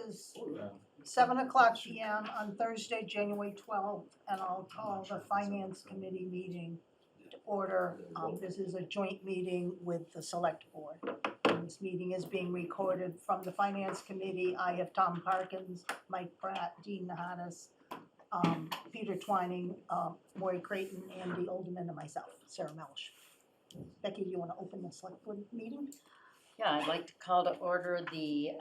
is 7:00 PM on Thursday, January 12th, and I'll call the Finance Committee meeting to order. This is a joint meeting with the Select Board. This meeting is being recorded from the Finance Committee. I have Tom Parkins, Mike Pratt, Dean Nahadas, Peter Twining, Maury Creighton, Andy Olderman, and myself, Sarah Melish. Becky, you want to open the Select Board meeting? Yeah, I'd like to call to order the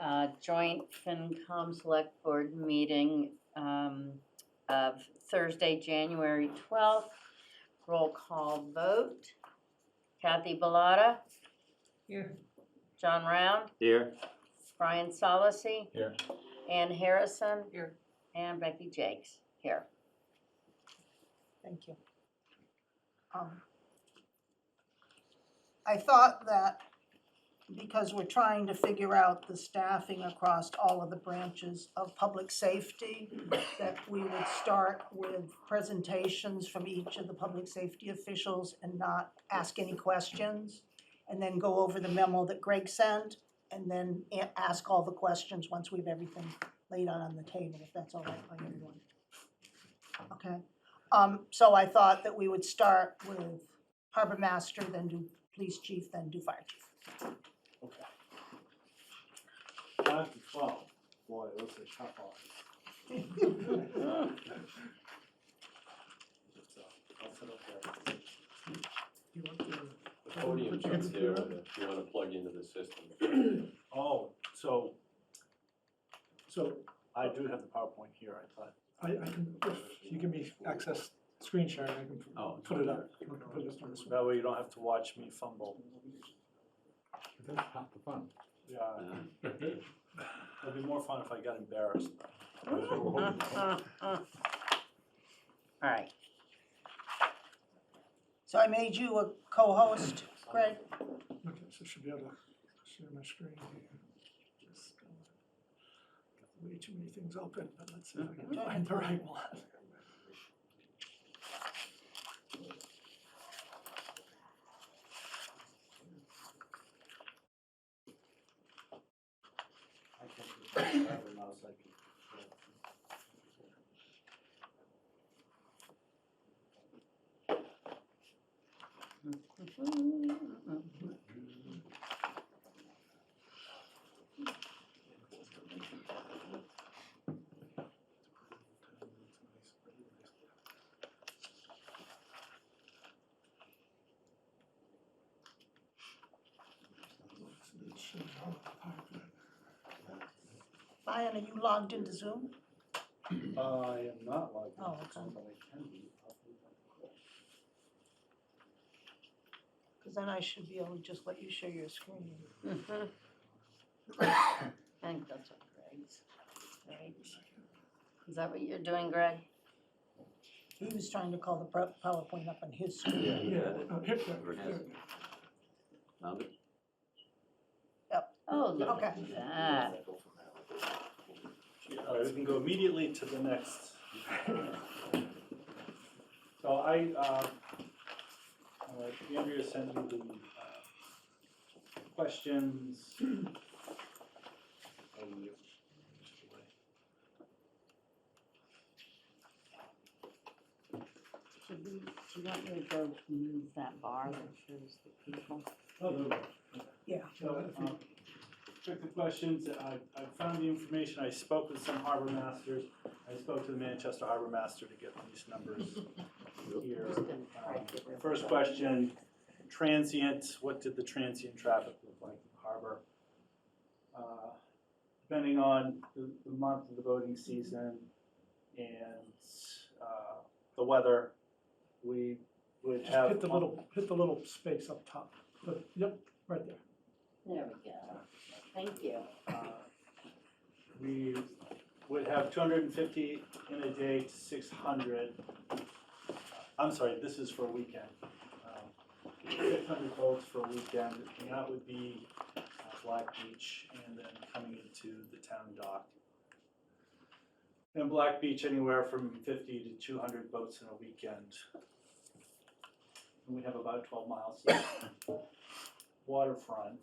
joint FinCom Select Board meeting of Thursday, January 12th. Roll call vote. Kathy Bellata. Here. John Round. Here. Brian Solacey. Here. Ann Harrison. Here. And Becky Jakes. Here. Thank you. I thought that because we're trying to figure out the staffing across all of the branches of public safety, that we would start with presentations from each of the public safety officials and not ask any questions, and then go over the memo that Greg sent, and then ask all the questions once we've everything laid out on the table, if that's all right by everyone. Okay, so I thought that we would start with Harbor Master, then do Police Chief, then do Fire Chief. Okay. 5 to 12, boy, those are tough odds. I'll sit up there. The podium's up there if you want to plug into the system. Oh, so I do have the PowerPoint here, I thought. I can, if you give me access screen sharing, I can put it up. Put it on this one. That way you don't have to watch me fumble. That's half the fun. Yeah, it'd be more fun if I got embarrassed. All right. So I made you a co-host, Greg. Okay, so I should be able to share my screen here. Just, got way too many things open, but let's see if I can find the right one. I can't have a mouse, I can. Brian, are you logged into Zoom? I am not logged in, Oh, okay. but I can be. Because then I should be able to just let you share your screen. I think that's what Greg's, right? Is that what you're doing, Greg? He was trying to call the PowerPoint up on his screen. Yeah, Here, Found it? Oh, look Okay. at that. All right, we can go immediately to the next. So Andrea sent me the questions. Do you want me to go move that bar that shows the people? Oh, no. Yeah. So, check the questions, I found the information, I spoke with some harbor masters, I spoke to the Manchester Harbor Master to get these numbers here. First question, transient, what did the transient traffic look like in the harbor? Depending on the month of the boating season and the weather, we would just have. hit the little space up top. But, yep, right there. There we go. Thank you. We would have 250 in a day to 600. I'm sorry, this is for a weekend. 600 boats for a weekend, and that would be Black Beach and then coming into the town dock. And Black Beach, anywhere from 50 to 200 boats in a weekend. And we have about 12 miles of waterfront.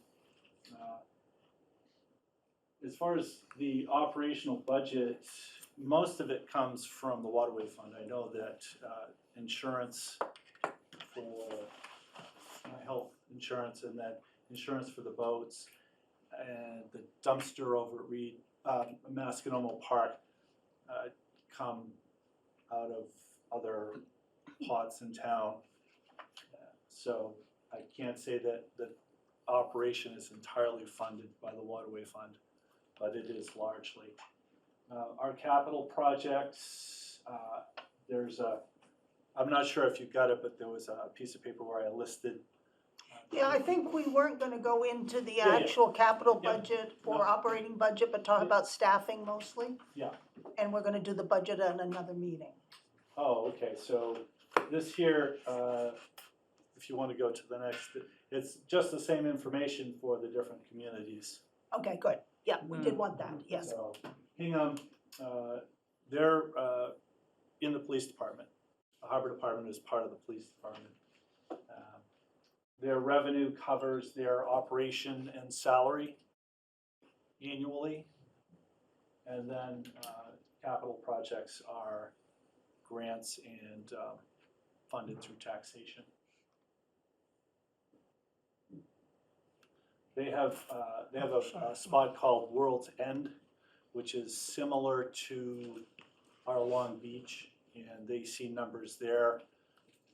as far as the operational budget, most of it comes from the waterway fund. I know that insurance for my health insurance, and then insurance for the boats, and the dumpster over at Masconomo Park come out of other pots in town. So I can't say that the operation is entirely funded by the waterway fund, but it is largely. Our capital projects, I'm not sure if you got it, but there was a piece of paper where I listed. Yeah, I think we weren't gonna go into the Yeah. actual capital Yeah. budget or No. operating budget, but talk Yeah. about staffing mostly. Yeah. And we're gonna do the budget at another meeting. Oh, okay, so this here, if you want to go to the next, it's just the same information for the different communities. Okay, good. Yeah, we did want that, yes. So Hingham, they're in the police department. The harbor department is part of the police department. Their revenue covers their operation and salary annually. And then capital projects are grants and funded through taxation. They have a spot called World's End, which is similar to our Long Beach, and they see numbers there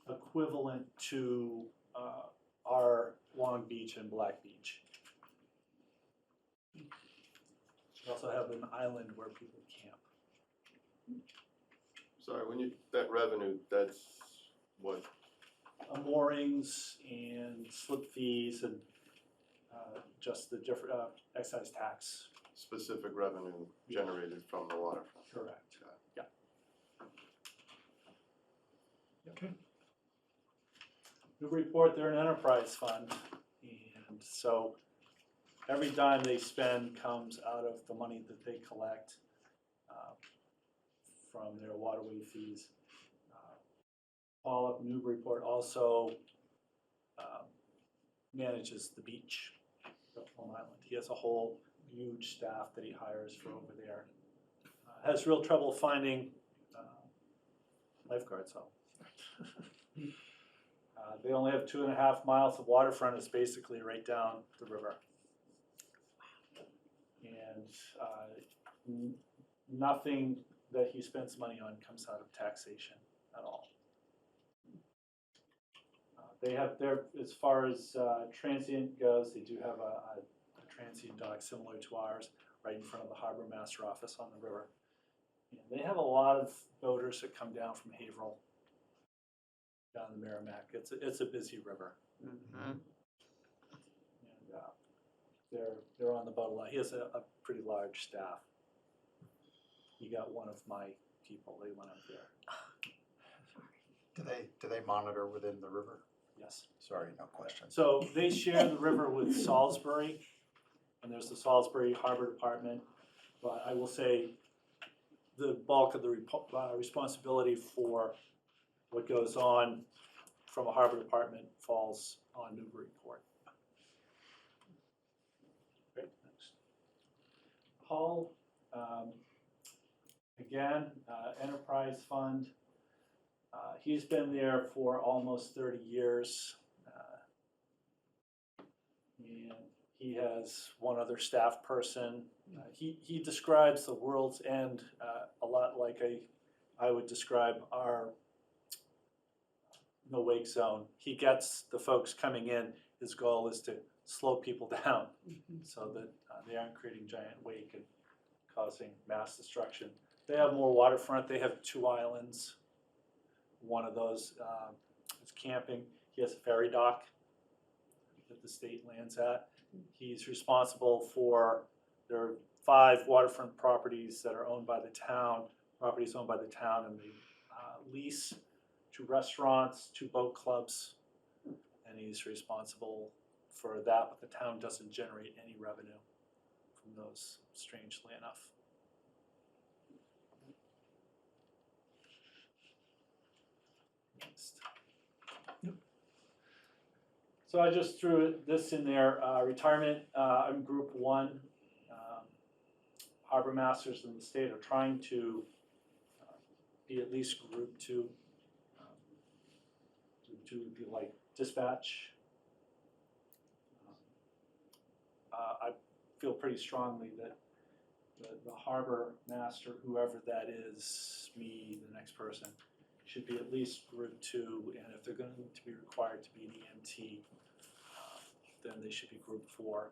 equivalent to our Long Beach and Black Beach. We also have an island where people camp. Sorry, that revenue, that's what, Moorings and slip fees and just the different excise tax. specific revenue generated from the waterfront? Correct. Yeah. Okay. Newburyport, they're an enterprise fund, and so every dime they spend comes out of the money that they collect from their waterway fees. Paul up in Newburyport also manages the beach of Plum Island. He has a whole huge staff that he hires for over there. Has real trouble finding lifeguards, though. They only have 2.5 miles of waterfront. It's basically right down the river. And nothing that he spends money on comes out of taxation at all. They have their, as far as transient goes, they do have a transient dock similar to ours, right in front of the harbor master office on the river. And they have a lot of boaters that come down from Haverhill, down the Merrimack. It's a busy river. And they're on the boat a lot. He has a pretty large staff. He got one of my people. They went up there. Do they monitor within the river? Yes. Sorry, no question. So they share the river with Salisbury, and there's the Salisbury Harbor Department. But I will say the bulk of the responsibility for what goes on from a harbor department falls on Newburyport. Great, next. Hull, again, enterprise fund. He's been there for almost 30 years. And he has one other staff person. He describes the World's End a lot like I would describe our no wake zone. He gets the folks coming in. His goal is to slow people down so that they aren't creating giant wake and causing mass destruction. They have more waterfront. They have 2 islands. One of those is camping. He has a ferry dock that the state lands at. He's responsible for, there are 5 waterfront properties that are owned by the town, properties owned by the town, and they lease 2 restaurants, 2 boat clubs, and he's responsible for that, but the town doesn't generate any revenue from those, strangely enough. Next. So I just threw this in there, retirement, I'm group 1. harbor masters in the state are trying to be at least group two. Group two would be like dispatch. I feel pretty strongly that the harbor master, whoever that is, me, the next person, should be at least group two, and if they're going to be required to be an EMT, then they should be group four.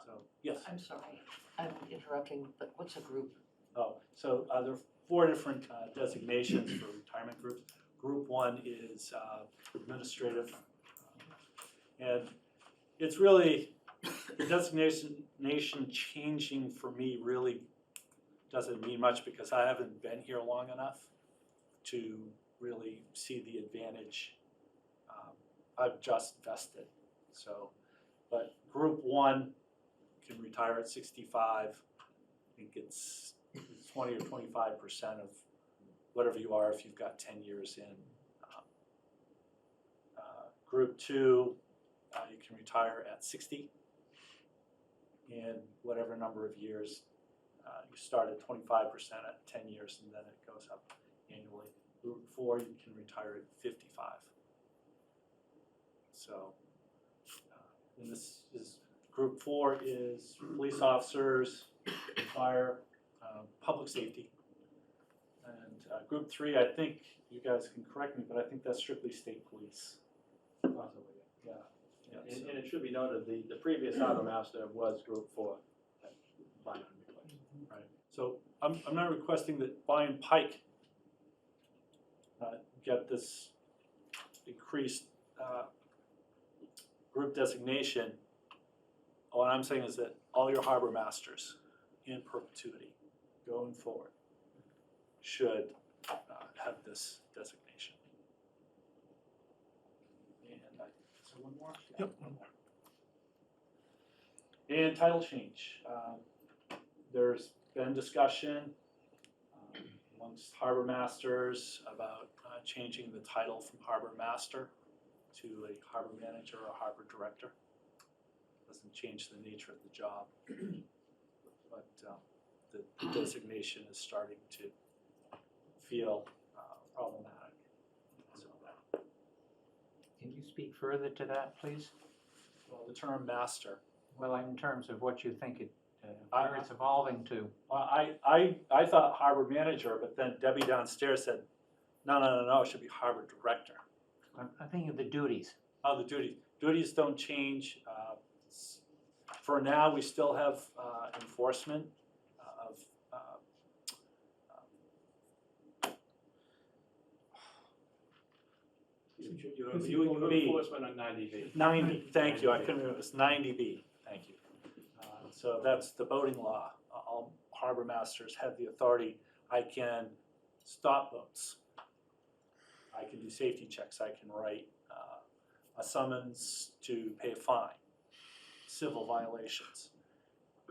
So, yes. I'm sorry, I'm interrupting, but what's a group? Oh, so there are 4 different designations for retirement groups. Group 1 is administrative, and it's really, the designation changing for me really doesn't mean much because I haven't been here long enough to really see the advantage. I've just vested, so, but Group 1 can retire at 65. I think it's 20 or 25% of whatever you are if you've got 10 years in. Group 2, you can retire at 60, and whatever number of years. You start at 25% at 10 years, and then it goes up annually. Group 4, you can retire at 55. So, and this is, Group 4 is police officers, fire, public safety. And Group 3, I think, you guys can correct me, but I think that's strictly state police. Possibly, Yeah. yeah. And it should be noted, the previous harbor master was Group 4. Fine. Right. So I'm not requesting that Brian Pike get this increased group designation. What I'm saying is that all your harbor masters in perpetuity going forward should have this designation. And is there one more? Yep, one more. And title change. There's been discussion amongst harbor masters about changing the title from harbor master to a harbor manager or harbor director. Doesn't change the nature of the job, but the designation is starting to feel problematic. So, Can you speak further to that, please? well, the term master. Well, in terms of what you think it, I- where it's evolving to. I thought harbor manager, but then Debbie downstairs said, no, it should be harbor director. I'm thinking of the duties. Oh, the duties don't change. For now, we still have enforcement of, You would enforcement on 90B. 90, thank you, I couldn't remember, it's 90B, thank you. So that's the boating law. All harbor masters have the authority. I can stop boats. I can do safety checks. I can write a summons to pay a fine, civil violations.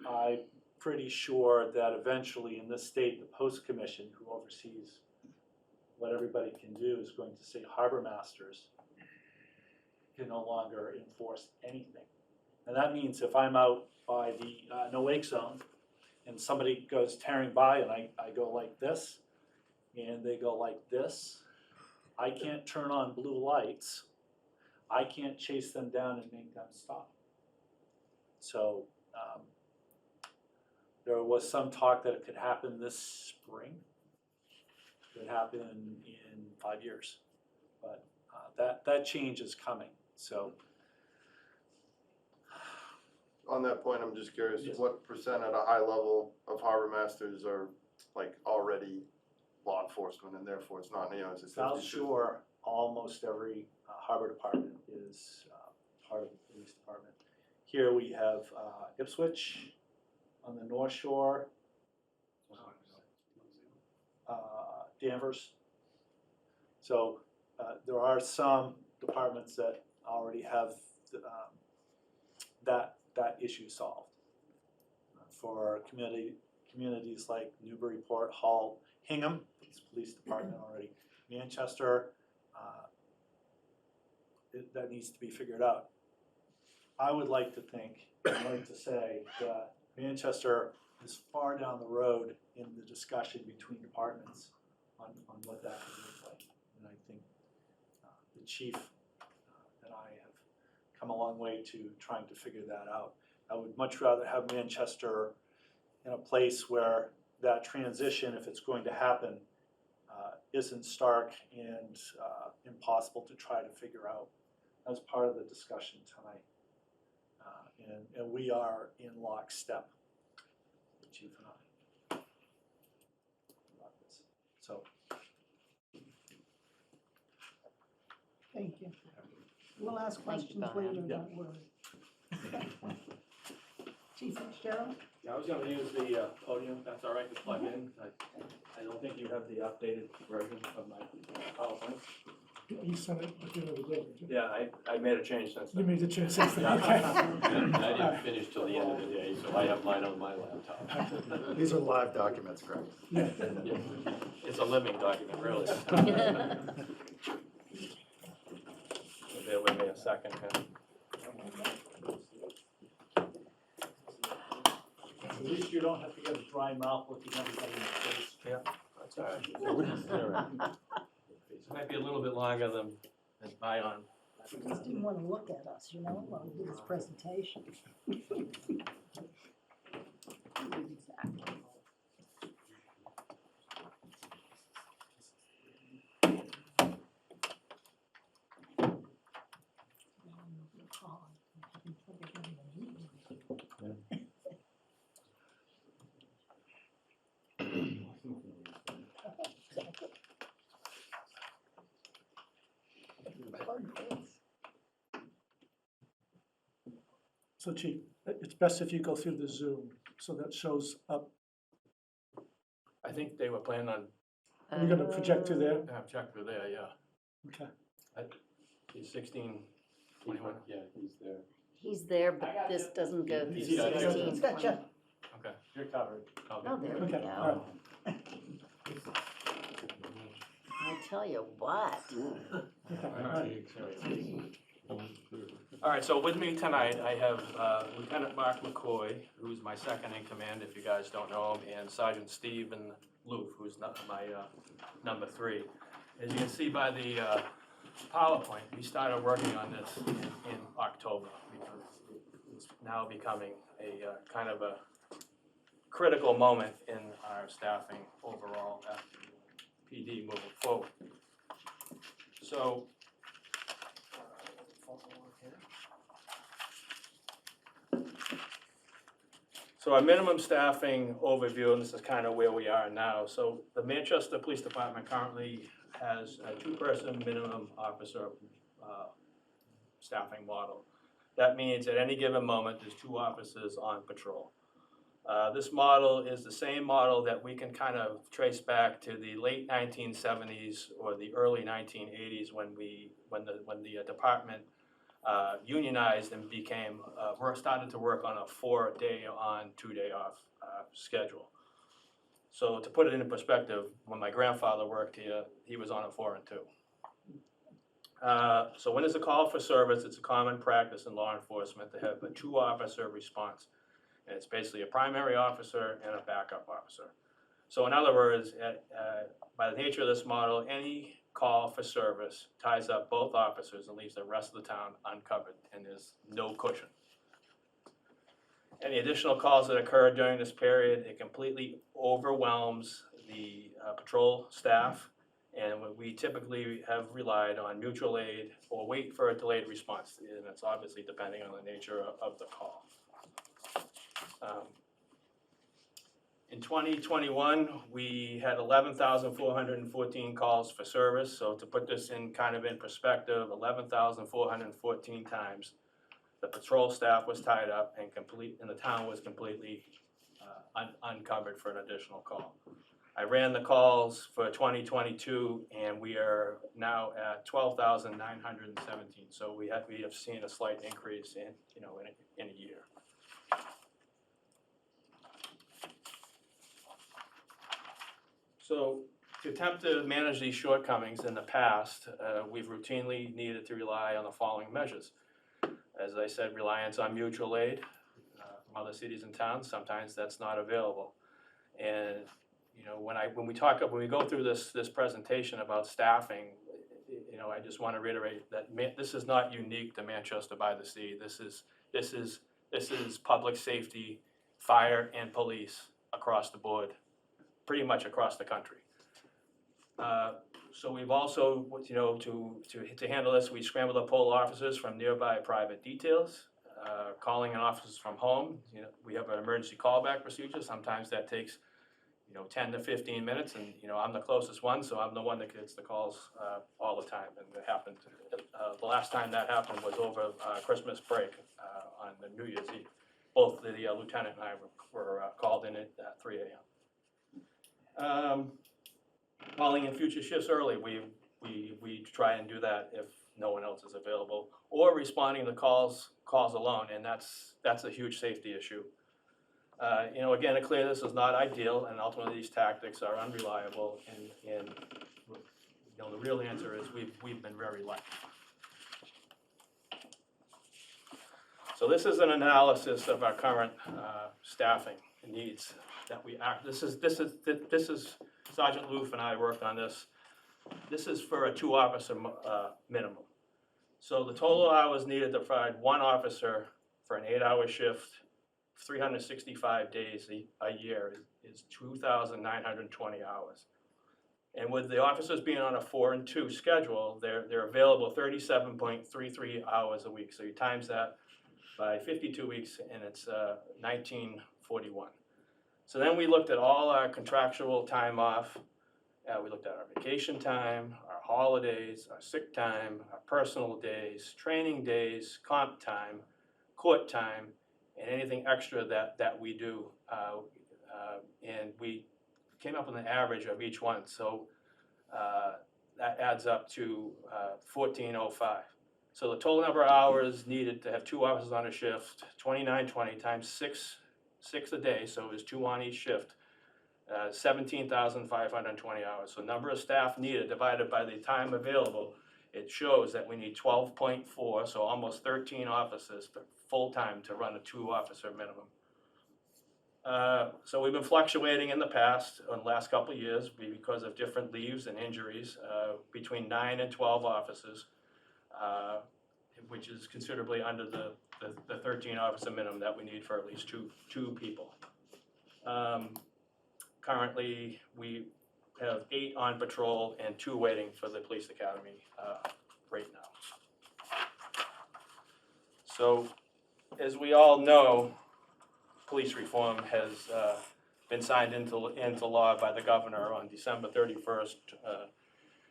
I'm pretty sure that eventually in this state, the Post Commission, who oversees what everybody can do, is going to say harbor masters can no longer enforce anything. And that means if I'm out by the no wake zone and somebody goes tearing by and I go like this and they go like this, I can't turn on blue lights. I can't chase them down and make them stop. So there was some talk that it could happen this spring. It could happen in 5 years. But that change is coming. So On that point, I'm just curious, Yes. what percent at a high level of harbor masters are like already law enforcement and therefore it's not, is it South 50-50? Shore, almost every harbor department is part of the police department. Here we have Ipswich on the North Shore, Danvers. So there are some departments that already have that issue solved. For communities like Newburyport, Hull, Hingham, it's police department already. Manchester, that needs to be figured out. I would like to think, I'd like to say that Manchester is far down the road in the discussion between departments on what that could look like. And I think the chief and I have come a long way to trying to figure that out. I would much rather have Manchester in a place where that transition, if it's going to happen, isn't stark and impossible to try to figure out. That's part of the discussion tonight. And we are in lockstep, the chief and I. About this. So, Thank you. We'll ask Thank you, questions Brian. later, Yeah. don't worry. Chief Fitzgerald? Yeah, I was gonna use the podium, if that's all right, to plug in. I don't think you have the updated version of my PowerPoint. You sent it at the end of the day, didn't you? Yeah, I made a change since You then. made the change since then, Yeah. okay. I didn't finish till the end of the day, so I have mine on my laptop. These are live documents, Greg. Yeah. It's a living document, really. So bear with me a second here. at least you don't have to get a dry mouth looking everybody in the face. Yeah, that's all right. It might be a little bit longer than Bion. He just didn't want to look at us, you know, while he did his presentation. So Chief, it's best if you go through the Zoom, so that shows up. I think they were planning on, Are you gonna project through there? have check through there, yeah. Okay. He's 1621. Yeah, he's there. He's there, but this doesn't go through He's got you. 16. He's got you. Okay. You're covered. Oh, there we Okay, all go. I tell you what. All right, so with me tonight, I have Lieutenant Mark McCoy, who's my second in command, if you guys don't know him, and Sergeant Stephen Loof, who's my number 3. As you can see by the PowerPoint, we started working on this in October, because it's now becoming a kind of a critical moment in our staffing overall at PD moving forward. So, our minimum staffing overview, and this is kind of where we are now. So the Manchester Police Department currently has a 2-person minimum officer staffing model. That means at any given moment, there's 2 officers on patrol. This model is the same model that we can kind of trace back to the late 1970s or the early 1980s when the department unionized and became started to work on a 4-day on, 2-day off schedule. So to put it into perspective, when my grandfather worked here, he was on a 4 and 2. So when there's a call for service, it's a common practice in law enforcement to have a 2-officer response. And it's basically a primary officer and a backup officer. So in other words, by the nature of this model, any call for service ties up both officers and leaves the rest of the town uncovered, and there's no cushion. Any additional calls that occur during this period, it completely overwhelms the patrol staff, and we typically have relied on mutual aid or wait for a delayed response, and it's obviously depending on the nature of the call. In 2021, we had 11,414 calls for service. So to put this in perspective, 11,414 times the patrol staff was tied up and the town was completely uncovered for an additional call. I ran the calls for 2022, and we are now at 12,917. So we have seen a slight increase in a year. So to attempt to manage these shortcomings in the past, we've routinely needed to rely on the following measures. As I said, reliance on mutual aid, from other cities and towns, sometimes that's not available. And, you know, when we go through this presentation about staffing, you know, I just want to reiterate that this is not unique to Manchester by the Sea. This is public safety, fire and police across the board, pretty much across the country. So we've also, you know, to handle this, we scrambled up poll officers from nearby private details, calling in officers from home. You know, we have an emergency callback procedure. Sometimes that takes, you know, 10 to 15 minutes, and, you know, I'm the closest one, so I'm the one that gets the calls all the time. And it happened, the last time that happened was over Christmas break on the New Year's Eve. Both the lieutenant and I were called in at 3 a.m. Calling in future shifts early, we try and do that if no one else is available, or responding to calls alone, and that's a huge safety issue. You know, again, it's clear this is not ideal, and ultimately these tactics are unreliable, and you know, the real answer is we've been very lucky. So this is an analysis of our current staffing needs that we act. This is Sergeant Loof and I worked on this. This is for a 2-officer minimum. So the total hours needed to provide 1 officer for an 8-hour shift, 365 days a year is 2,920 hours. And with the officers being on a 4 and 2 schedule, they're available 37.33 hours a week. So you times that by 52 weeks, and it's 1941. So then we looked at all our contractual time off. We looked at our vacation time, our holidays, our sick time, our personal days, training days, comp time, court time, and anything extra that we do. And we came up with an average of each one. So that adds up to 1405. So the total number of hours needed to have 2 officers on a shift, 2920 times 6 a day, so it was 2 on each shift, 17,520 hours. So number of staff needed divided by the time available, it shows that we need 12.4, so almost 13 officers full-time to run a 2-officer minimum. So we've been fluctuating in the past, in the last couple of years, because of different leaves and injuries, between 9 and 12 officers, which is considerably under the 13-officer minimum that we need for at least two people. Currently, we have 8 on patrol and 2 waiting for the police academy right now. So, as we all know, police reform has been signed into law by the governor on December 31st,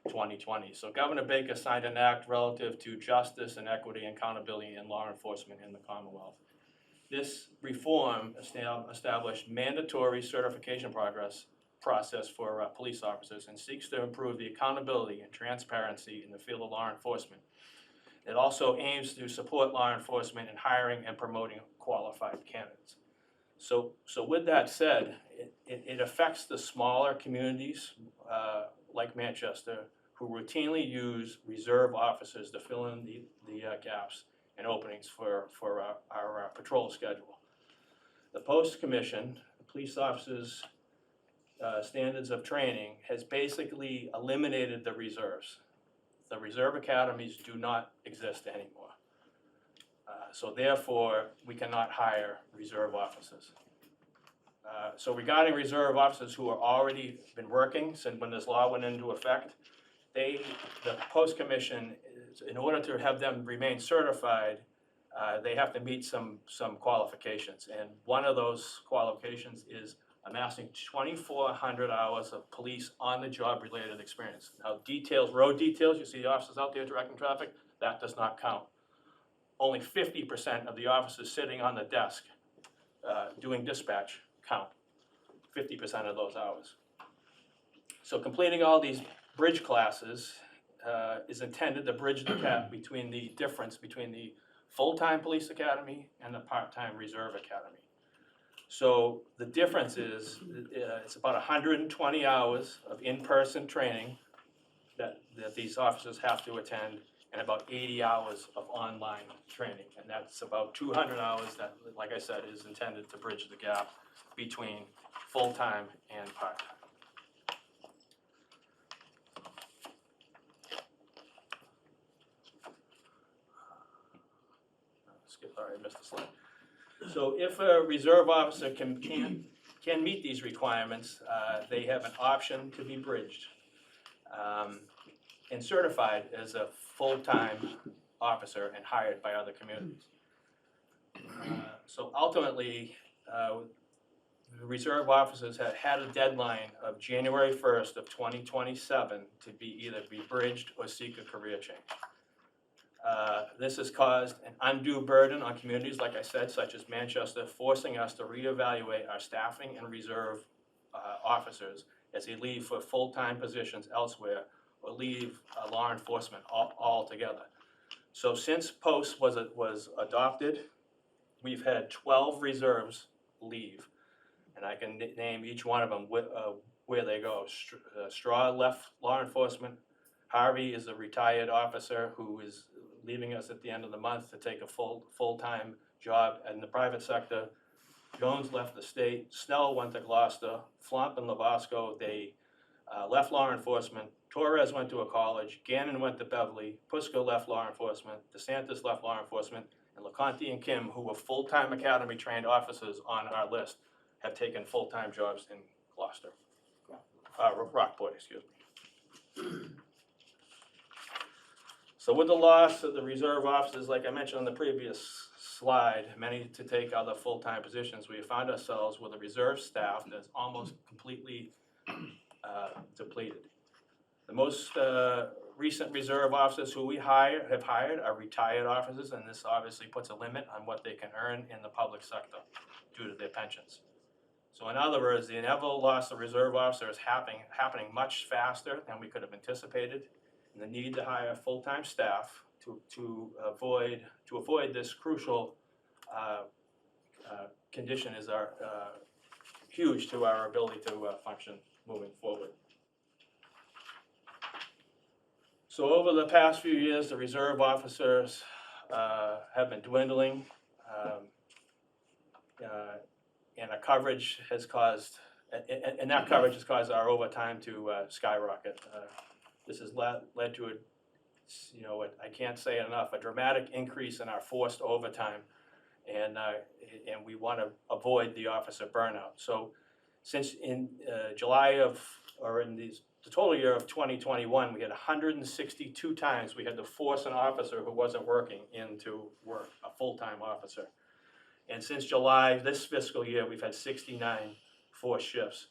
2020. So Governor Baker signed an act relative to justice and equity and accountability in law enforcement in the Commonwealth. This reform established mandatory certification process for police officers and seeks to improve the accountability and transparency in the field of law enforcement. It also aims to support law enforcement in hiring and promoting qualified candidates. So with that said, it affects the smaller communities like Manchester, who routinely use reserve officers to fill in the gaps and openings for our patrol schedule. The Post Commission, the police officers' standards of training, has basically eliminated the reserves. The reserve academies do not exist anymore. So therefore, we cannot hire reserve officers. So regarding reserve officers who are already been working since when this law went into effect, the Post Commission, in order to have them remain certified, they have to meet some qualifications. And one of those qualifications is amassing 2,400 hours of police on-the-job related experience. Now road details, you see the officers out there directing traffic, that does not count. Only 50% of the officers sitting on the desk doing dispatch count, 50% of those hours. So completing all these bridge classes is intended to bridge the gap between the difference between the full-time police academy and the part-time reserve academy. So the difference is it's about 120 hours of in-person training that these officers have to attend and about 80 hours of online training. And that's about 200 hours that, like I said, is intended to bridge the gap between full-time and part-time. Sorry, I missed the slide. So if a reserve officer can meet these requirements, they have an option to be bridged and certified as a full-time officer and hired by other communities. So ultimately, the reserve officers have had a deadline of January 1st of 2027 to be either be bridged or seek a career change. This has caused an undue burden on communities, like I said, such as Manchester, forcing us to reevaluate our staffing and reserve officers as they leave for full-time positions elsewhere or leave law enforcement altogether. So since POST was adopted, we've had 12 reserves leave, and I can name each one of them where they go. Straw left law enforcement. Harvey is a retired officer who is leaving us at the end of the month to take a full-time job in the private sector. Jones left the state. Snell went to Gloucester. Flomp and Lavasco, they left law enforcement. Torres went to a college. Gannon went to Beverly. Pusko left law enforcement. DeSantis left law enforcement. And LeConte and Kim, who were full-time academy-trained officers on our list, have taken full-time jobs in Gloucester. Rockport, excuse me. So with the loss of the reserve officers, like I mentioned on the previous slide, many to take other full-time positions, we found ourselves with a reserve staff that's almost completely depleted. The most recent reserve officers who we have hired are retired officers, and this obviously puts a limit on what they can earn in the public sector due to their pensions. So in other words, the inevitable loss of reserve officers is happening much faster than we could have anticipated. And the need to hire full-time staff to avoid this crucial condition is huge to our ability to function moving forward. So over the past few years, the reserve officers have been dwindling, and our coverage has caused, and that coverage has caused our overtime to skyrocket. This has led to I can't say it enough, a dramatic increase in our forced overtime, and we want to avoid the officer burnout. So since in the total year of 2021, we had 162 times we had to force an officer who wasn't working into work, a full-time officer. And since July, this fiscal year, we've had 69 forced shifts.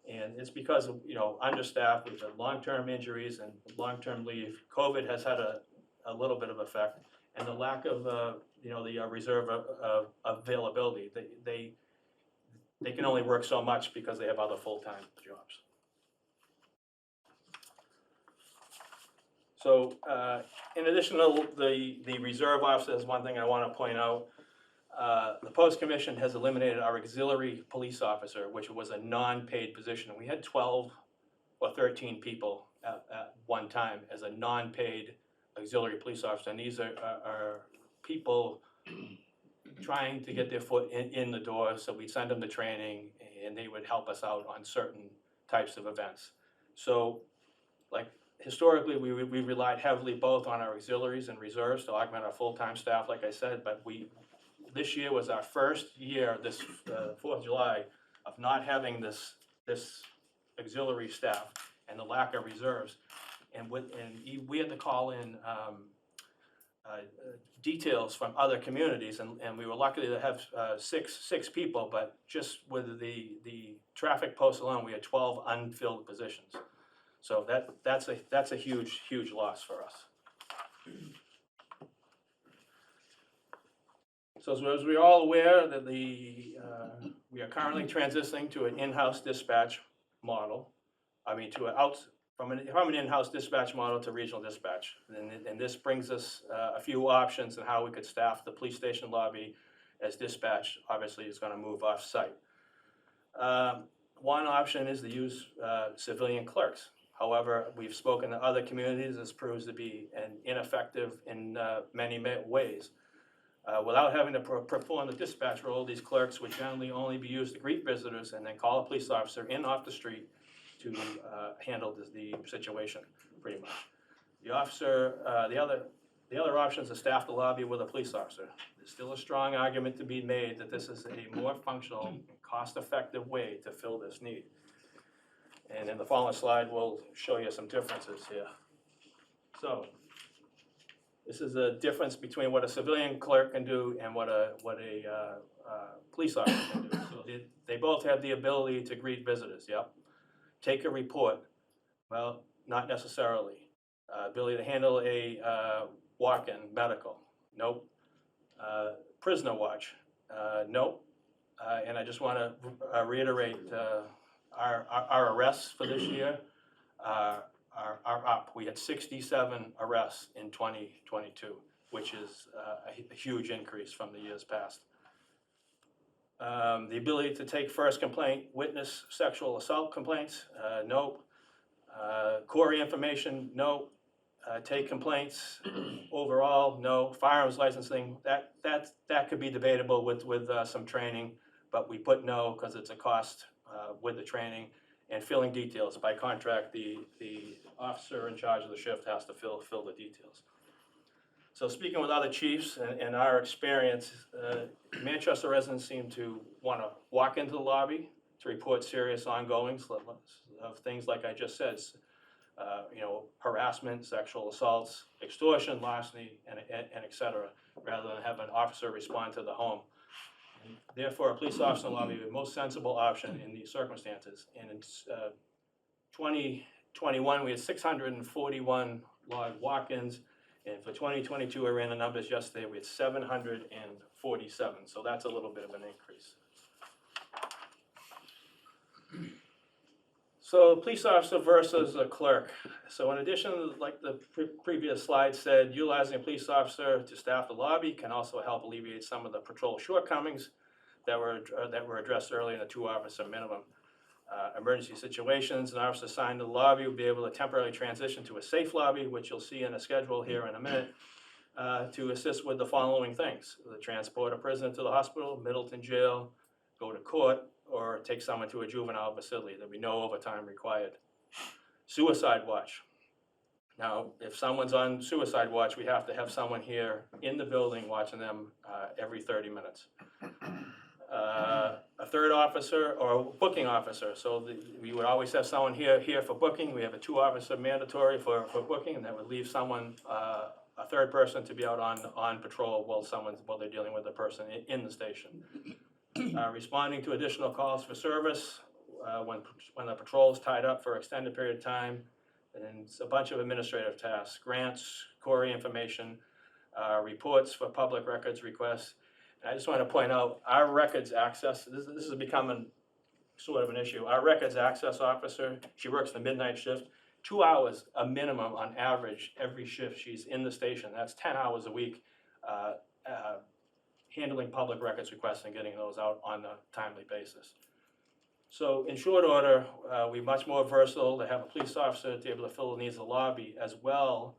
And it's because of, understaffed, we've had long-term injuries and long-term leave. COVID has had a little bit of effect, and the lack of, the reserve availability. They can only work so much because they have other full-time jobs. So, in addition to the reserve officers, one thing I want to point out, the Post Commission has eliminated our auxiliary police officer, which was a non-paid position. We had 12 or 13 people at one time as a non-paid auxiliary police officer, and these are people trying to get their foot in the door, so we'd send them to training, and they would help us out on certain types of events. So, like, historically, we relied heavily both on our auxiliaries and reserves to augment our full-time staff, like I said, but this year was our first year, this 4th of July, of not having this auxiliary staff and the lack of reserves. And we had to call in details from other communities, and we were lucky to have six people, but just with the traffic post alone, we had 12 unfilled positions. So that's a huge loss for us. So as we're all aware that we are currently transitioning to an in-house dispatch model. From an in-house dispatch model to regional dispatch. And this brings us a few options on how we could staff the police station lobby, as dispatch obviously is going to move off-site. One option is to use civilian clerks. However, we've spoken to other communities, this proves to be ineffective in many ways. Without having to perform the dispatch role, these clerks would generally only be used to greet visitors and then call a police officer in off the street to handle the situation, pretty much. The other option is to staff the lobby with a police officer. There's still a strong argument to be made that this is a more functional, cost-effective way to fill this need. And in the following slide, we'll show you some differences here. So, this is a difference between what a civilian clerk can do and what a police officer can do. So they both have the ability to greet visitors, yep. Take a report, well, not necessarily. Ability to handle a walk-in medical, nope. Prisoner watch, nope. And I just want to reiterate, our arrests for this year are up. We had 67 arrests in 2022, which is a huge increase from the years past. The ability to take first complaint, witness sexual assault complaints, nope. Query information, nope. Take complaints overall, no. Firearms licensing, that could be debatable with some training, but we put no because it's a cost with the training. And filling details, by contract, the officer in charge of the shift has to fill the details. So speaking with other chiefs and our experience, Manchester residents seem to want to walk into the lobby to report serious ongoings of things like I just said, harassment, sexual assaults, extortion, larceny, and et cetera, rather than have an officer respond to the home. And therefore, a police officer in the lobby is the most sensible option in these circumstances. And in 2021, we had 641 log walk-ins, and for 2022, I ran the numbers yesterday, we had 747, so that's a little bit of an increase. So police officer versus a clerk. So in addition, like the previous slide said, utilizing a police officer to staff the lobby can also help alleviate some of the patrol shortcomings that were addressed earlier in the 2-officer minimum. Emergency situations, an officer assigned to the lobby will be able to temporarily transition to a safe lobby, which you'll see in a schedule here in a minute, to assist with the following things: the transport a prisoner to the hospital, Middleton Jail, go to court, or take someone to a juvenile facility. There'll be no overtime required. Suicide watch. Now, if someone's on suicide watch, we have to have someone here in the building watching them every 30 minutes. A third officer or booking officer. So we would always have someone here for booking. We have a 2-officer mandatory for booking, and that would leave someone, a third person, to be out on patrol while they're dealing with a person in the station. Responding to additional calls for service when the patrol is tied up for an extended period of time, and it's a bunch of administrative tasks, grants, query information, reports for public records requests. And I just want to point out, our records access, this is becoming sort of an issue. Our records access officer, she works the midnight shift, 2 hours a minimum on average every shift she's in the station. That's 10 hours a week. Handling public records requests and getting those out on a timely basis. So in short order, we're much more versatile to have a police officer to be able to fill the needs of the lobby, as well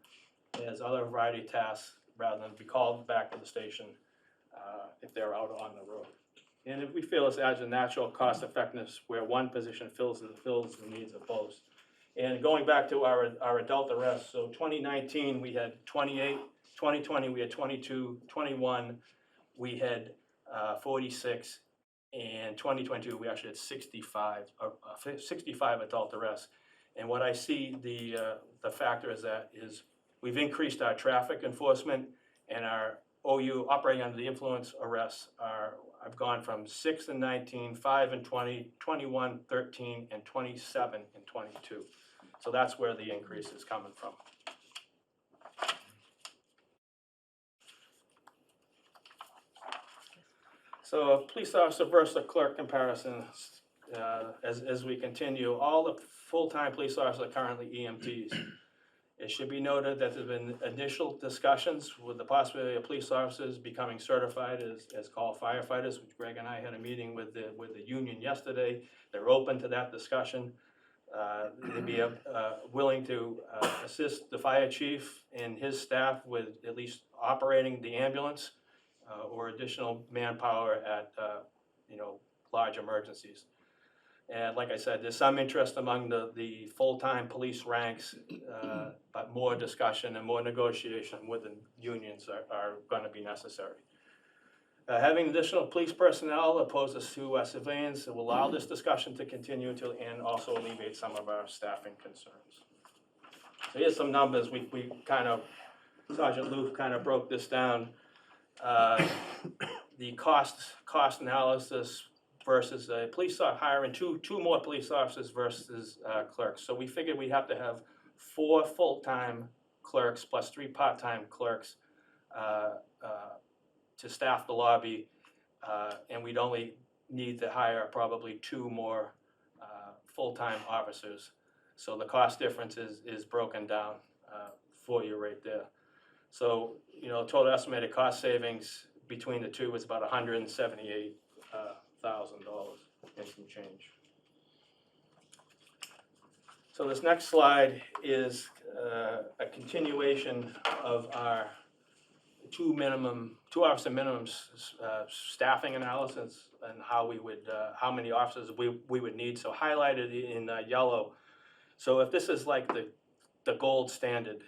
as other variety of tasks, rather than be called back to the station if they're out on the road. And if we feel this adds a natural cost effectiveness where one position fills the needs of both. And going back to our adult arrests, so 2019 we had 28, 2020 we had 22, 21 we had 46, and 2022 we actually had 65 adult arrests. And what I see the factor is we've increased our traffic enforcement, and our OU operating under the influence arrests I've gone from 6 in 19, 5 in 20, 21, 13, and 27 in 22. So that's where the increase is coming from. So a police officer versus a clerk comparison, as we continue, all the full-time police officers are currently EMTs. It should be noted that there's been initial discussions with the possibility of police officers becoming certified as call firefighters, which Greg and I had a meeting with the union yesterday. They're open to that discussion. They'd be willing to assist the fire chief and his staff with at least operating the ambulance or additional manpower at, large emergencies. And like I said, there's some interest among the full-time police ranks, but more discussion and more negotiation with the unions are gonna be necessary. Having additional police personnel opposed to civilians will allow this discussion to continue and also alleviate some of our staffing concerns. So here's some numbers, we kind of, Sergeant Loof kind of broke this down. The cost analysis versus a police hiring two more police officers versus clerks. So we figured we'd have to have 4 full-time clerks plus 3 part-time clerks to staff the lobby, and we'd only need to hire probably 2 more full-time officers. So the cost difference is broken down for you right there. So, total estimated cost savings between the two is about $178,000 and some change. So this next slide is a continuation of our two officer minimum staffing analysis and how we would, how many officers we would need. So highlighted in yellow. So if this is like the gold standard,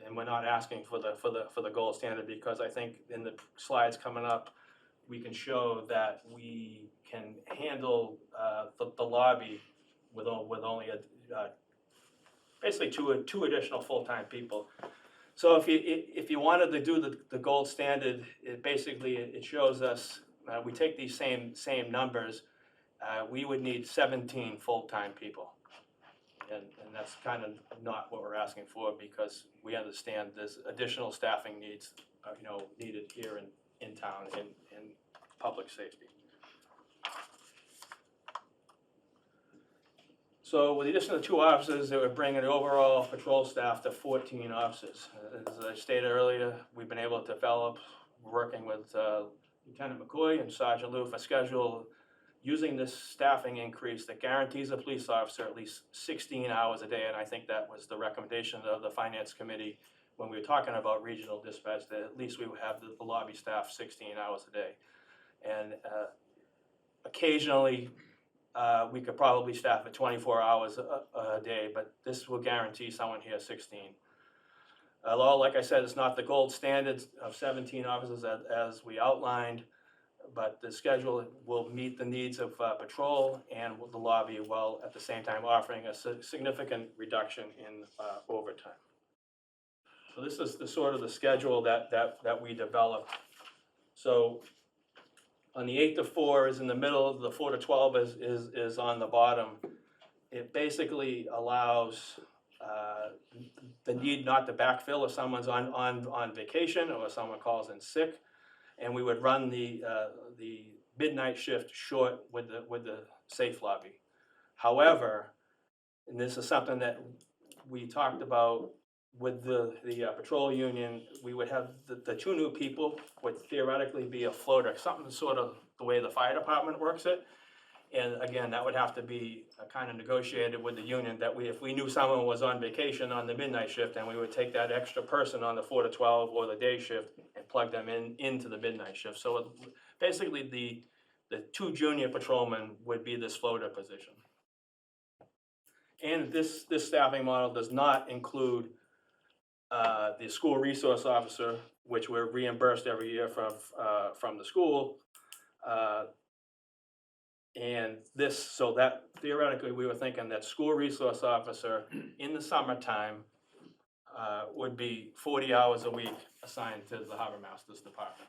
and we're not asking for the gold standard, because I think in the slides coming up, we can show that we can handle the lobby with only basically two additional full-time people. So if you wanted to do the gold standard, it shows us, we take these same numbers, we would need 17 full-time people. And that's kind of not what we're asking for, because we understand there's additional staffing needs, needed here in town in public safety. So with the addition of 2 officers, it would bring an overall patrol staff to 14 officers. As I stated earlier, we've been able to develop, working with Lieutenant McCoy and Sergeant Loof, a schedule using this staffing increase that guarantees a police officer at least 16 hours a day. And I think that was the recommendation of the Finance Committee when we were talking about regional dispatch, that at least we would have the lobby staff 16 hours a day. And occasionally, we could probably staff at 24 hours a day, but this will guarantee someone here 16. Although, like I said, it's not the gold standard of 17 officers as we outlined, but the schedule will meet the needs of patrol and the lobby, while at the same time offering a significant reduction in overtime. So this is the sort of the schedule that we developed. So on the 8 to 4 is in the middle, the 4 to 12 is on the bottom. It basically allows the need not to backfill if someone's on vacation or someone calls in sick. And we would run the midnight shift short with the safe lobby. However, and this is something that we talked about with the patrol union, we would have the 2 new people would theoretically be a floater, something sort of the way the fire department works it. And again, that would have to be kind of negotiated with the union, that if we knew someone was on vacation on the midnight shift, and we would take that extra person on the 4 to 12 or the day shift and plug them into the midnight shift. So basically the 2 junior patrolmen would be this floater position. And this staffing model does not include the school resource officer, which we're reimbursed every year from the school. And so that theoretically, we were thinking that school resource officer in the summertime would be 40 hours a week assigned to the Harbor Master's Department.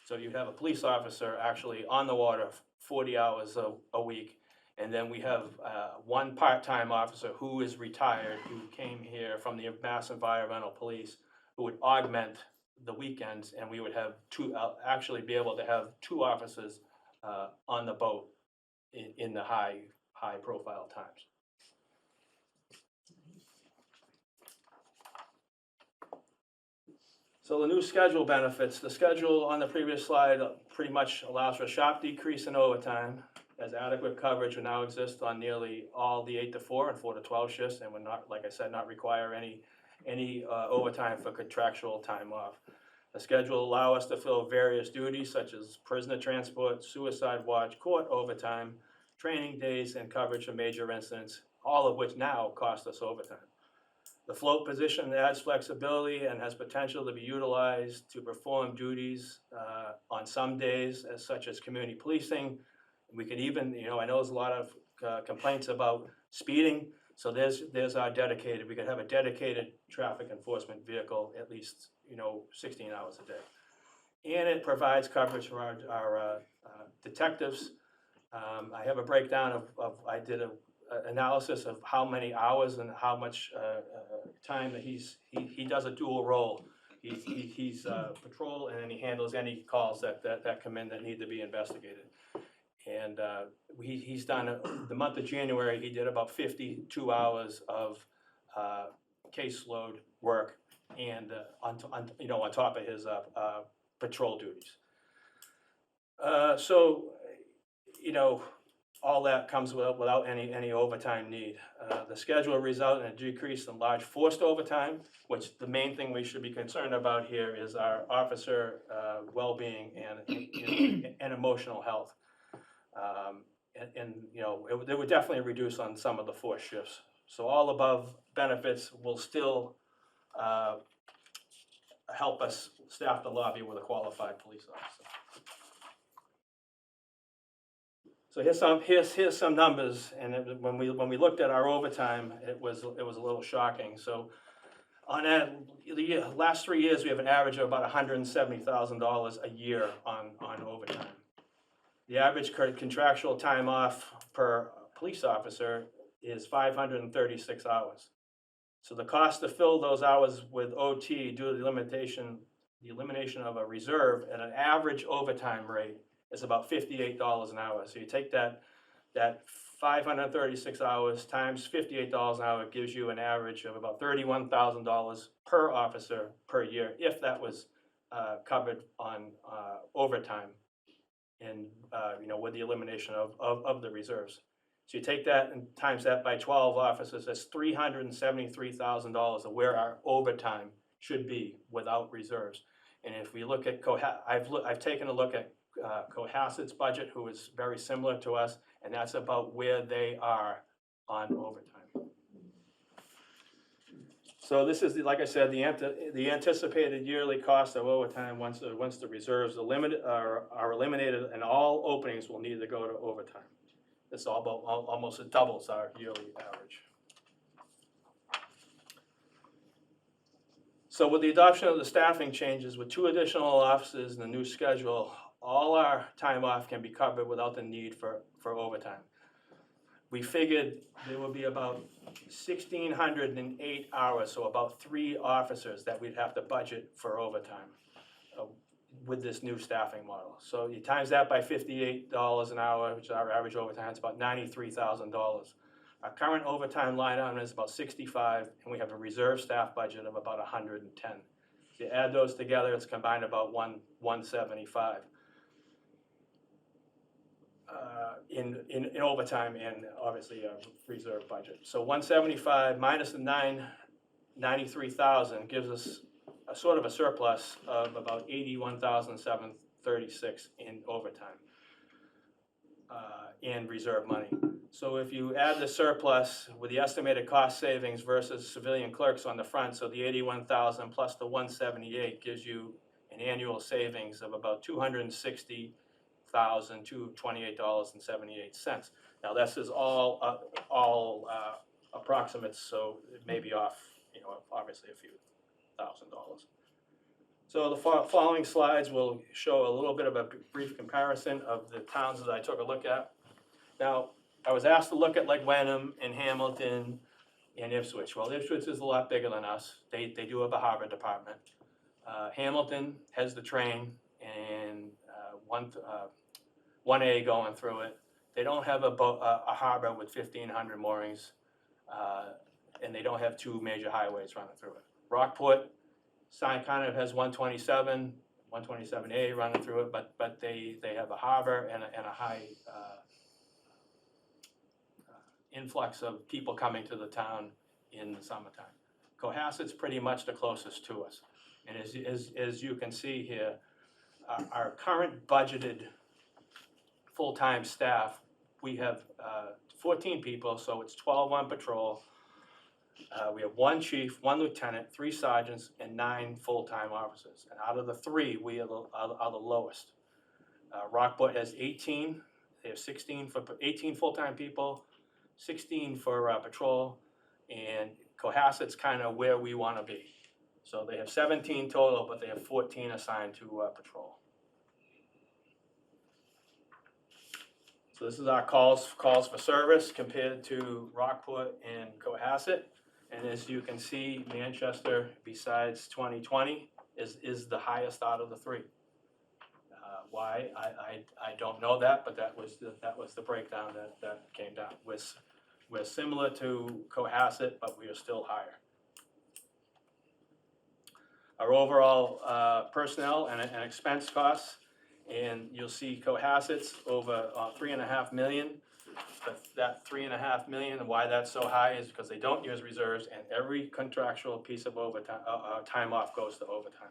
So you'd have a police officer actually on the water 40 hours a week. And then we have 1 part-time officer who is retired, who came here from the Mass Environmental Police, who would augment the weekends, and we would have actually be able to have 2 officers on the boat in the high-profile times. So the new schedule benefits. The schedule on the previous slide pretty much allows for a sharp decrease in overtime, as adequate coverage will now exist on nearly all the 8 to 4 and 4 to 12 shifts, and would not, like I said, not require any overtime for contractual time off. The schedule will allow us to fill various duties such as prisoner transport, suicide watch, court overtime, training days, and coverage of major incidents, all of which now cost us overtime. The float position adds flexibility and has potential to be utilized to perform duties on some days, as such as community policing. We could even, I know there's a lot of complaints about speeding, so there's our dedicated, we could have a dedicated traffic enforcement vehicle at least, 16 hours a day. And it provides coverage for our detectives. I have a breakdown I did a analysis of how many hours and how much time that he does a dual role. He's patrol, and then he handles any calls that come in that need to be investigated. And he's done, the month of January, he did about 52 hours of caseload work, and on top of his patrol duties. So, all that comes without any overtime need. The schedule will result in a decrease in large forced overtime, which the main thing we should be concerned about here is our officer well-being and emotional health. They would definitely reduce on some of the forced shifts. So all above benefits will still help us staff the lobby with a qualified police officer. So here's some numbers, and when we looked at our overtime, it was a little shocking. So on the last 3 years, we have an average of about $170,000 a year on overtime. The average contractual time off per police officer is 536 hours. So the cost to fill those hours with OT due to the elimination of a reserve at an average overtime rate is about $58 an hour. So you take that 536 hours times $58 an hour, gives you an average of about $31,000 per officer per year, if that was covered on overtime and with the elimination of the reserves. So you take that and times that by 12 officers, that's $373,000 of where our overtime should be without reserves. And if we look at I've taken a look at Cohasset's budget, who is very similar to us, and that's about where they are on overtime. So this is, like I said, the anticipated yearly cost of overtime once the reserves are eliminated, and all openings will need to go to overtime. This almost doubles our yearly average. So with the adoption of the staffing changes, with 2 additional officers and the new schedule, all our time off can be covered without the need for overtime. We figured there will be about 1,608 hours, so about 3 officers that we'd have to budget for overtime with this new staffing model. So you times that by $58 an hour, which is our average overtime, it's about $93,000. Our current overtime line item is about 65, and we have a reserve staff budget of about 110. So you add those together, it's combined about 175 in overtime and obviously a reserve budget. So 175 minus the 93,000 gives us a sort of a surplus of about 81,736 in overtime and reserve money. So if you add the surplus with the estimated cost savings versus civilian clerks on the front, so the 81,000 plus the 178 gives you an annual savings of about $260,228.78. Now this is all approximates, so it may be off, obviously a few $1,000. So the following slides will show a little bit of a brief comparison of the towns that I took a look at. Now, I was asked to look at like Wenham and Hamilton and Ipswich. Well, Ipswich is a lot bigger than us. They do have a harbor department. Hamilton has the train and 1A going through it. They don't have a harbor with 1,500 moorings, and they don't have 2 major highways running through it. Rockport kind of has 127A running through it, but they have a harbor and a high influx of people coming to the town in the summertime. Cohasset's pretty much the closest to us. And as you can see here, our current budgeted full-time staff, we have 14 people, so it's 12 on patrol. We have 1 chief, 1 lieutenant, 3 sergeants, and 9 full-time officers. And out of the 3, we are the lowest. Rockport has 18. They have 18 full-time people, 16 for patrol, and Cohasset's kind of where we want to be. So they have 17 total, but they have 14 assigned to patrol. So this is our calls for service compared to Rockport and Cohasset. And as you can see, Manchester, besides 2020, is the highest out of the 3. Why? I don't know that, but that was the breakdown that came down. We're similar to Cohasset, but we are still higher. Our overall personnel and expense costs, and you'll see Cohasset's over 3.5 million. But that 3.5 million, and why that's so high is because they don't use reserves, and every contractual piece of overtime, time off goes to overtime.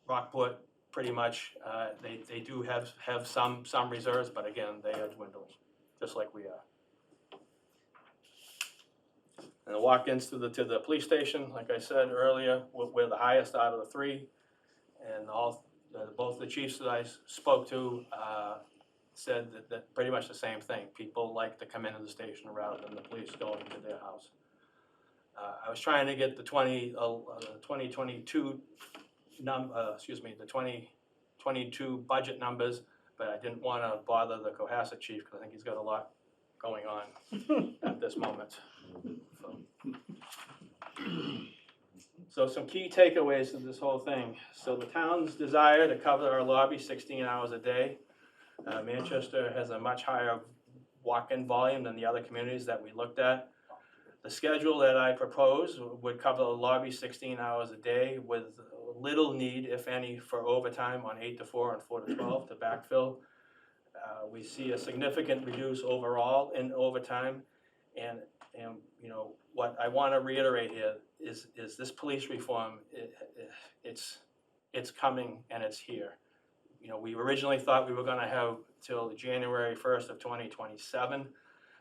Rockport, pretty much, they do have some reserves, but again, they are dwindling, just like we are. And the walk-ins to the police station, like I said earlier, we're the highest out of the 3, and both the chiefs that I spoke to said that pretty much the same thing. People like to come into the station rather than the police going into their house. I was trying to get the 2022 the 2022 budget numbers, but I didn't want to bother the Cohasset chief because I think he's got a lot going on at this moment. So some key takeaways of this whole thing. So the town's desire to cover our lobby 16 hours a day. Manchester has a much higher walk-in volume than the other communities that we looked at. The schedule that I propose would cover the lobby 16 hours a day with little need, if any, for overtime on 8 to 4 and 4 to 12 to backfill. We see a significant reduce overall in overtime, and you know what I want to reiterate here is this police reform. It's coming and it's here. You know, we originally thought we were going to have till January 1st of 2027,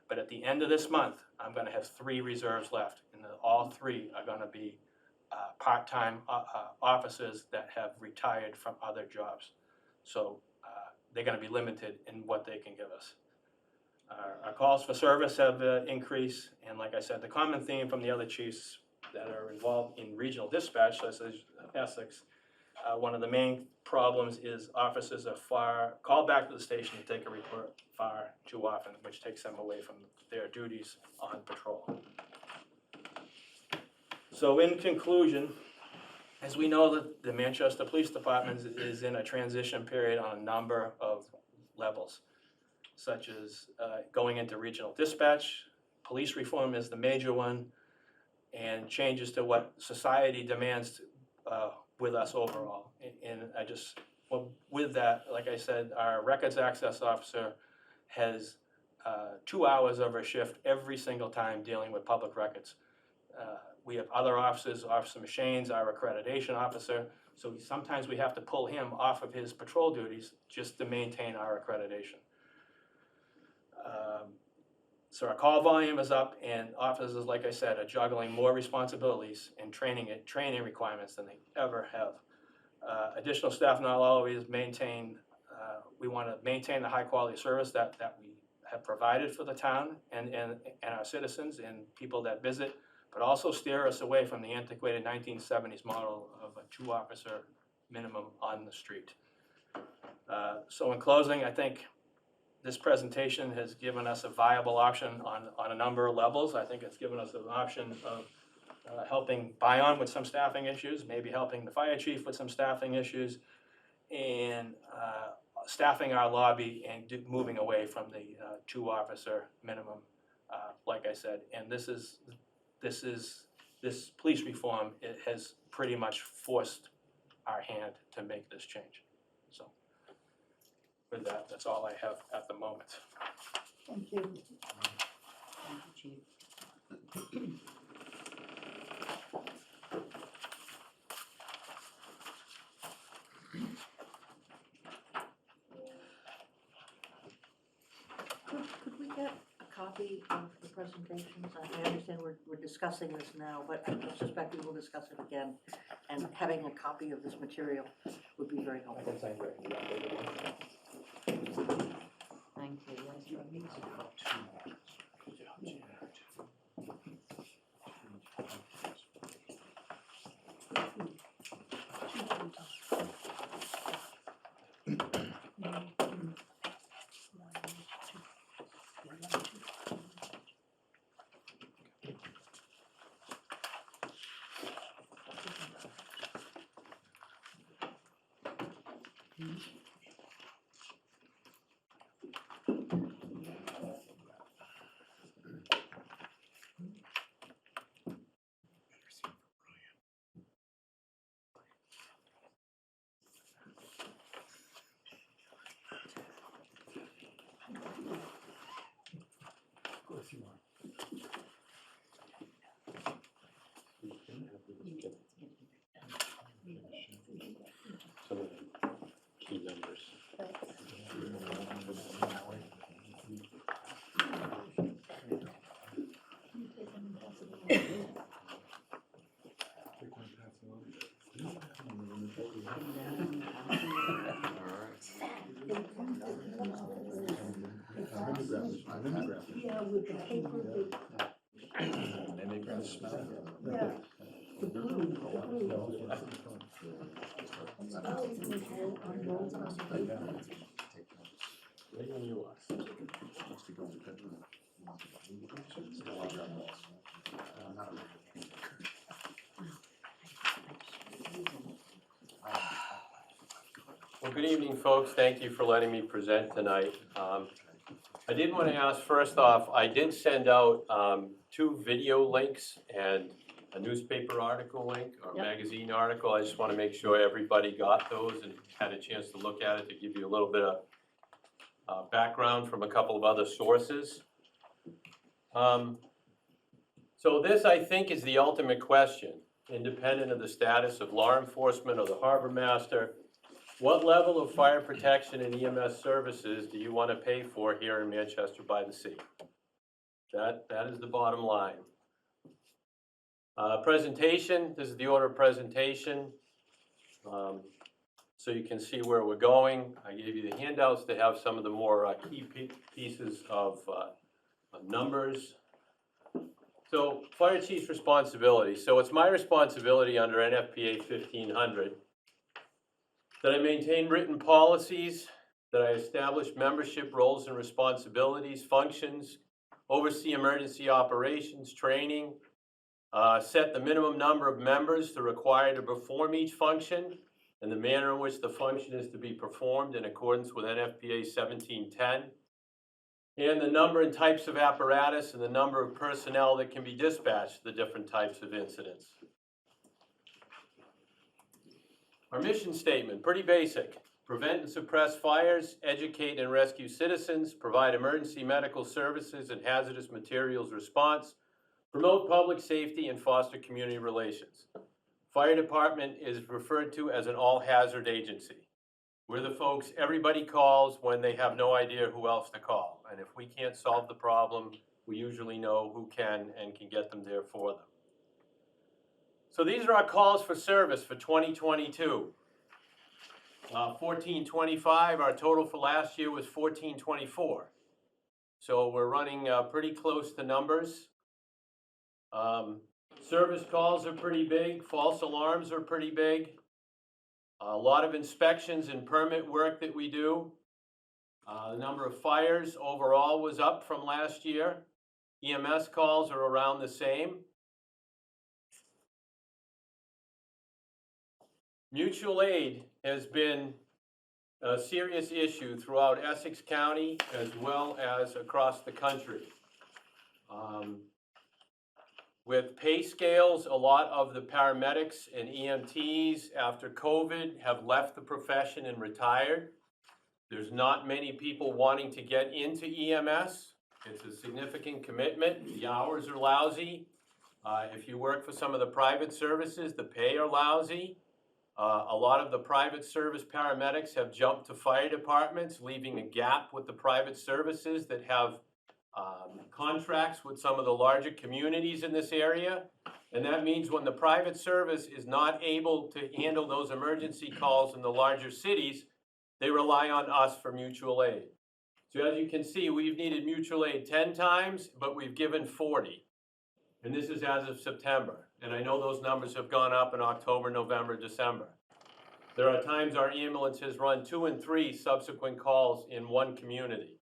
but at the end of this month, I'm going to have 3 reserves left, and all 3 are going to be part-time officers that have retired from other jobs. So they're going to be limited in what they can give us. Our calls for service have increased, and like I said, the common theme from the other chiefs that are involved in regional dispatch, such as Essex, one of the main problems is officers are called back to the station to take a report far too often, which takes them away from their duties on patrol. So in conclusion, as we know that the Manchester Police Department is in a transition period on a number of levels, such as going into regional dispatch, police reform is the major one, and changes to what society demands with us overall. And with that, like I said, our records access officer has 2 hours of her shift every single time dealing with public records. We have other officers, Officer Machanes, our accreditation officer, so sometimes we have to pull him off of his patrol duties just to maintain our accreditation. So our call volume is up, and officers, like I said, are juggling more responsibilities and training requirements than they ever have. Additional staff not always maintain, we want to maintain the high quality service that we have provided for the town and our citizens and people that visit, but also steer us away from the antiquated 1970s model of a 2-officer minimum on the street. So in closing, I think this presentation has given us a viable option on a number of levels. I think it's given us an option of helping Bion with some staffing issues, maybe helping the fire chief with some staffing issues, and staffing our lobby and moving away from the 2-officer minimum, like I said. And this police reform, it has pretty much forced our hand to make this change. So with that, that's all I have at the moment. Thank you. Thank you, Chief. Could we get a copy of the presentations? I understand we're discussing this now, but I suspect we will discuss it again. And having a copy of this material would be very helpful. Thank you, yes. Some of the key numbers. Yeah, with the paper, Mimeograph smell. yeah. Well, good evening, folks. Thank you for letting me present tonight. I did want to ask, first off, I did send out 2 video links and a newspaper article link or Yep. magazine article. I just want to make sure everybody got those and had a chance to look at it to give you a little bit of background from a couple of other sources. So this, I think, is the ultimate question, independent of the status of law enforcement or the harbor master. What level of fire protection and EMS services do you want to pay for here in Manchester by the Sea? That is the bottom line. Presentation, this is the order of presentation. So you can see where we're going. I gave you the handouts to have some of the more key pieces of numbers. So fire chief's responsibility. So it's my responsibility under NFPA 1500 that I maintain written policies, that I establish membership roles and responsibilities, functions, oversee emergency operations, training, set the minimum number of members to require to perform each function, and the manner in which the function is to be performed in accordance with NFPA 1710, and the number and types of apparatus and the number of personnel that can be dispatched to the different types of incidents. Our mission statement, pretty basic. Prevent and suppress fires, educate and rescue citizens, provide emergency medical services and hazardous materials response, promote public safety and foster community relations. Fire department is referred to as an all-hazard agency. We're the folks everybody calls when they have no idea who else to call. And if we can't solve the problem, we usually know who can and can get them there for them. So these are our calls for service for 2022. 1425, our total for last year was 1424. So we're running pretty close to numbers. Service calls are pretty big, false alarms are pretty big. A lot of inspections and permit work that we do. The number of fires overall was up from last year. EMS calls are around the same. Mutual aid has been a serious issue throughout Essex County as well as across the country. With pay scales, a lot of the paramedics and EMTs after COVID have left the profession and retired. There's not many people wanting to get into EMS. It's a significant commitment. The hours are lousy. If you work for some of the private services, the pay are lousy. A lot of the private service paramedics have jumped to fire departments, leaving a gap with the private services that have contracts with some of the larger communities in this area. And that means when the private service is not able to handle those emergency calls in the larger cities, they rely on us for mutual aid. So as you can see, we've needed mutual aid 10 times, but we've given 40. And this is as of September. And I know those numbers have gone up in October, November, December. There are times our ambulances run 2 and 3 subsequent calls in one community.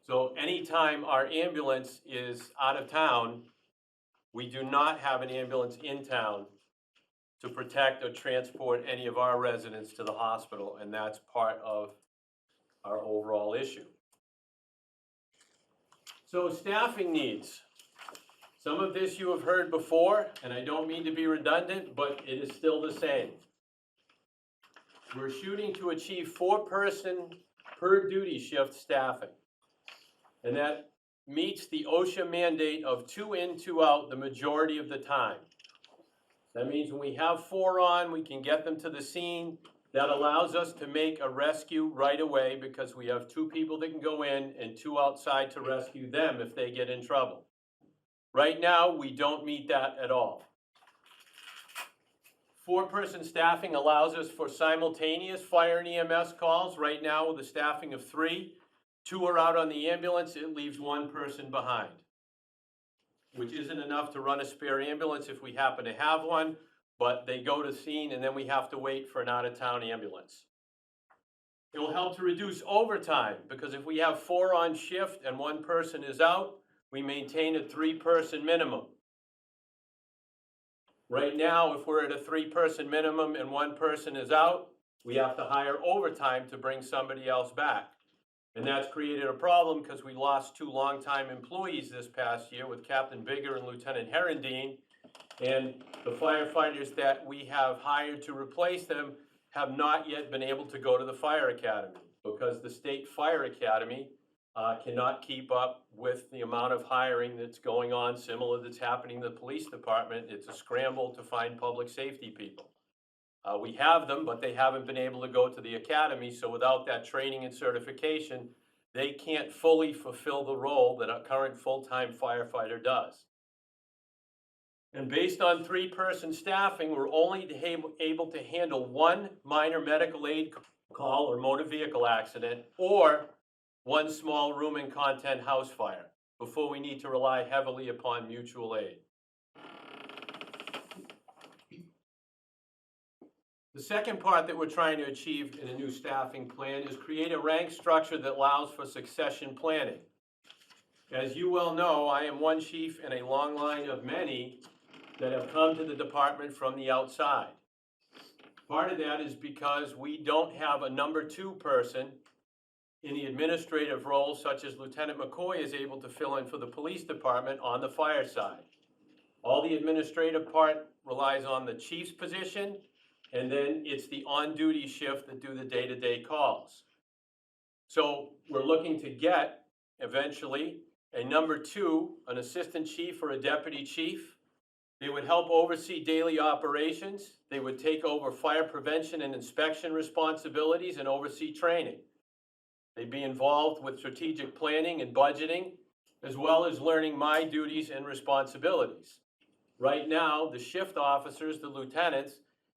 So anytime our ambulance is out of town, we do not have an ambulance in town to protect or transport any of our residents to the hospital, and that's part of our overall issue. So staffing needs. Some of this you have heard before, and I don't mean to be redundant, but it is still the same. We're shooting to achieve 4-person per duty shift staffing. And that meets the OSHA mandate of 2 in, 2 out the majority of the time. That means when we have 4 on, we can get them to the scene. That allows us to make a rescue right away because we have 2 people that can go in and 2 outside to rescue them if they get in trouble. Right now, we don't meet that at all. 4-person staffing allows us for simultaneous fire and EMS calls. Right now, with a staffing of 3, 2 are out on the ambulance, it leaves 1 person behind, which isn't enough to run a spare ambulance if we happen to have one, but they go to scene and then we have to wait for an out-of-town ambulance. It will help to reduce overtime because if we have 4 on shift and 1 person is out, we maintain a 3-person minimum. Right now, if we're at a 3-person minimum and 1 person is out, we have to hire overtime to bring somebody else back. And that's created a problem because we lost 2 longtime employees this past year with Captain Bigger and Lieutenant Herendine. And the firefighters that we have hired to replace them have not yet been able to go to the fire academy because the state fire academy cannot keep up with the amount of hiring that's going on, similar that's happening in the police department. It's a scramble to find public safety people. We have them, but they haven't been able to go to the academy, so without that training and certification, they can't fully fulfill the role that a current full-time firefighter does. And based on 3-person staffing, we're only able to handle 1 minor medical aid call or motor vehicle accident, or 1 small room and content house fire, before we need to rely heavily upon mutual aid. The second part that we're trying to achieve in a new staffing plan is create a rank structure that allows for succession planning. As you well know, I am one chief in a long line of many that have come to the department from the outside. Part of that is because we don't have a number 2 person in the administrative role, such as Lieutenant McCoy is able to fill in for the police department on the fire side. All the administrative part relies on the chief's position, and then it's the on-duty shift that do the day-to-day calls. So we're looking to get, eventually, a number 2, an assistant chief or a deputy chief. They would help oversee daily operations. They would take over fire prevention and inspection responsibilities and oversee training. They'd be involved with strategic planning and budgeting, as well as learning my duties and responsibilities. Right now, the shift officers, the lieutenants,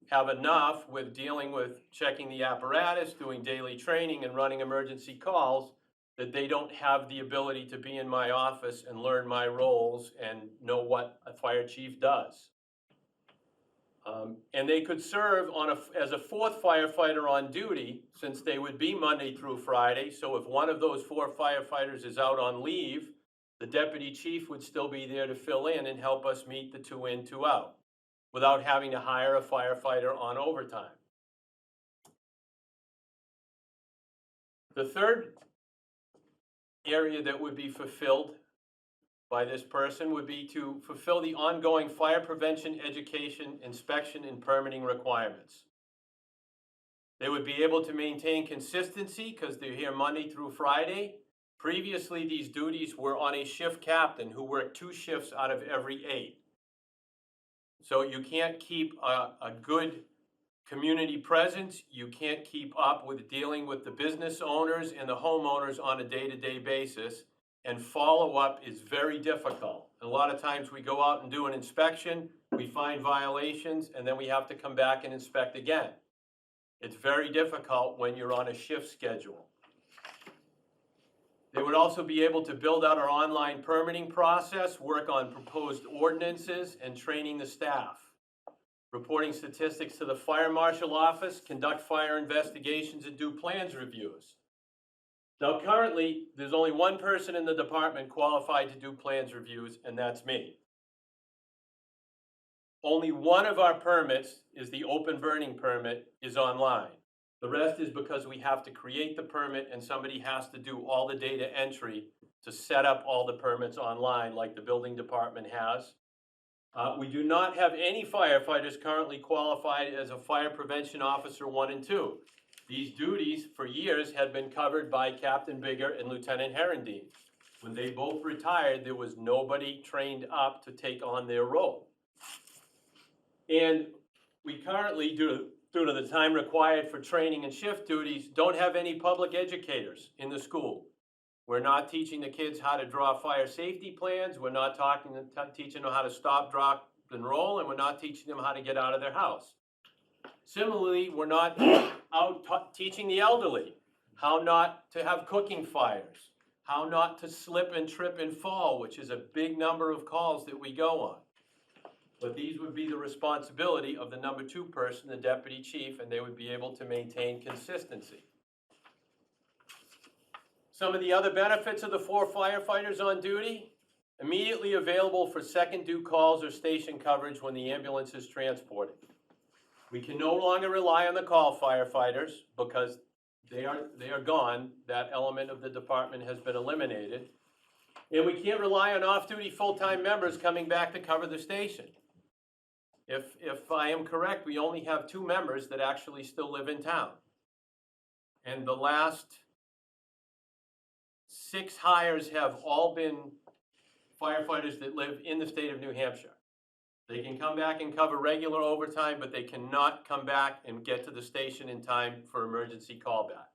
have enough with dealing with checking the apparatus, doing daily training, and running emergency calls that they don't have the ability to be in my office and learn my roles and know what a fire chief does. And they could serve as a 4th firefighter on duty, since they would be Monday through Friday. So if one of those 4 firefighters is out on leave, the deputy chief would still be there to fill in and help us meet the 2 in, 2 out, without having to hire a firefighter on overtime. The third area that would be fulfilled by this person would be to fulfill the ongoing fire prevention, education, inspection, and permitting requirements. They would be able to maintain consistency because they're here Monday through Friday. Previously, these duties were on a shift captain who worked 2 shifts out of every 8. So you can't keep a good community presence. You can't keep up with dealing with the business owners and the homeowners on a day-to-day basis. And follow-up is very difficult. A lot of times we go out and do an inspection, we find violations, and then we have to come back and inspect again. It's very difficult when you're on a shift schedule. They would also be able to build out our online permitting process, work on proposed ordinances, and training the staff. Reporting statistics to the fire marshal office, conduct fire investigations, and do plans reviews. Now currently, there's only one person in the department qualified to do plans reviews, and that's me. Only one of our permits is the open burning permit is online. The rest is because we have to create the permit and somebody has to do all the data entry to set up all the permits online like the building department has. We do not have any firefighters currently qualified as a fire prevention officer 1 and 2. These duties for years had been covered by Captain Bigger and Lieutenant Herendeen. When they both retired, there was nobody trained up to take on their role. And we currently, due to the time required for training and shift duties, don't have any public educators in the school. We're not teaching the kids how to draw fire safety plans. We're not teaching them how to stop, drop, and roll, and we're not teaching them how to get out of their house. Similarly, we're not out teaching the elderly how not to have cooking fires, how not to slip and trip and fall, which is a big number of calls that we go on. But these would be the responsibility of the number 2 person, the deputy chief, and they would be able to maintain consistency. Some of the other benefits of the 4 firefighters on duty: immediately available for second due calls or station coverage when the ambulance is transported. We can no longer rely on the call firefighters because they are gone. That element of the department has been eliminated. And we can't rely on off-duty full-time members coming back to cover the station. If I am correct, we only have 2 members that actually still live in town. And the last 6 hires have all been firefighters that live in the state of New Hampshire. They can come back and cover regular overtime, but they cannot come back and get to the station in time for emergency callback.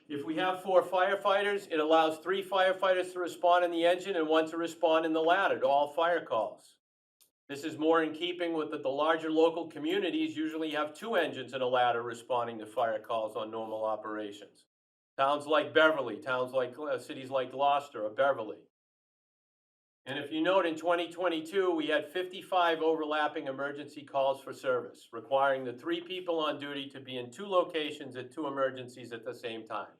If we have 4 firefighters, it allows 3 firefighters to respond in the engine and 1 to respond in the ladder to all fire calls. This is more in keeping with that the larger local communities usually have 2 engines and a ladder responding to fire calls on normal operations. Towns like Beverly, towns like cities like Gloucester or Beverly. And if you note, in 2022, we had 55 overlapping emergency calls for service, requiring the 3 people on duty to be in 2 locations at 2 emergencies at the same time,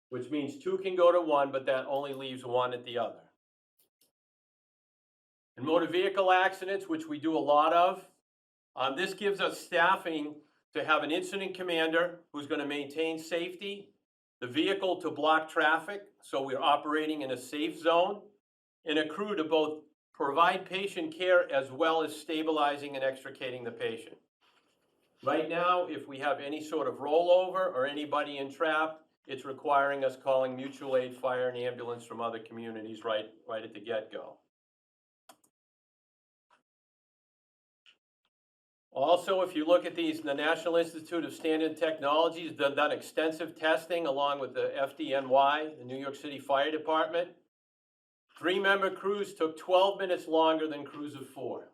which means 2 can go to 1, but that only leaves 1 at the other. In motor vehicle accidents, which we do a lot of, this gives us staffing to have an incident commander who's going to maintain safety, the vehicle to block traffic, so we're operating in a safe zone, and a crew to both provide patient care as well as stabilizing and extricating the patient. Right now, if we have any sort of rollover or anybody entrapped, it's requiring us calling mutual aid, fire, and ambulance from other communities right at the get-go. Also, if you look at these, the National Institute of Standard Technology has done extensive testing along with the FDNY, the New York City Fire Department. 3-member crews took 12 minutes longer than crews of 4.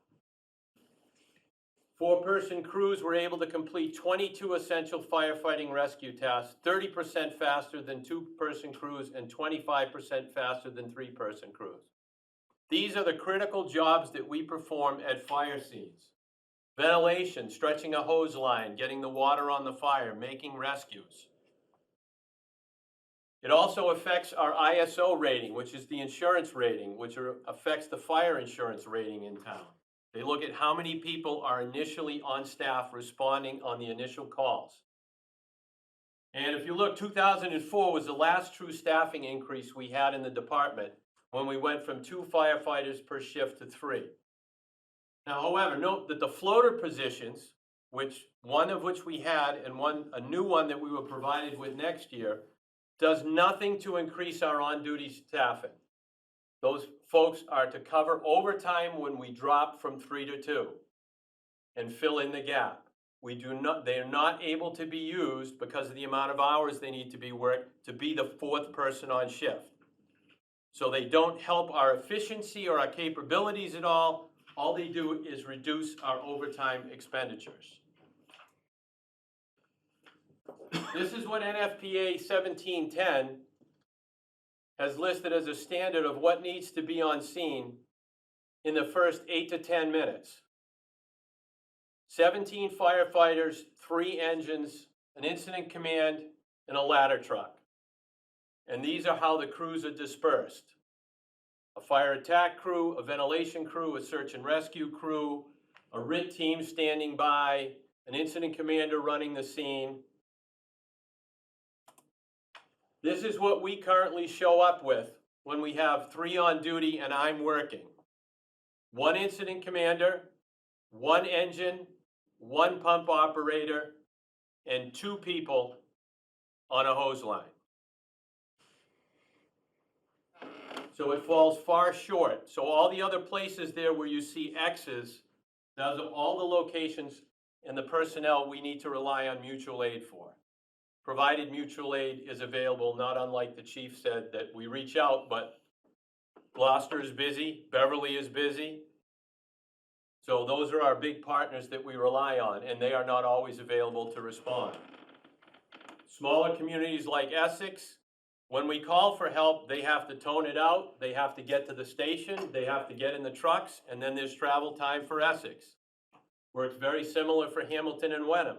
4-person crews were able to complete 22 essential firefighting rescue tasks, 30% faster than 2-person crews and 25% faster than 3-person crews. These are the critical jobs that we perform at fire scenes. Ventilation, stretching a hose line, getting the water on the fire, making rescues. It also affects our ISO rating, which is the insurance rating, which affects the fire insurance rating in town. They look at how many people are initially on staff responding on the initial calls. And if you look, 2004 was the last true staffing increase we had in the department when we went from 2 firefighters per shift to 3. Now, however, note that the floater positions, one of which we had and a new one that we were provided with next year, does nothing to increase our on-duty staffing. Those folks are to cover overtime when we drop from 3 to 2 and fill in the gap. They are not able to be used because of the amount of hours they need to be worked to be the 4th person on shift. So they don't help our efficiency or our capabilities at all. All they do is reduce our overtime expenditures. This is what NFPA 1710 has listed as a standard of what needs to be on scene in the first 8 to 10 minutes. 17 firefighters, 3 engines, an incident command, and a ladder truck. And these are how the crews are dispersed. A fire attack crew, a ventilation crew, a search and rescue crew, a RIT team standing by, an incident commander running the scene. This is what we currently show up with when we have 3 on duty and I'm working. 1 incident commander, 1 engine, 1 pump operator, and 2 people on a hose line. So it falls far short. So all the other places there where you see X's, those are all the locations and the personnel we need to rely on mutual aid for. Provided mutual aid is available, not unlike the chief said that we reach out, but Gloucester is busy, Beverly is busy. So those are our big partners that we rely on, and they are not always available to respond. Smaller communities like Essex, when we call for help, they have to tone it out, they have to get to the station, they have to get in the trucks, and then there's travel time for Essex. Works very similar for Hamilton and Wenham.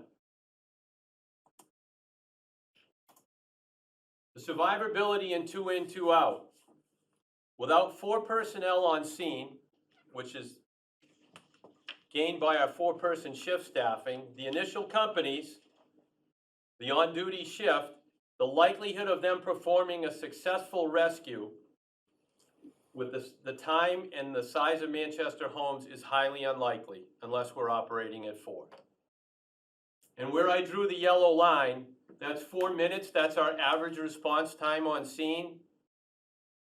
The survivability in 2 in, 2 out. Without 4 personnel on scene, which is gained by our 4-person shift staffing, the initial companies, the on-duty shift, the likelihood of them performing a successful rescue with the time and the size of Manchester homes is highly unlikely unless we're operating at 4. And where I drew the yellow line, that's 4 minutes, that's our average response time on scene.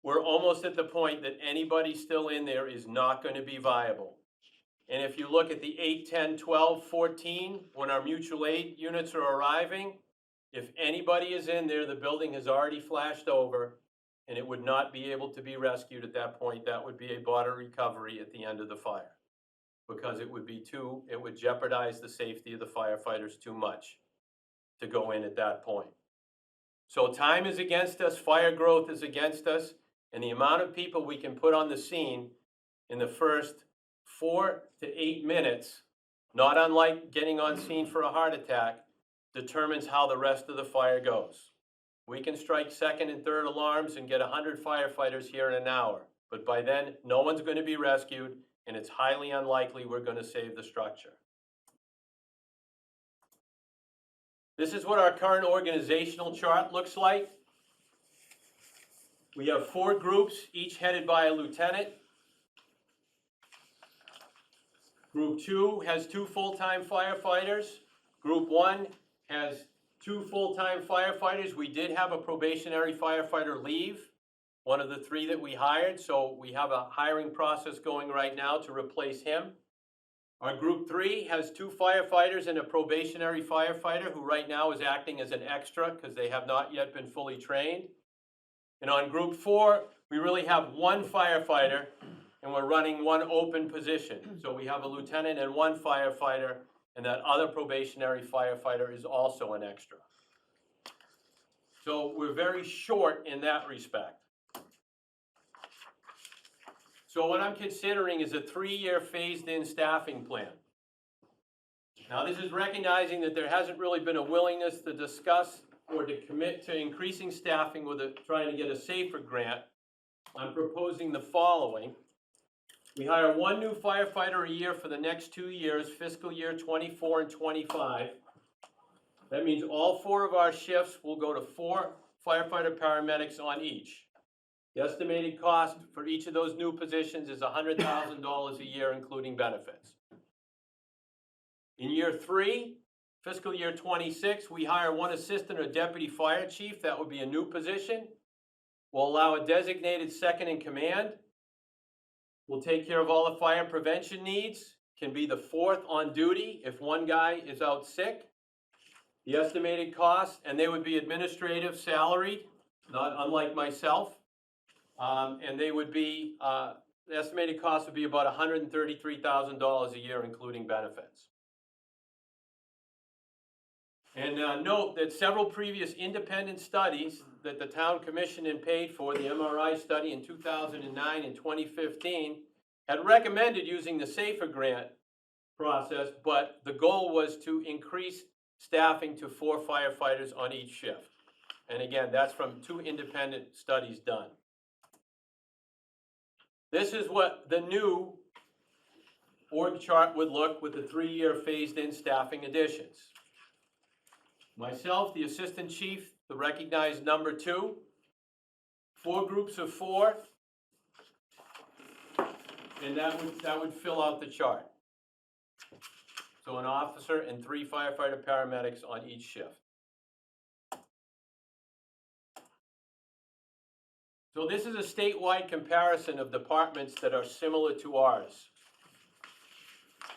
We're almost at the point that anybody still in there is not going to be viable. And if you look at the 8, 10, 12, 14, when our mutual aid units are arriving, if anybody is in there, the building has already flashed over and it would not be able to be rescued at that point. That would be a body recovery at the end of the fire because it would jeopardize the safety of the firefighters too much to go in at that point. So time is against us, fire growth is against us, and the amount of people we can put on the scene in the first 4 to 8 minutes, not unlike getting on scene for a heart attack, determines how the rest of the fire goes. We can strike 2nd and 3rd alarms and get 100 firefighters here in an hour, but by then, no one's going to be rescued, and it's highly unlikely we're going to save the structure. This is what our current organizational chart looks like. We have 4 groups, each headed by a lieutenant. Group 2 has 2 full-time firefighters. Group 1 has 2 full-time firefighters. We did have a probationary firefighter leave, one of the 3 that we hired, so we have a hiring process going right now to replace him. Our Group 3 has 2 firefighters and a probationary firefighter who right now is acting as an extra because they have not yet been fully trained. And on Group 4, we really have 1 firefighter and we're running 1 open position. So we have a lieutenant and 1 firefighter, and that other probationary firefighter is also an extra. So we're very short in that respect. So what I'm considering is a 3-year phased-in staffing plan. Now this is recognizing that there hasn't really been a willingness to discuss or to commit to increasing staffing with trying to get a SAFER grant. I'm proposing the following. We hire 1 new firefighter a year for the next 2 years, fiscal year 24 and 25. That means all 4 of our shifts will go to 4 firefighter paramedics on each. The estimated cost for each of those new positions is $100,000 a year, including benefits. In year 3, fiscal year 26, we hire 1 assistant or deputy fire chief. That would be a new position. We'll allow a designated second in command. We'll take care of all the fire prevention needs. Can be the 4th on duty if one guy is out sick. The estimated cost, and they would be administrative salaried, not unlike myself. And they would be, the estimated cost would be about $133,000 a year, including benefits. And note that several previous independent studies that the town commissioned and paid for, the MRI study in 2009 and 2015, had recommended using the SAFER grant process, but the goal was to increase staffing to 4 firefighters on each shift. And again, that's from 2 independent studies done. This is what the new org chart would look with the 3-year phased-in staffing additions. Myself, the assistant chief, the recognized number 2, 4 groups of 4, and that would fill out the chart. So an officer and 3 firefighter paramedics on each shift. So this is a statewide comparison of departments that are similar to ours,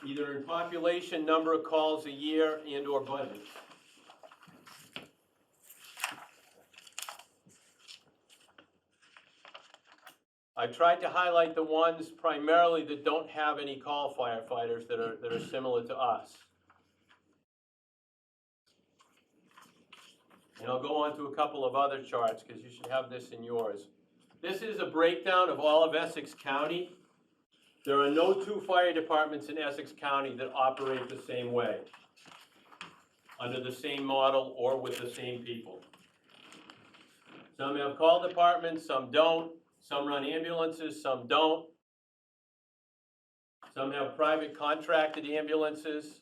either in population, number of calls a year, and/or budget. I tried to highlight the ones primarily that don't have any call firefighters that are similar to us. And I'll go on to a couple of other charts because you should have this in yours. This is a breakdown of all of Essex County. There are no 2 fire departments in Essex County that operate the same way, under the same model or with the same people. Some have call departments, some don't. Some run ambulances, some don't. Some have private contracted ambulances.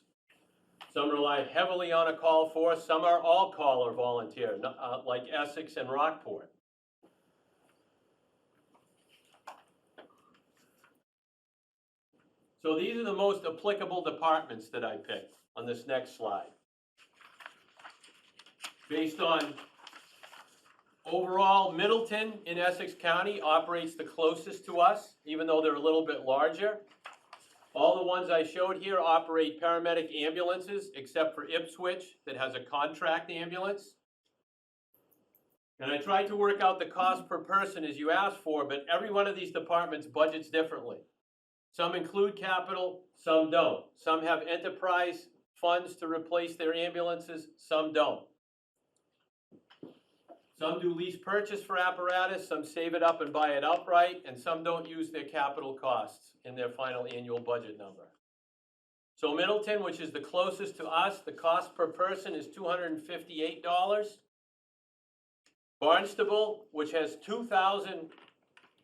Some rely heavily on a call force. Some are all call or volunteer, like Essex and Rockport. So these are the most applicable departments that I picked on this next slide. Based on overall, Middleton in Essex County operates the closest to us, even though they're a little bit larger. All the ones I showed here operate paramedic ambulances, except for Ipswich, that has a contract ambulance. And I tried to work out the cost per person as you asked for, but every one of these departments budgets differently. Some include capital, some don't. Some have enterprise funds to replace their ambulances, some don't. Some do lease purchase for apparatus, some save it up and buy it outright, and some don't use their capital costs in their final annual budget number. So Middleton, which is the closest to us, the cost per person is $258. Barnstable, which has 2,000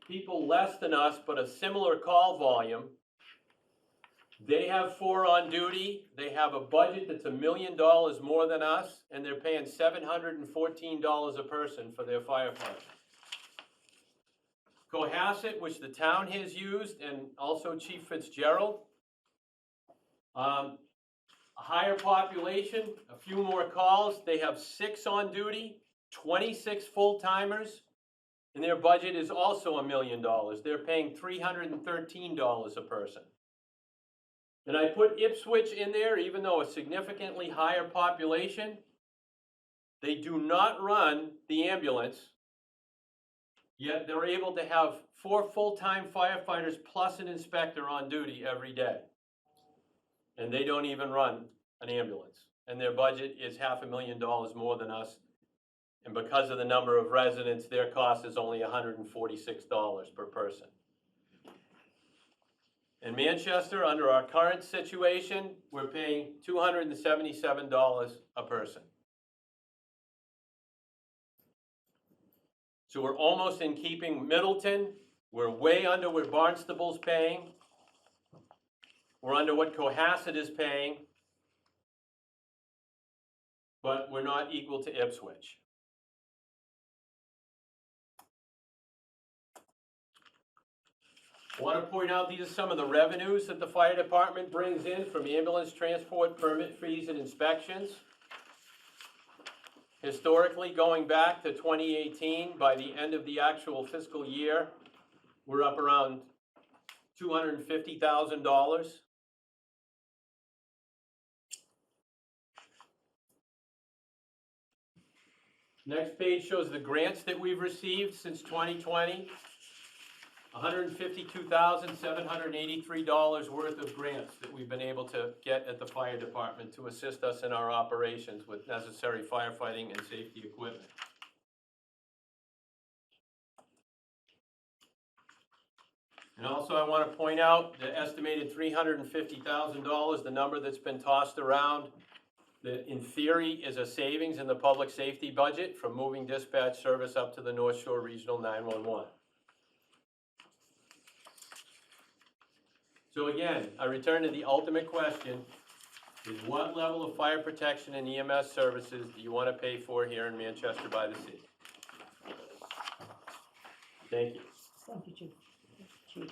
people less than us, but a similar call volume, they have 4 on duty. They have a budget that's $1 million more than us, and they're paying $714 a person for their firefighter. Cohasset, which the town has used, and also Chief Fitzgerald. A higher population, a few more calls. They have 6 on duty, 26 full-timers, and their budget is also $1 million. They're paying $313 a person. And I put Ipswich in there, even though a significantly higher population. They do not run the ambulance, yet they're able to have 4 full-time firefighters plus an inspector on duty every day. And they don't even run an ambulance. And their budget is $500,000 more than us. And because of the number of residents, their cost is only $146 per person. In Manchester, under our current situation, we're paying $277 a person. So we're almost in keeping Middleton. We're way under what Barnstable's paying. We're under what Cohasset is paying. But we're not equal to Ipswich. I want to point out, these are some of the revenues that the fire department brings in from ambulance transport, permit fees, and inspections. Historically, going back to 2018, by the end of the actual fiscal year, we're up around $250,000. Next page shows the grants that we've received since 2020. $152,783 worth of grants that we've been able to get at the fire department to assist us in our operations with necessary firefighting and safety equipment. And also I want to point out the estimated $350,000, the number that's been tossed around, that in theory is a savings in the public safety budget from moving dispatch service up to the North Shore Regional 911. So again, I return to the ultimate question, is what level of fire protection and EMS services do you want to pay for here in Manchester by the Sea? Thank you. Thank you, Chief. Chief.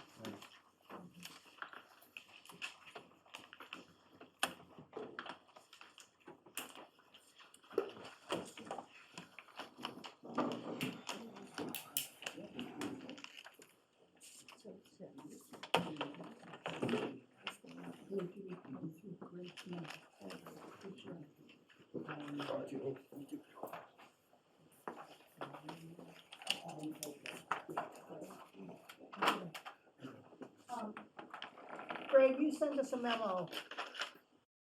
Greg, you sent us a memo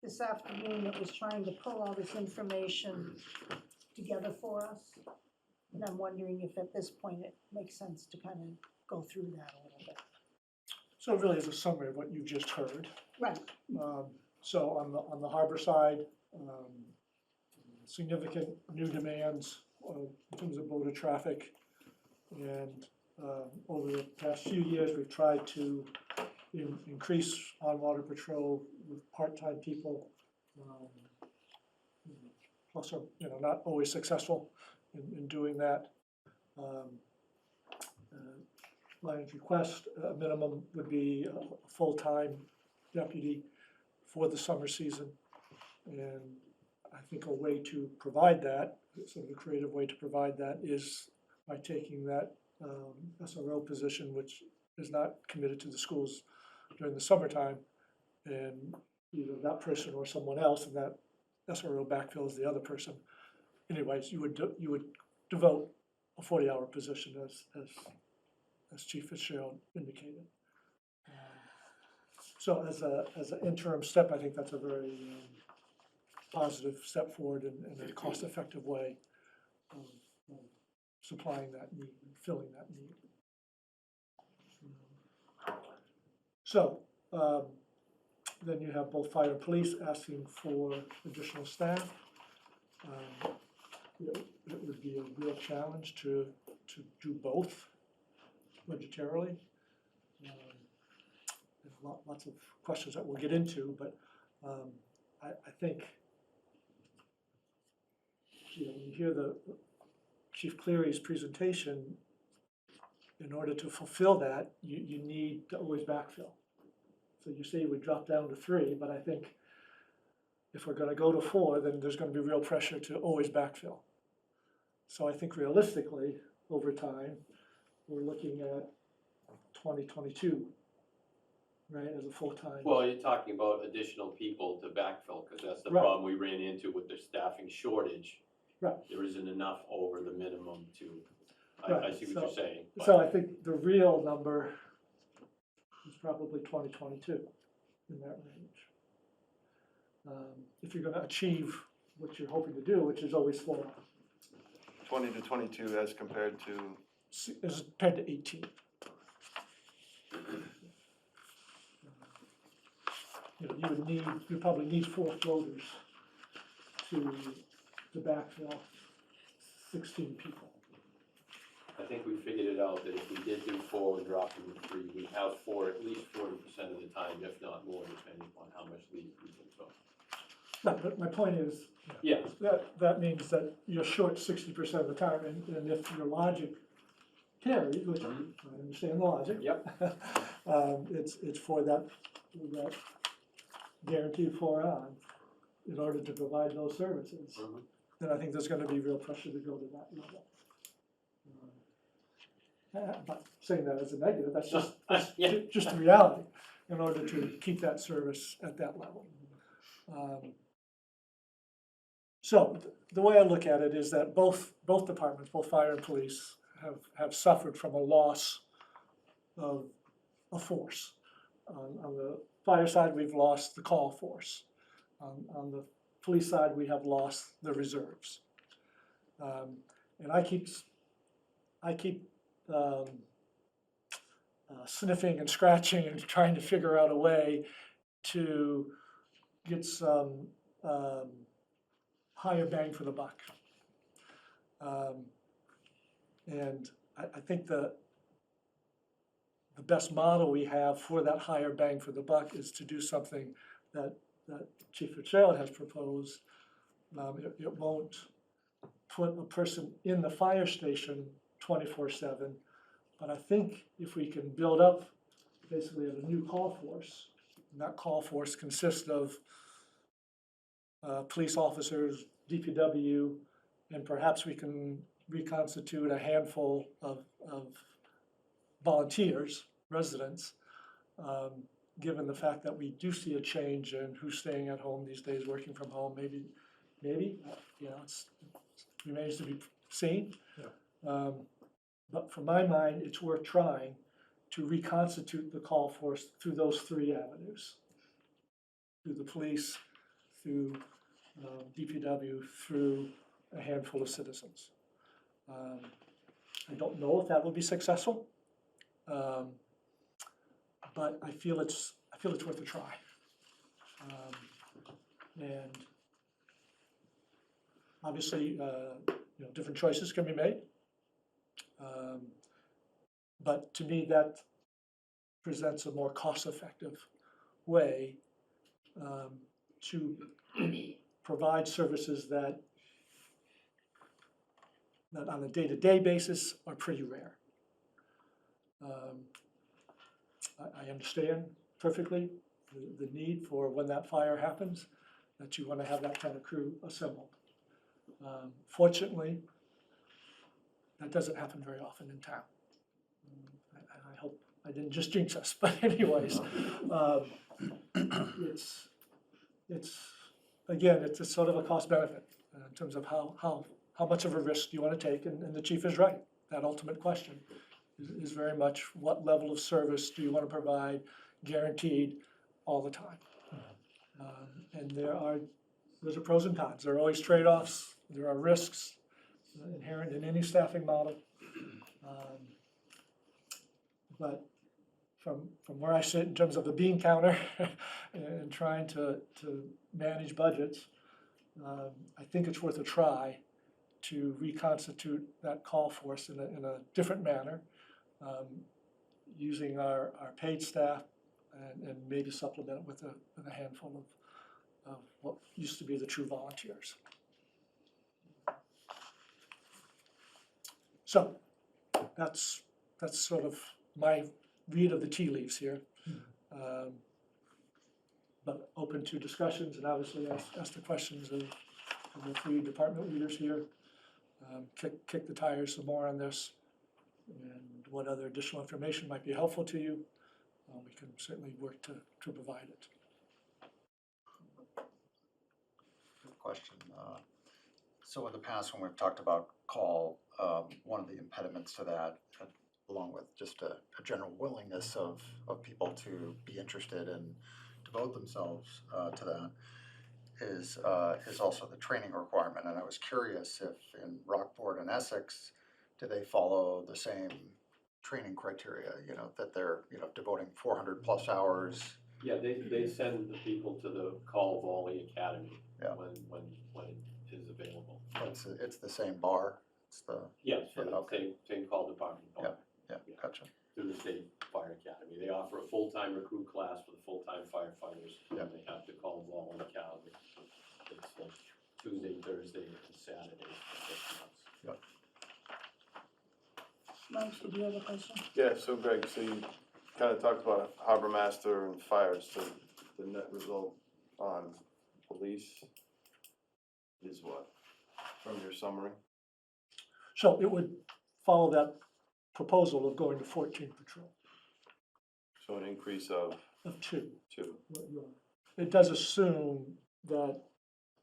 this afternoon that was trying to pull all this information together for us. And I'm wondering if at this point it makes sense to kind of go through that a little bit. So it really is a summary of what you just heard. Right. So on the harbor side, significant new demands in terms of motor traffic. And over the past few years, we've tried to increase on-water patrol with part-time people. Plus, not always successful in doing that. Lion's request, a minimum would be a full-time deputy for the summer season. And I think a way to provide that, sort of a creative way to provide that, is by taking that SRO position, which is not committed to the schools during the summertime, and either that person or someone else, and that SRO backfills the other person. Anyways, you would devote a 40-hour position as Chief Fitzgerald indicated. So as an interim step, I think that's a very positive step forward and a cost-effective way of supplying that need, filling that need. So then you have both fire and police asking for additional staff. It would be a real challenge to do both budgetarily. There's lots of questions that we'll get into, but I think when you hear the Chief Cleary's presentation, in order to fulfill that, you need to always backfill. So you say we drop down to 3, but I think if we're going to go to 4, then there's going to be real pressure to always backfill. So I think realistically, over time, we're looking at 2022, right, as a full-time. Well, you're talking about additional people to backfill, because that's the Right. problem we ran into with the staffing shortage. Right. There isn't enough over the minimum to, I Right, see what you're saying. So I think the real number is probably 2022, in that range. If you're going to achieve what you're hoping to do, which is always 4, 20 to 22 as compared to, as compared to 18. You probably need 4 floaters to backfill 16 people. I think we figured it out, that if we did do 4 and drop them to 3, we'd have 4 at least 40% of the time, if not more, depending on how much leave people took. No, but my point is, Yes. that means that you're short 60% of the time, and if your logic carries, which I understand the logic. Yep. It's for that guaranteed 4 on, in order to provide those services. Mhm. Then I think there's gonna be real pressure to go to that level. I'm not saying that as a negative, that's Yeah. just the reality, in order to keep that service at that level. So, the way I look at it is that both departments, both fire and police, have suffered from a loss of a force. On the fire side, we've lost the call force. On the police side, we have lost the reserves. And I keep sniffing and scratching and trying to figure out a way to get some higher bang for the buck. And I think the best model we have for that higher bang for the buck is to do something that Chief Fitzgerald has proposed. It won't put a person in the fire station 24/7, but I think if we can build up basically a new call force, and that call force consists of police officers, DPW, and perhaps we can reconstitute a handful of volunteers, residents, given the fact that we do see a change in who's staying at home these days, working from home, maybe, you know, it remains to be seen. But from my mind, it's worth trying to reconstitute the call force through those 3 avenues. Through the police, through DPW, through a handful of citizens. I don't know if that will be successful, but I feel it's worth a try. And obviously, different choices can be made. But to me, that presents a more cost-effective way to provide services that on a day-to-day basis are pretty rare. I understand perfectly the need for when that fire happens, that you want to have that kind of crew assembled. Fortunately, that doesn't happen very often in town. I hope I didn't just jinx us, but anyways, it's a sort of a cost benefit in terms of how much of a risk do you want to take, and the chief is right. That ultimate question is very much what level of service do you want to provide guaranteed all the time. And there's pros and cons. There are always trade-offs. There are risks inherent in any staffing model. But from where I sit in terms of the bean counter and trying to manage budgets, I think it's worth a try to reconstitute that call force in a different manner, using our paid staff and maybe supplement it with a handful of what used to be the true volunteers. So that's sort of my read of the tea leaves here. But open to discussions, and obviously ask the questions of the 3 department leaders here. Kick the tires some more on this, and what other additional information might be helpful to you. We can certainly work to provide it. Good question. So in the past, when we've talked about call, one of the impediments to that, along with just a general willingness of people to be interested and devote themselves to that, is also the training requirement. And I was curious if in Rockport and Essex, do they follow the same training criteria, that they're, devoting 400+ hours? Yeah, they send the people to the Call Volley Academy when it is available. It's the same bar? Yes, for the okay. same call department. Yeah, gotcha. Through the State Fire Academy. They offer a full-time recruit class for the full-time firefighters. Yeah. They have to Call Volley Academy. It's like Tuesday, Thursday, and Saturday for 6 months. Mike, did you have a question? Yeah, so Greg, so you kind of talked about harbor master and fire, so the net result on police is what, from your summary? So it would follow that proposal of going to 14 patrol, So an increase of of 2. 2. It does assume that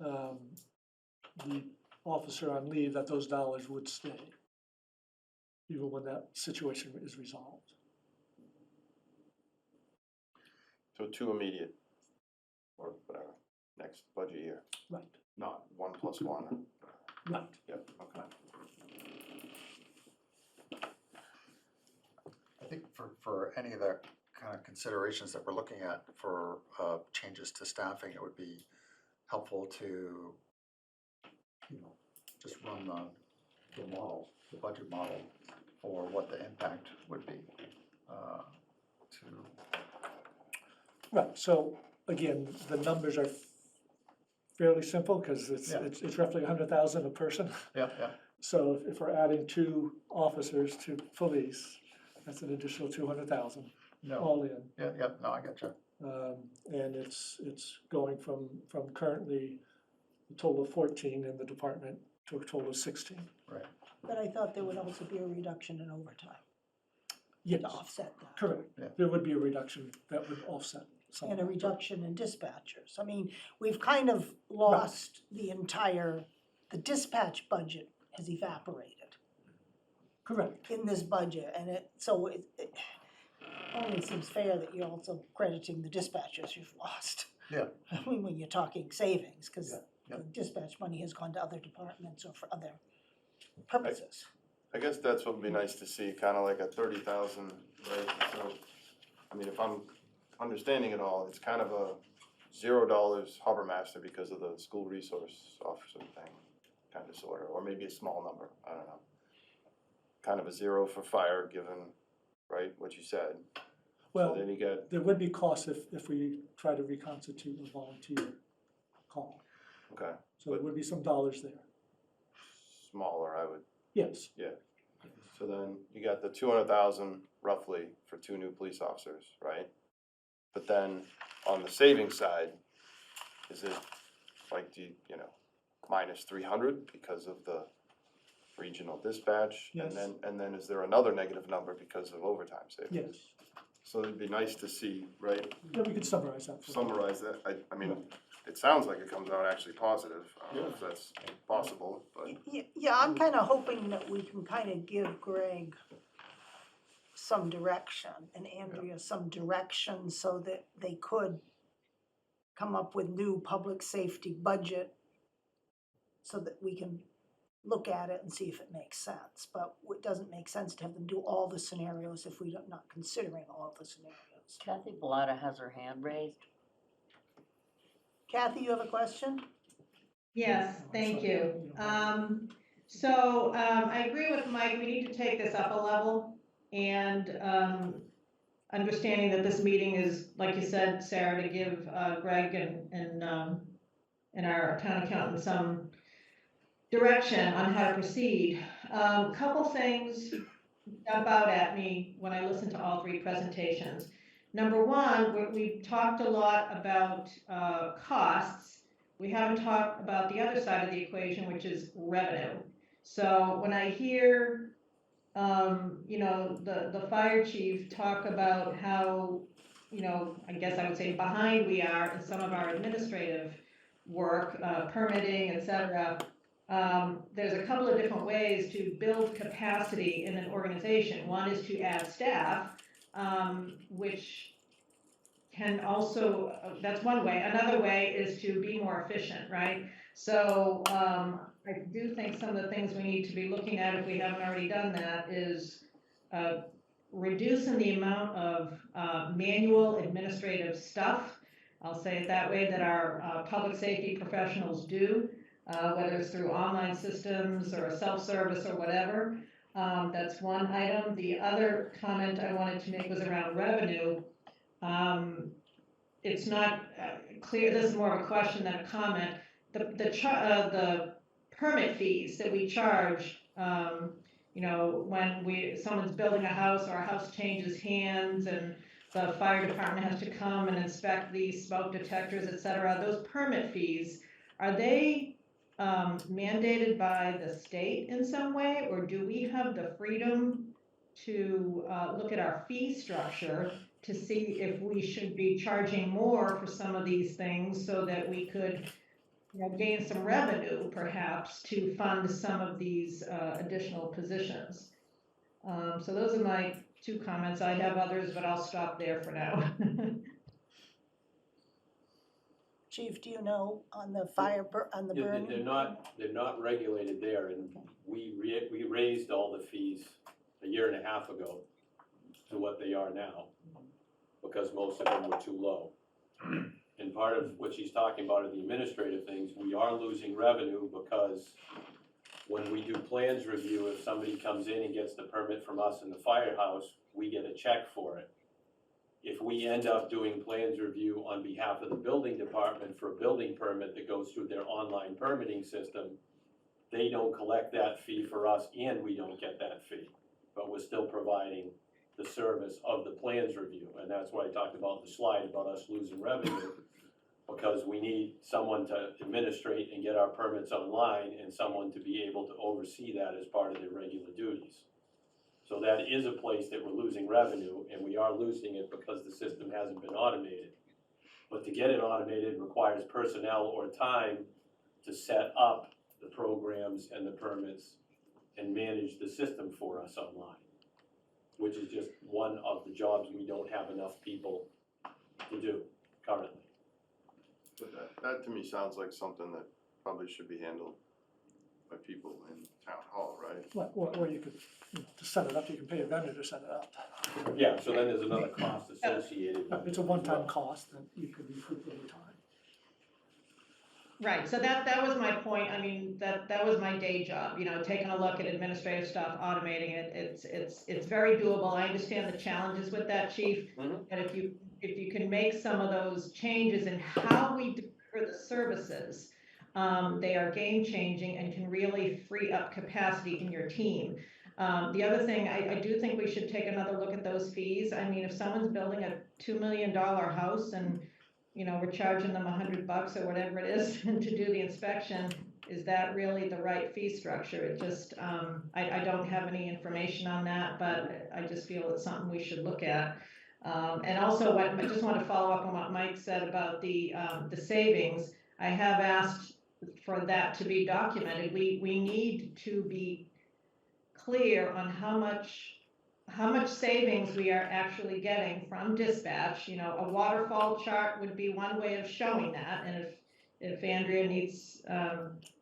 the officer on leave, that those dollars would stay, even when that situation is resolved. So 2 immediate, or whatever, next budget year, Right, not 1 + 1. right. Yep, okay. I think for any of the kind of considerations that we're looking at for changes to staffing, it would be helpful to, just run the model, the budget model for what the impact would be Right, so again, the numbers are fairly simple because Yeah. it's roughly 100,000 a person. Yeah, yeah. So if we're adding 2 officers to police, that's an additional 200,000 No, all in. yeah, no, I gotcha. And it's going from currently a total of 14 in the department to a total of 16. Right. But I thought there would also be a reduction in overtime Yes, to offset that. correct. Yeah. There would be a reduction that would offset some. And a of that. reduction in dispatchers. I mean, we've kind of lost the dispatch budget has evaporated Correct. in this budget, and it only seems fair that you're also crediting the dispatchers you've lost. Yeah. I mean, when you're talking savings, because Yeah, yeah. the dispatch money has gone to other departments or for other purposes. I guess that's what would be nice to see, kind of like a 30,000, right? So, I mean, if I'm understanding it all, it's kind of a $0 harbor master because of the school resource officer thing, kind of sorta, or maybe a small number, I don't know. Kind of a 0 for fire, given, right, what you said. So Well, then you get, there would be costs if we try to reconstitute a volunteer call. okay, So there would be some dollars there. smaller, I would, Yes, so then you got the 200,000 roughly for 2 new police officers, right? But then on the savings side, is it like, minus 300 because of the regional dispatch? Yes. And then is there another negative number because of overtime savings? yes. So it'd be nice to see, right, Yeah, we could summarize that. for you. summarize that. I mean, it sounds like it comes out actually positive. I don't know if that's possible, but. Yeah, I'm kind of hoping that we can kind of give Greg some direction and Andrea some direction so that they could come up with new public safety budget so that we can look at it and see if it makes sense. But it doesn't make sense to have them do all the scenarios if we're not considering all the scenarios. Kathy Bellata has her hand raised. Kathy, you have a question? Yes, thank you. So I agree with Mike, we need to take this up a level and understanding that this meeting is, like you said, Sarah, to give Greg and our town accountant some direction on how to proceed. Couple things jump out at me when I listen to all three presentations. Number one, we've talked a lot about costs. We haven't talked about the other side of the equation, which is revenue. So when I hear, the fire chief talk about how, I guess I would say behind we are in some of our administrative work, permitting, et cetera, there's a couple of different ways to build capacity in an organization. One is to add staff, which can also, that's one way. Another way is to be more efficient, right? So I do think some of the things we need to be looking at, if we haven't already done that, is reducing the amount of manual administrative stuff, I'll say it that way, that our public safety professionals do, whether it's through online systems or a self-service or whatever. That's one item. The other comment I wanted to make was around revenue. It's not clear, this is more of a question than a comment. The permit fees that we charge You know, when someone's building a house or a house changes hands and the fire department has to come and inspect the smoke detectors, et cetera, those permit fees, are they mandated by the state in some way, or do we have the freedom to look at our fee structure to see if we should be charging more for some of these things so that we could, you know, gain some revenue perhaps to fund some of these additional positions? So those are my 2 comments. I have others, but I'll stop there for now. Chief, do you know on the fire, on the Yeah, burning? they're not regulated there, and we raised all the fees a year and a half ago to what they are now, because most of them were too low. And part of what she's talking about are the administrative things. We are losing revenue because when we do plans review, if somebody comes in and gets the permit from us in the firehouse, we get a check for it. If we end up doing plans review on behalf of the building department for a building permit that goes through their online permitting system, they don't collect that fee for us and we don't get that fee. But we're still providing the service of the plans review. And that's why I talked about the slide about us losing revenue, because we need someone to administrate and get our permits online and someone to be able to oversee that as part of their regular duties. So that is a place that we're losing revenue, and we are losing it because the system hasn't been automated. But to get it automated requires personnel or time to set up the programs and the permits and manage the system for us online, which is just one of the jobs we don't have enough people to do currently. But that to me sounds like something that probably should be handled by people in town hall, right? Or you could, to set it up, you can pay a vendor to set it up. Yeah, so then there's another cost associated with it. It's a one-time cost that you could recoup over time. Right, so that was my point. I mean, that was my day job, you know, taking a look at administrative stuff, automating it. It's very doable. I understand the challenges with that, Chief. Mhm. And if you can make some of those changes in how we deliver the services, they are game changing and can really free up capacity in your team. The other thing, I do think we should take another look at those fees. I mean, if someone's building a $2 million house and, you know, we're charging them $100 or whatever it is to do the inspection, is that really the right fee structure? It just, I don't have any information on that, but I just feel it's something we should look at. And also, I just want to follow up on what Mike said about the savings. I have asked for that to be documented. We need to be clear on how much savings we are actually getting from dispatch. You know, a waterfall chart would be one way of showing that, and if Andrea needs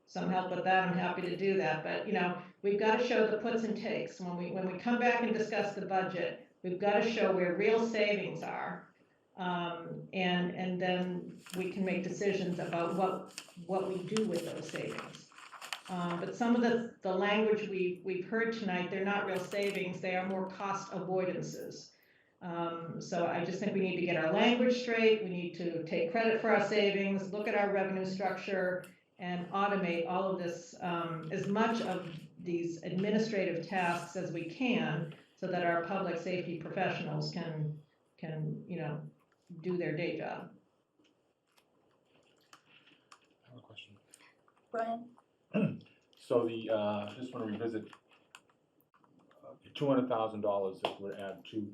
some help with that, I'm happy to do that. But you know, we've got to show the puts and takes. When we come back and discuss the budget, we've got to show where real savings are, and then we can make decisions about what we do with those savings. But some of the language we've heard tonight, they're not real savings, they are more cost avoidances. So I just think we need to get our language straight, we need to take credit for our savings, look at our revenue structure, and automate all of this, as much of these administrative tasks as we can, so that our public safety professionals can you know, do their day job. I have a question. Brian? So just want to revisit, $200,000 that we're adding to,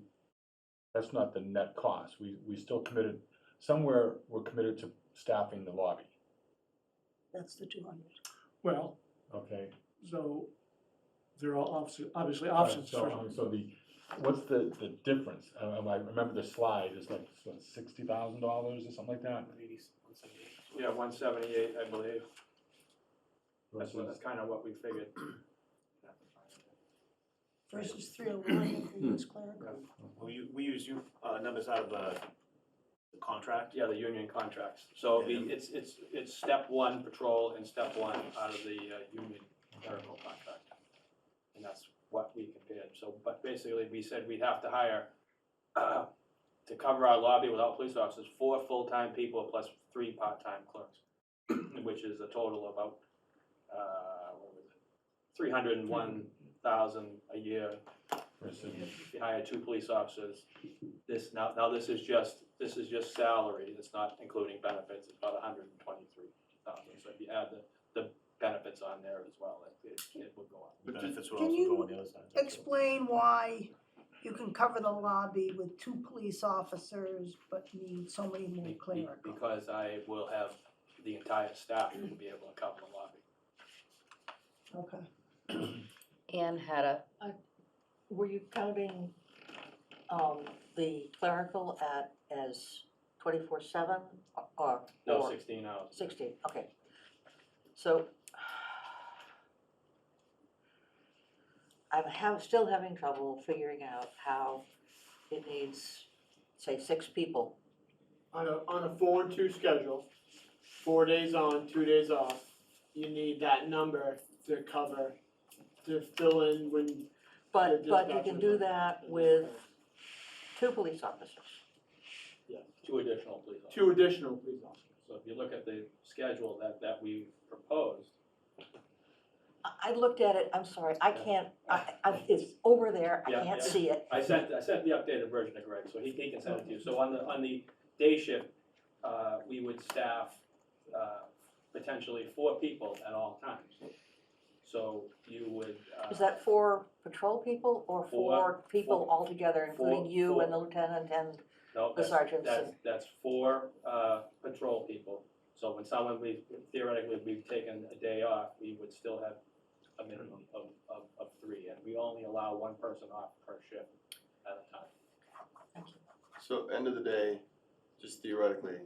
that's not the net cost. We still committed, somewhere we're committed to staffing the lobby, That's the 200. Well, okay? so there are obviously options for. What's the difference? I remember the slide is like, what, $60,000 or something like that? Yeah, 178, I believe. That's Versus- kind of what we figured. Versus 301 if we use clerical. We use numbers out of the contract. Yeah, the union contracts. So it's step one patrol and step one out of the union clerical contract. And that's what we compared. So, but basically, we said we'd have to hire, to cover our lobby without police officers, 4 full-time people plus 3 part-time clerks, which is a total of about, $301,000 $100,000 a year. If you hire 2 police officers, now this is just salary, it's not including benefits, it's about 123,000. So if you add the benefits on there as well, it would go up. But Benefits would Can also you go on the other side. That's right. explain why you can cover the lobby with 2 police officers, but need so many more clerical? Because I will have the entire staff who will be able to cover the lobby. Okay. Ann had a, Were you counting, the clerical as 24/7 or? No, or 16 hours. 16, okay. So still having trouble figuring out how it needs, say, 6 people. On a 4-2 schedule, 4 days on, 2 days off, you need that number to cover, to fill in when. But the you can do dispatchers that are- with 2 police officers. Yeah, 2 additional police officers. 2 additional police officers. So if you look at the schedule that we proposed, I looked at it, I'm sorry, I can't, it's over there, I Yeah, can't yeah. see it. I sent the updated version to Greg, so he can send it to you. So on the day shift, we would staff potentially 4 people at all times. So you would. Is that 4 patrol people or 4 people four- altogether, including you four- and the lieutenant and? No, the sergeants that's 4 patrol people. So when someone, theoretically, we've taken a day off, we would still have a minimum of 3. And we only allow 1 person off per shift at a time. So end of the day, just theoretically,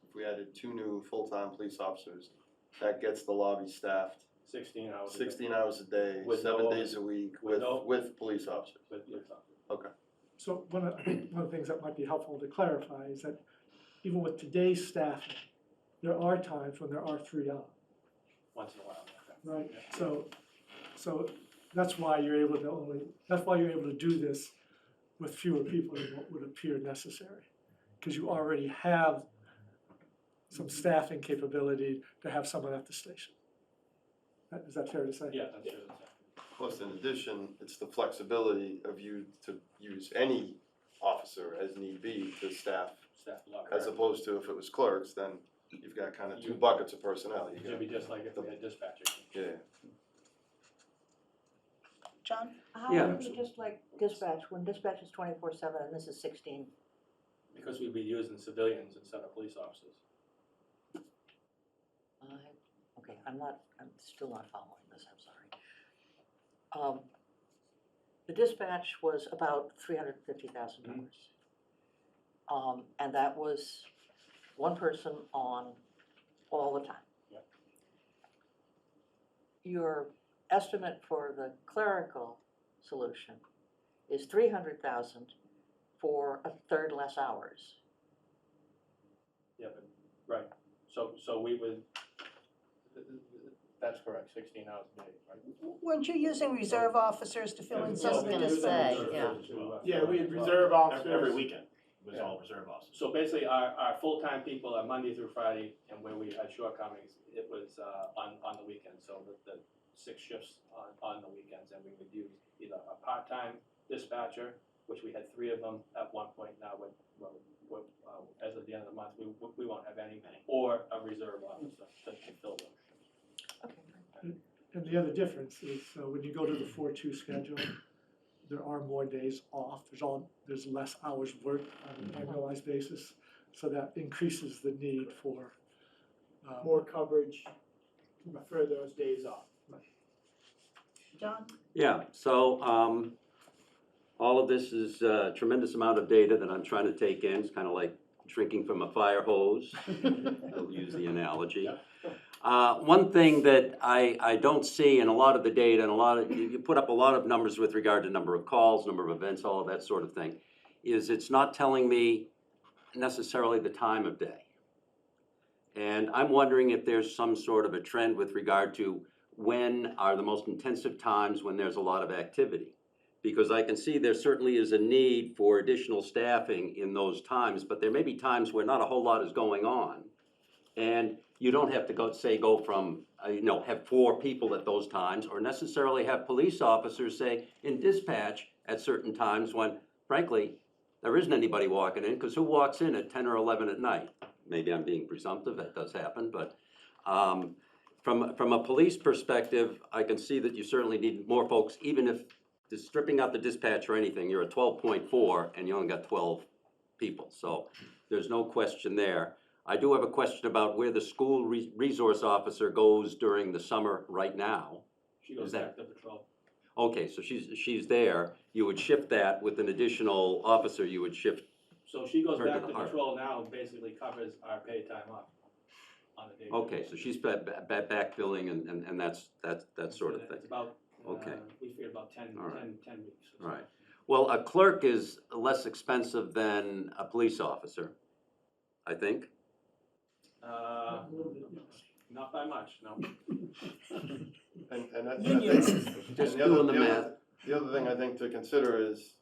if we added 2 new full-time police officers, that gets the lobby staffed 16 hours. a day 16 hours a day, With 7 no- days a week with no- with police officers. with police officers. So I think one of the things that might be helpful to clarify is that even with today's staffing, there are times when there are 3 on, Once in a while. Okay. right? So that's why you're able to do this with fewer people than what would appear necessary. Because you already have some staffing capability to have someone at the station. Is that fair to say? Yeah, that's true. Plus, in addition, it's the flexibility of you to use any officer as need be to staff, Staff a lot. as opposed to if it was clerks, then you've got kind of 2 buckets of personnel. You It should got, be just like if we had dispatchers. yeah. John? How Yeah. would it be just like dispatch, when dispatch is 24/7 and this is 16? Because we'd be using civilians instead of police officers. Okay, I'm still not following this, I'm sorry. The dispatch was about $350,000. And that was 1 person on all the time. Yep. Your estimate for the clerical solution is 300,000 for 1/3 less hours. Yeah, but, right, so we would, that's correct, 16 hours a day, right? Weren't you using reserve officers to fill in some of the gonna dispatch? say, yeah. Yeah, we had reserve officers. Every weekend was Yeah. all reserve officers. So basically, our full-time people are Monday through Friday, and where we had shortcomings, it was on the weekends, so the 6 shifts on the weekends, and we would use either a part-time dispatcher, which we had 3 of them at one point. Now, as of the end of the month, we won't have any, or a reserve officer to fill those shifts. Okay. And the other difference is, when you go to the 4-2 schedule, there are more days off, there's less hours worked on an annualized basis, so that increases the need for More coverage for those days off. John? Yeah, so, all of this is a tremendous amount of data that I'm trying to take in. It's kind of like drinking from a fire hose. I'll use the analogy. One thing that I don't see in a lot of the data, and you put up a lot of numbers with regard to number of calls, number of events, all of that sort of thing, is it's not telling me necessarily the time of day. And I'm wondering if there's some sort of a trend with regard to when are the most intensive times when there's a lot of activity. Because I can see there certainly is a need for additional staffing in those times, but there may be times where not a whole lot is going on. And you don't have to go from, have 4 people at those times, or necessarily have police officers say in dispatch at certain times when, frankly, there isn't anybody walking in, because who walks in at 10 or 11 at night? Maybe I'm being presumptive, that does happen, but from a police perspective, I can see that you certainly need more folks, even if just stripping out the dispatch or anything, you're at 12.4 and you only got 12 people, so there's no question there. I do have a question about where the school resource officer goes during the summer right now. She goes Is that- back to patrol. Okay, so she's there, you would shift that with an additional officer, you would shift, So she goes Her to back the to heart. patrol now and basically covers our paid time off on a day. okay, so she's backfilling and that's that sort of thing. It's about, Okay. we figured about 10 All right. 10 weeks. or so. All right. Well, a clerk is less expensive than a police officer, I think. Not by much, no. And that. Unions. Just And the other- doing the the other- math. The other thing I think to consider is,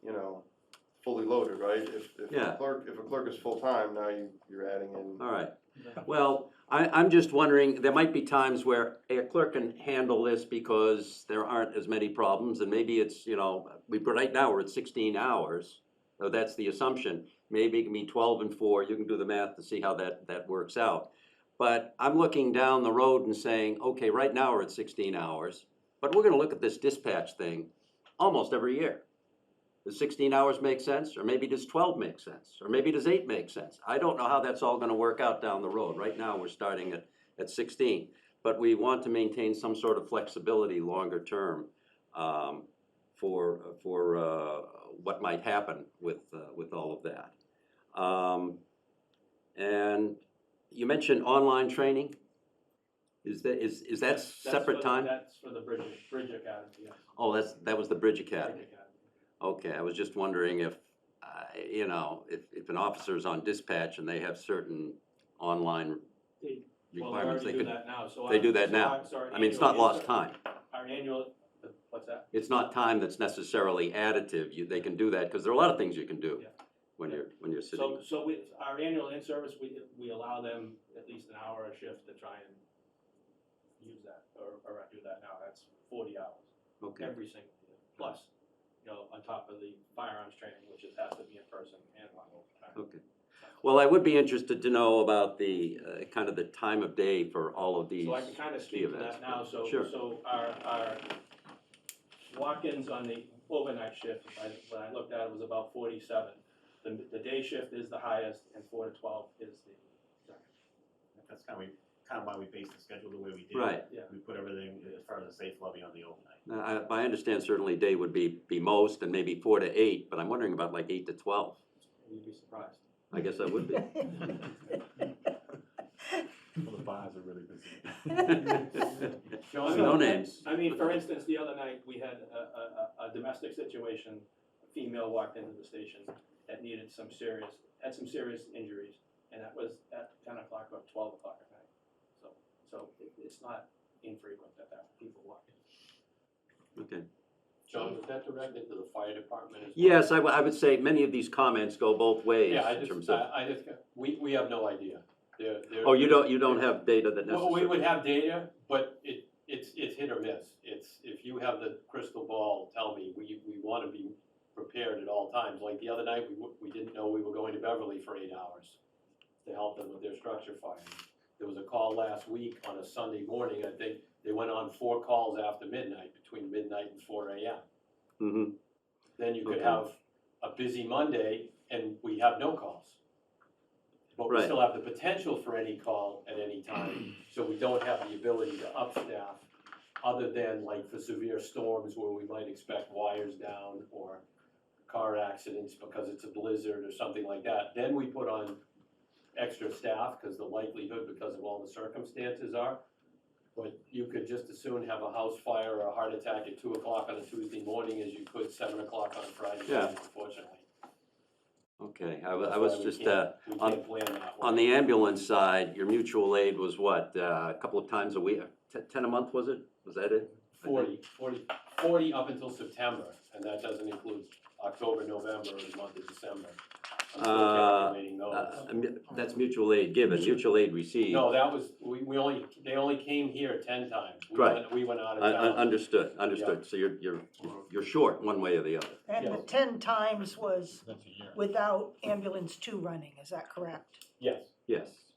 fully loaded, right? If Yeah. a clerk is full-time, now you're adding in. All right. Well, I'm just wondering, there might be times where a clerk can handle this because there aren't as many problems, and maybe it's, right now, we're at 16 hours, so that's the assumption. Maybe it can be 12 and 4, you can do the math to see how that works out. But I'm looking down the road and saying, okay, right now we're at 16 hours, but we're gonna look at this dispatch thing almost every year. Does 16 hours make sense? Or maybe does 12 make sense? Or maybe does 8 make sense? I don't know how that's all gonna work out down the road. Right now, we're starting at 16. But we want to maintain some sort of flexibility longer term for what might happen with all of that. And you mentioned online training? Is that That's separate for the- time? That's for the Bridge Academy, yes. Oh, that was the Bridge Academy. Bridge Academy. Okay, I was just wondering if if an officer's on dispatch and they have certain online Well, we requirements, already they do could, that now, so. they do that now. I mean, it's not lost time. Our annual, what's that? It's not time that's necessarily additive. They can do that, because there are a lot of things you can do Yeah. when you're sitting. So our annual in-service, we allow them at least an hour a shift to try and use that, or I do that now, that's 40 hours. Okay, Every single year, plus, on top of the firearms training, which has to be in person and one overtime. okay. Well, I would be interested to know about the kind of the time of day for all of these. So I can kind of speak to events, that now, so, Sure. so our walk-ins on the overnight shift, when I looked at it, was about 47. The day shift is the highest, and 4 to 12 is the second. That's kind of why we based the schedule the way we did. Right. Yeah. We put everything as far as the safe levy on the overnight. I understand certainly day would be most, and maybe 4 to 8, but I'm wondering about like 8 to 12. You'd be surprised. I guess I would be. Well, the bars are really busy. No names. I mean, for instance, the other night, we had a domestic situation, a female walked into the station that needed had some serious injuries, and that was at 10 o'clock or 12 o'clock at night. So it's not infrequent that people walk in. Okay. John, was that directed to the fire department as well? Yes, I would say many of these comments go both ways Yeah, in terms of, we have no idea. oh, you don't have data that Well, we necessarily. would have data, but it's hit or miss. It's, if you have the crystal ball, tell me, we want to be prepared at all times. Like the other night, we didn't know we were going to Beverly for 8 hours to help them with their structure fire. There was a call last week on a Sunday morning, I think, they went on 4 calls after midnight, between midnight and 4 AM. Mhm. Then you could Okay. have a busy Monday and we have no calls. But we Right. still have the potential for any call at any time, so we don't have the ability to upstaff, other than like for severe storms where we might expect wires down or car accidents because it's a blizzard or something like that. Then we put on extra staff, because the likelihood, because of all the circumstances are. But you could just as soon have a house fire or a heart attack at 2 o'clock on a Tuesday morning as you could 7 o'clock on a Friday Yeah. night, unfortunately. Okay, I That's was why we just, can't- we on- can't plan that on way. the ambulance side, your mutual aid was what, a couple of times a week? 10 a month, was it? Was that it? 40 up until September, and that doesn't include October, November, or the month of December. I'm still Uh, calculating those. That's mutual aid given, mutual aid received. No, that was, they only came here 10 times. Right. We went out of I- town. Understood, so you're short one way or the other. And the Yes. 10 times was That's a year. without ambulance 2 running, is that correct? Yes. Yes,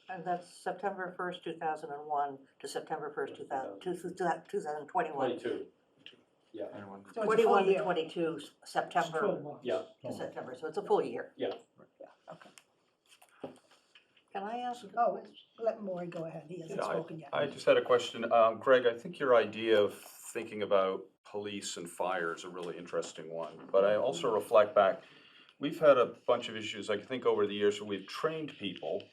And that's September first, 2001 to September first, 2021. 22. So it's a full 21 to year. 22, It's 12 September months. Yeah. to September, so it's a full year. Yeah. Okay. Can I ask? Oh, let Maury go ahead, he hasn't spoken yet. I just had a question. Greg, I think your idea of thinking about police and fire is a really interesting one. But I also reflect back, we've had a bunch of issues, I think over the years, where we've trained people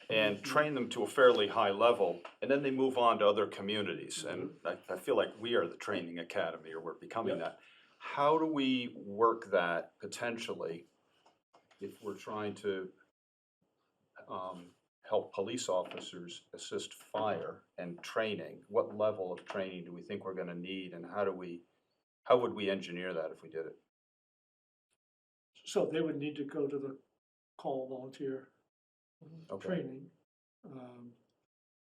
and trained them to a fairly high level, and then they move on to other communities. And I feel like we are the training academy, or we're becoming that. How do we work that potentially if we're trying to help police officers assist fire and training? What level of training do we think we're gonna need, and how would we engineer that if we did it? So they would need to go to the call volunteer Okay. training.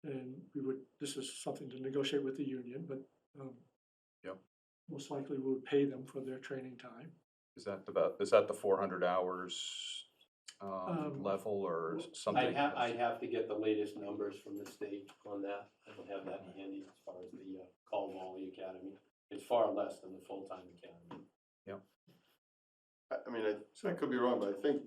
And this is something to negotiate with the union, but Yep. most likely we would pay them for their training time. Is that the 400 hours level or something? I'd have to get the latest numbers from the state on that. I don't have that handy as far as the call volley academy. It's far less than the full-time academy. I mean, I could be wrong, but I think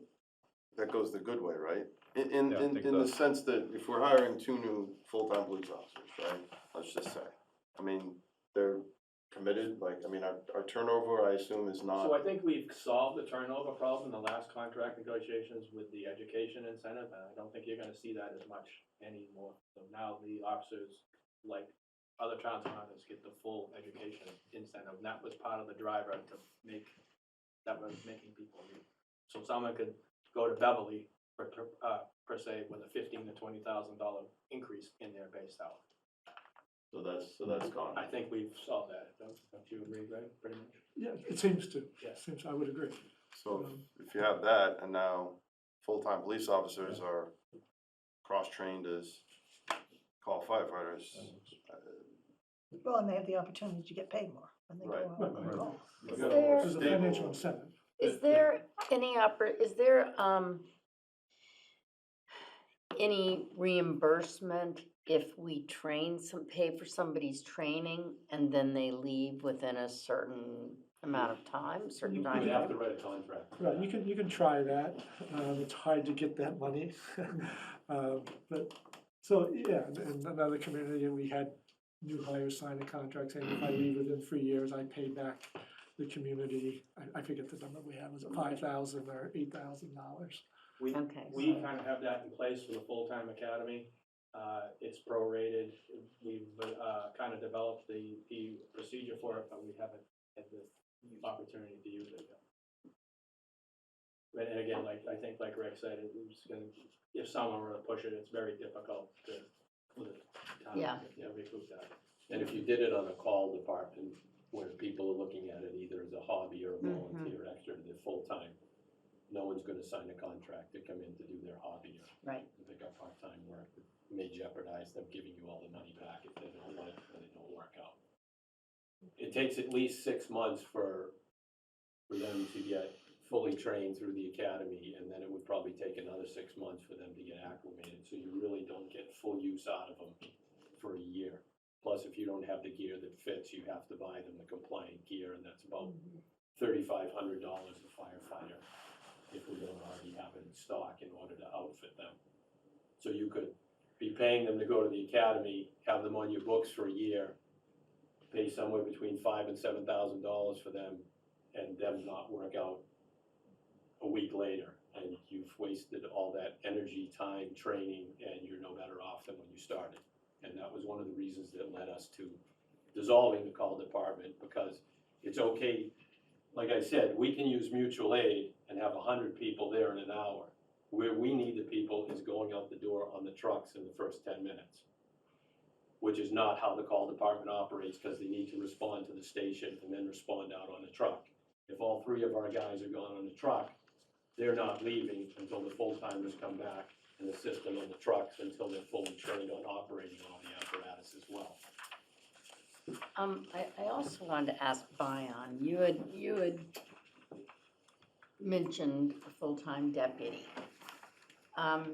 that goes the good way, right? In Yeah, I think the that- sense that if we're hiring 2 new full-time police officers, right, let's just say, I mean, they're committed, like, I mean, our turnover, I assume, is So not, I think we've solved the turnover problem in the last contract negotiations with the education incentive, and I don't think you're gonna see that as much anymore. So now the officers, like other towns around us, get the full education incentive, and that was part of the driver to that was making people leave. So someone could go to Beverly per se with a $15,000 to $20,000 increase in their base salary. so that's gone. I think we've solved that, don't you agree, Greg, pretty much? Yeah, it seems to, Yeah. I would agree. So if you have that, and now full-time police officers are cross-trained as call firefighters, Well, and they have the opportunity to get paid more when they go Right. out on call. you Is got a there- more There's a financial stable. incentive. Is there any reimbursement if we pay for somebody's training and then they leave within a certain amount of time, certain You time? We'd have to write a contract. Right, you can try that, it's hard to get that money. But, so, yeah, in another community, we had new hires sign a contract saying if I leave within 3 years, I pay back the community, I forget the number we had, was it $5,000 or $8,000? We kind of have that in place for the full-time academy. It's prorated. We've kind of developed the procedure for it, but we haven't had the opportunity to use it yet. And again, I think like Rick said, if someone were to push it, it's very difficult for the town to recoup that. And if you did it on a call department where people are looking at it either as a hobby or a volunteer extra to their full-time, no one's gonna sign a contract to come in to do their hobby or Right. to pick up part-time work. It may jeopardize them giving you all the money back if they don't like it or they don't work out. It takes at least 6 months for them to get fully trained through the academy, and then it would probably take another 6 months for them to get acclimated, so you really don't get full use out of them for a year. Plus, if you don't have the gear that fits, you have to buy them the compliant gear, and that's about $3,500 a firefighter if we don't already have it in stock in order to outfit them. So you could be paying them to go to the academy, have them on your books for a year, pay somewhere between $5,000 and $7,000 for them, and them not work out a week later, and you've wasted all that energy, time, training, and you're no better off than when you started. And that was one of the reasons that led us to dissolving the call department, because it's okay, like I said, we can use mutual aid and have 100 people there in an hour. Where we need the people is going out the door on the trucks in the first 10 minutes, which is not how the call department operates, because they need to respond to the station and then respond out on the truck. If all 3 of our guys are gone on the truck, they're not leaving until the full-timers come back and assist them on the trucks until they're fully trained on operating all the apparatus as well. I also wanted to ask Bion, you had mentioned a full-time deputy. Sorry,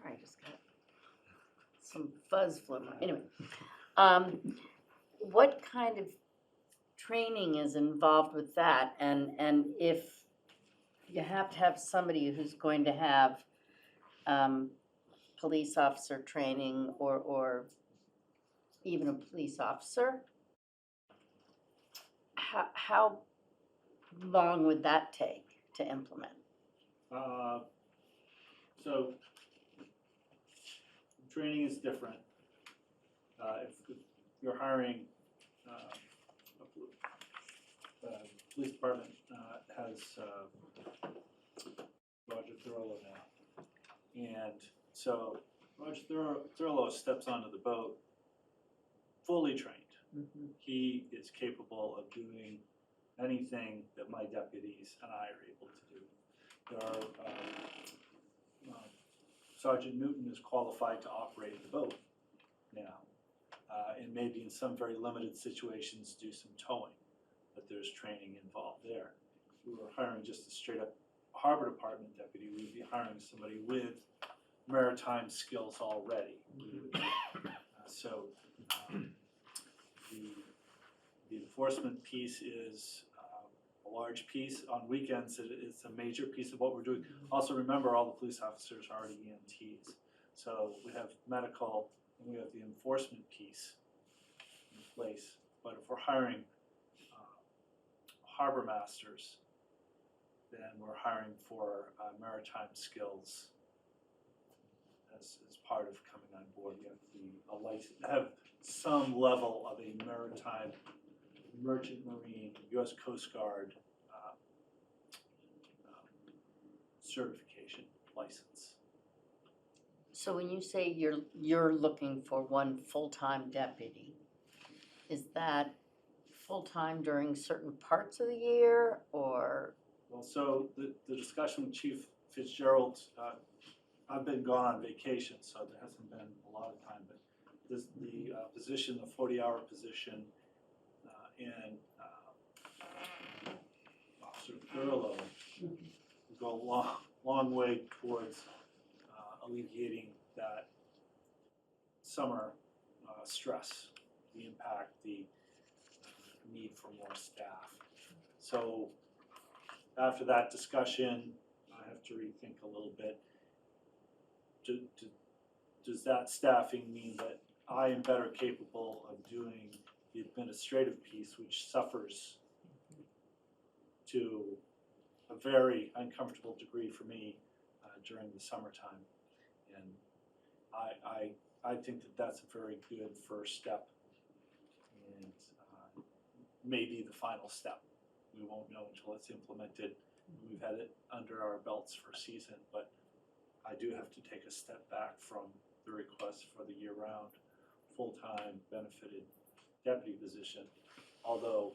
I just got some fuzz flew. Anyway, what kind of training is involved with that? And if you have to have somebody who's going to have police officer training or even a police officer, how long would that take to implement? So training is different. If you're hiring, police department has Roger Thurlow now. And so Roger Thurlow steps onto the boat fully trained. He is capable of doing anything that my deputies and I are able to do. There are, Sergeant Newton is qualified to operate the boat now, and maybe in some very limited situations do some towing, but there's training involved there. If we were hiring just a straight up harbor department deputy, we'd be hiring somebody with maritime skills already. So the enforcement piece is a large piece. On weekends, it's a major piece of what we're doing. Also remember, all the police officers are already EMTs. So we have medical and we have the enforcement piece in place. But if we're hiring harbor masters, then we're hiring for maritime skills as part of coming on board. You have to be a license, have some level of a maritime, merchant marine, U.S. Coast Guard certification license. So when you say you're looking for one full-time deputy, is that full-time during certain parts of the year, or? Well, so the discussion with Chief Fitzgerald, I've been gone on vacation, so there hasn't been a lot of time, but the position, the 40-hour position, and Officer Thurlow go a long way towards alleviating that summer stress, the impact, the need for more staff. So after that discussion, I have to rethink a little bit. Does that staffing mean that I am better capable of doing the administrative piece, which suffers to a very uncomfortable degree for me during the summertime? And I think that that's a very good first step, and maybe the final step. We won't know until it's implemented. We've had it under our belts for a season, but I do have to take a step back from the request for the year-round, full-time, benefited deputy position. Although,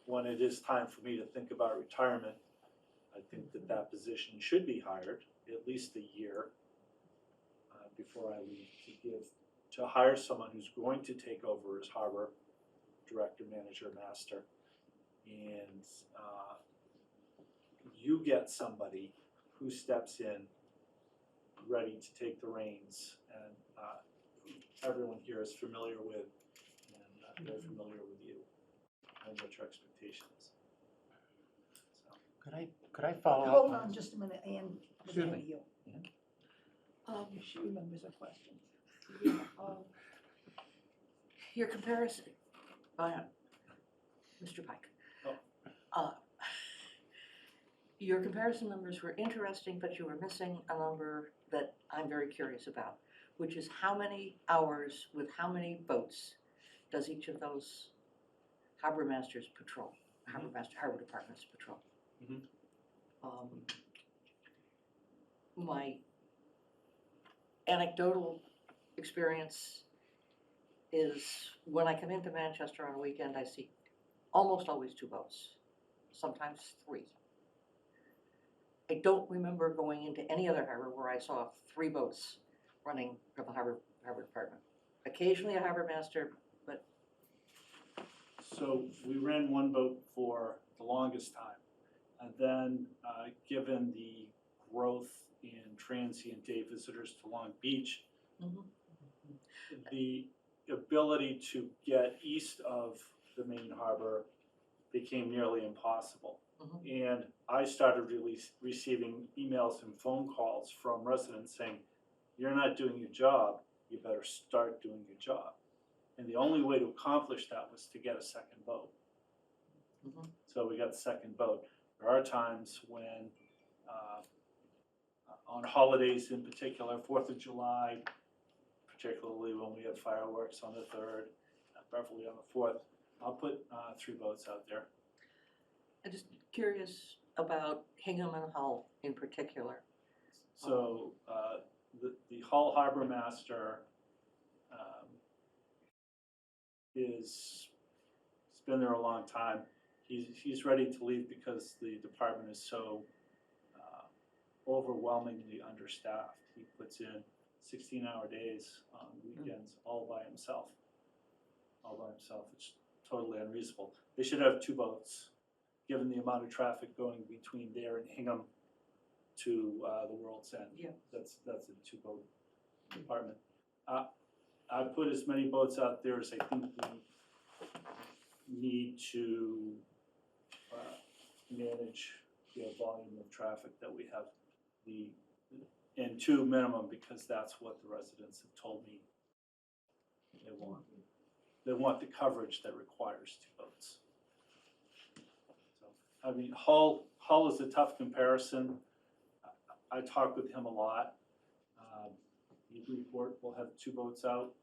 when it is time for me to think about retirement, I think that that position should be hired at least a year before I leave, to hire someone who's going to take over as harbor director, manager, master, and you get somebody who steps in ready to take the reins, and everyone here is familiar with, and they're familiar with you and what your expectations. So. Could I follow up? Hold on just a minute, Ann. Excuse me. You. She remembers her question. Your comparison, Mr. Pike. Your comparison numbers were interesting, but you were missing a number that I'm very curious about, which is how many hours with how many boats does each of those harbor masters patrol, harbor departments patrol? My anecdotal experience is when I come into Manchester on a weekend, I see almost always 2 boats, sometimes 3. I don't remember going into any other harbor where I saw 3 boats running for the harbor department. Occasionally a harbor master, but So we ran one boat for the longest time. And then, given the growth in transient day visitors to Long Beach, Mhm. the ability to get east of the main harbor became nearly impossible. And I started receiving emails and phone calls from residents saying, you're not doing your job, you better start doing your job. And the only way to accomplish that was to get a second boat. So we got the second boat. There are times when, on holidays in particular, 4th of July, particularly when we have fireworks on the 3rd, Beverly on the 4th, I'll put 3 boats out there. I'm just curious about Hingham and Hull in particular. So, the Hull Harbor Master, he's been there a long time. He's ready to leave because the department is so, overwhelmingly understaffed. He puts in 16-hour days on weekends all by himself. It's totally unreasonable. They should have 2 boats, given the amount of traffic going between there and Hingham to the World's End. Yeah. That's a 2-boat department. I put as many boats out there as I think we need to manage the volume of traffic that we have. And 2 minimum, because that's what the residents have told me they want. They want the coverage that requires 2 boats. So, I mean, Hull is a tough comparison. I talk with him a lot. Newburyport will have 2 boats out.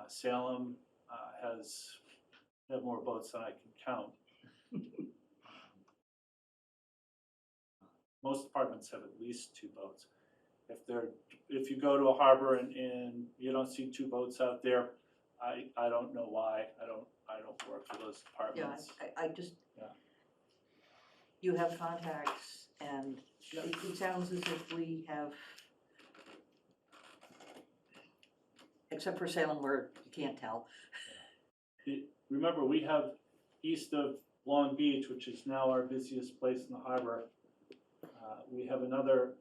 Salem have more boats than I can count. Most departments have at least 2 boats. If you go to a harbor and you don't see 2 boats out there, I don't know why. I don't work for those Yeah, departments. I just, Yeah. you have contacts, and it sounds as if we have, except for Salem where you can't tell. Remember, we have east of Long Beach, which is now our busiest place in the harbor. We have another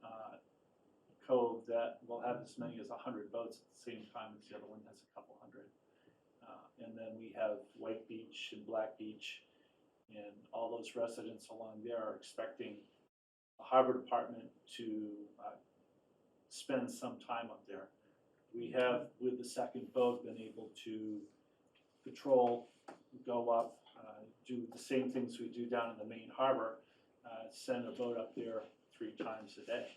cove that will have as many as 100 boats at the same time as the other one has a couple hundred. And then we have White Beach and Black Beach, and all those residents along there are expecting the harbor department to spend some time up there. We have, with the second boat, been able to patrol, go up, do the same things we do down in the main harbor, send a boat up there 3 times a day.